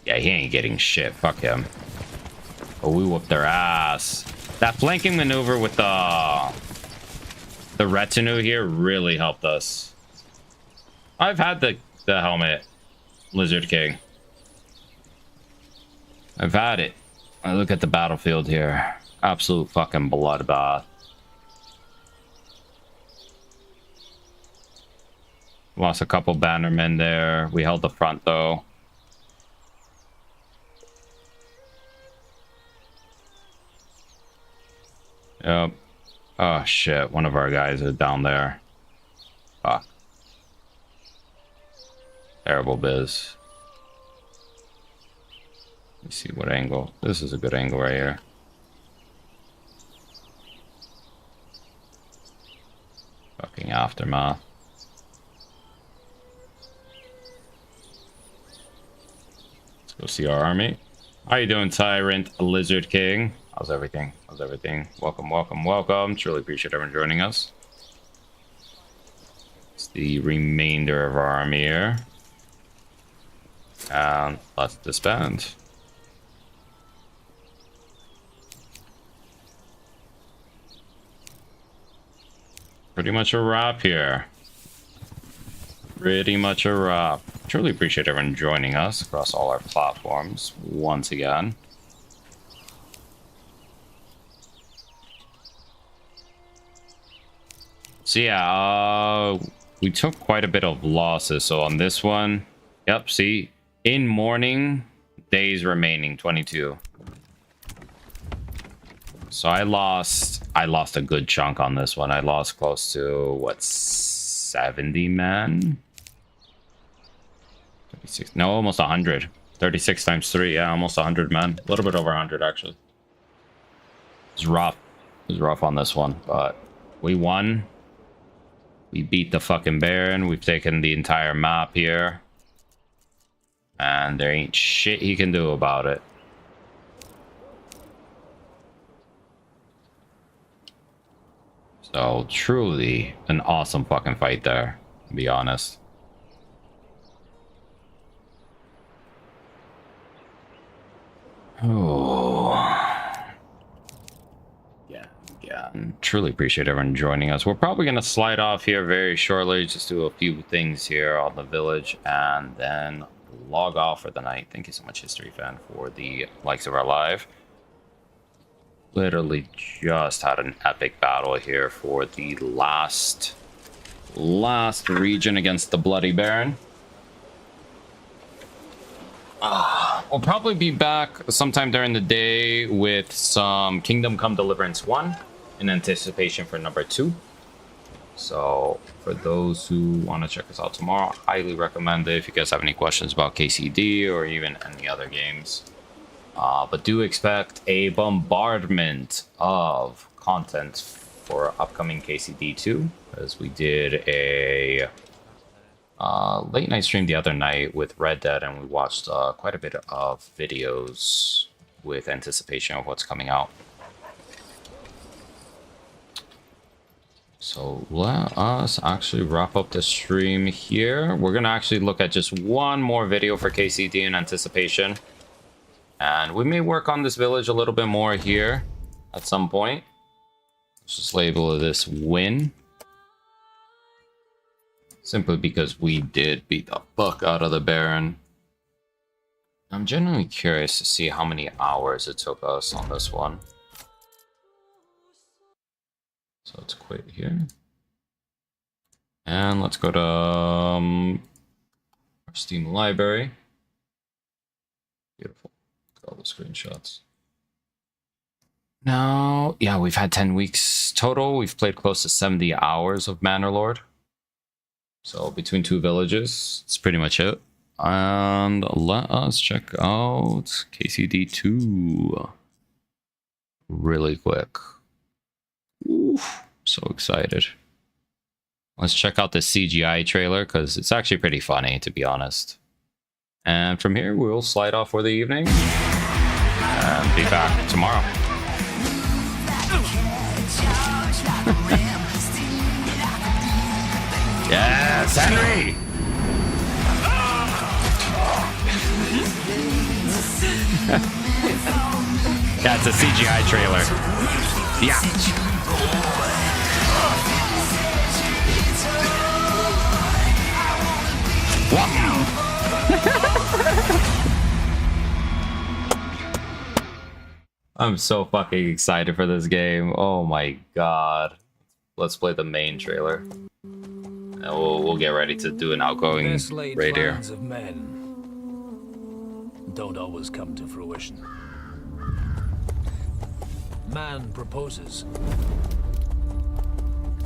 Yeah, he ain't getting shit. Fuck him. Oh, we whooped their ass. That flanking maneuver with the retinue here really helped us. I've had the helmet, Lizard King. I've had it. I look at the battlefield here. Absolute fucking bloodbath. Lost a couple bannermen there. We held the front though. Yep. Oh shit, one of our guys is down there. Fuck. Terrible biz. Let me see what angle. This is a good angle right here. Fucking aftermath. Let's go see our army. How you doing, Tyrant Lizard King? How's everything? How's everything? Welcome, welcome, welcome. Truly appreciate everyone joining us. It's the remainder of our army here. And let's disband. Pretty much a wrap here. Pretty much a wrap. Truly appreciate everyone joining us across all our platforms once again. So yeah, we took quite a bit of losses. So on this one, yep, see, in mourning, days remaining, 22. So I lost a good chunk on this one. I lost close to, what, 70 men? 36, no, almost 100. 36 times 3, yeah, almost 100 men. A little bit over 100, actually. It was rough. It was rough on this one, but we won. We beat the fucking Baron. We've taken the entire map here. And there ain't shit he can do about it. So, truly an awesome fucking fight there, to be honest. Oh. Yeah, and truly appreciate everyone joining us. We're probably going to slide off here very shortly, just do a few things here on the village, and then log off for the night. Thank you so much, History Fan, for the likes of our live. Literally just had an epic battle here for the last region against the Bloody Baron. We'll probably be back sometime during the day with some Kingdom Come Deliverance 1 in anticipation for number 2. So for those who want to check us out tomorrow, highly recommend it if you guys have any questions about KCD or even any other games. But do expect a bombardment of content for upcoming KCD 2, as we did a late night stream the other night with Red Dead, and we watched quite a bit of videos with anticipation of what's coming out. So let us actually wrap up the stream here. We're gonna actually look at just one more video for KCD in anticipation, and we may work on this village a little bit more here at some point. Just label this win. Simply because we did beat the fuck out of the Baron. I'm genuinely curious to see how many hours it took us on this one. So let's quit here. And let's go to our Steam library. Beautiful. Look at all the screenshots. Now, yeah, we've had 10 weeks total. We've played close to 70 hours of Manor Lord. So between two villages, it's pretty much it. And let us check out KCD2 really quick. Oof, so excited. Let's check out the CGI trailer because it's actually pretty funny, to be honest. And from here, we'll slide off for the evening and be back tomorrow. Yes, Henry! Yeah, it's a CGI trailer. Yeah. Wow. I'm so fucking excited for this game. Oh my god. Let's play the main trailer. And we'll get ready to do an outgoing raid here. Plans of men don't always come to fruition. Man proposes,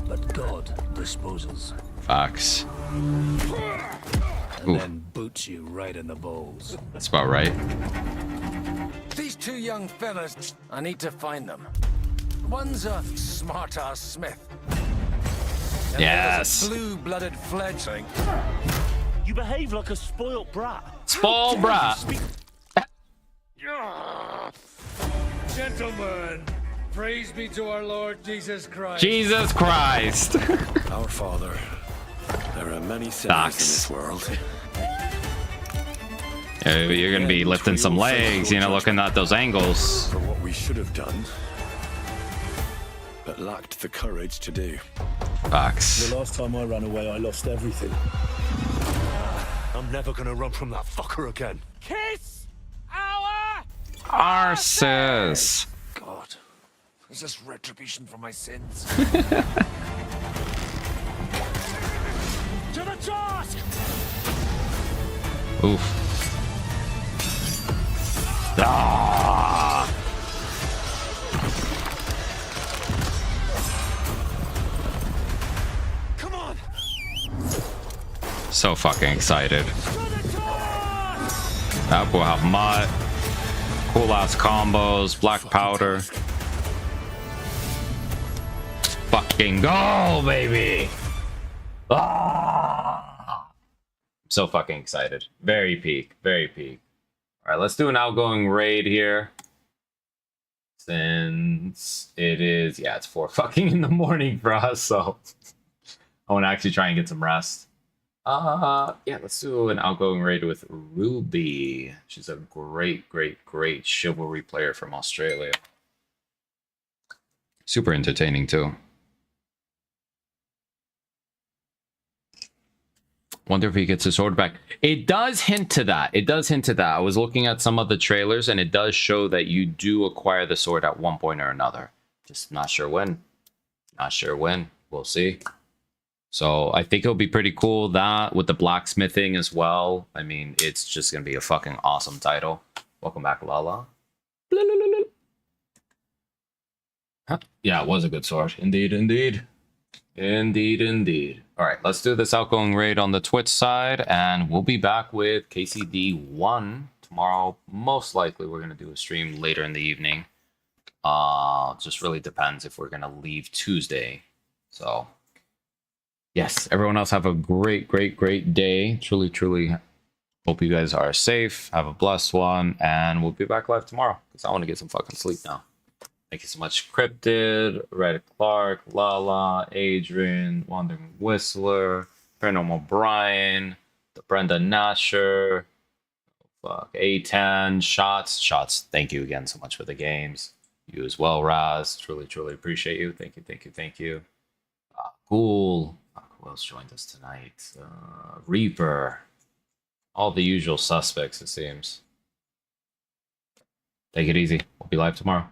but God disposes. Facts. And then boots you right in the balls. That's about right. These two young fellas, I need to find them. One's a smart-ass smith. And Yes. the other's a blue-blooded fledgling. You behave like a spoilt brat. Spoil brat. Gentlemen, praise be to our Lord Jesus Christ. Jesus Christ. Our Father, there are many sinners in Facts. this world. You're gonna be lifting some legs, you know, looking at those angles. For what we should have done, but lacked the courage to do. Facts. The last time I ran away, I lost everything. I'm never gonna run from that fucker again. Kiss our Arses. God, is this retribution for my sins? to the task. Oof. Ah. Come on. So fucking excited. That will have mutt, cool ass combos, black powder. Fucking go, baby! Ah! So fucking excited. Very peak, very peak. Alright, let's do an outgoing raid here. Since it is, yeah, it's 4 fucking in the morning for us, so I want to actually try and get some rest. Yeah, let's do an outgoing raid with Ruby. She's a great, great, great chivalry player from Australia. Super entertaining too. Wonder if he gets his sword back. It does hint to that. It does hint to that. I was looking at some of the trailers and it does show that you do acquire the sword at one point or another. Just not sure when. Not sure when. We'll see. So I think it'll be pretty cool, that with the blacksmithing as well. I mean, it's just going to be a fucking awesome title. Welcome back, Lala. Huh? Yeah, it was a good sword. Indeed, indeed. Indeed, indeed. All right, let's do this outgoing raid on the Twitch side, and we'll be back with KCD1 tomorrow. Most likely, we're going to do a stream later in the evening. Just really depends if we're going to leave Tuesday. So, yes, everyone else have a great, great, great day. Truly, truly hope you guys are safe. Have a blessed one, and we'll be back live tomorrow because I want to get some fucking sleep now. Thank you so much, Cryptid, Red Clark, Lala, Adrian, Wandering Whistler, Paranormal Brian, the Brenda Nasher, fuck, A10, Shots. Thank you again so much for the games. You as well, Raz. Truly, truly appreciate you. Thank you, thank you, thank you. Ghoul. Who else joined us tonight? Reaper. All the usual suspects, it seems. Take it easy. We'll be live tomorrow.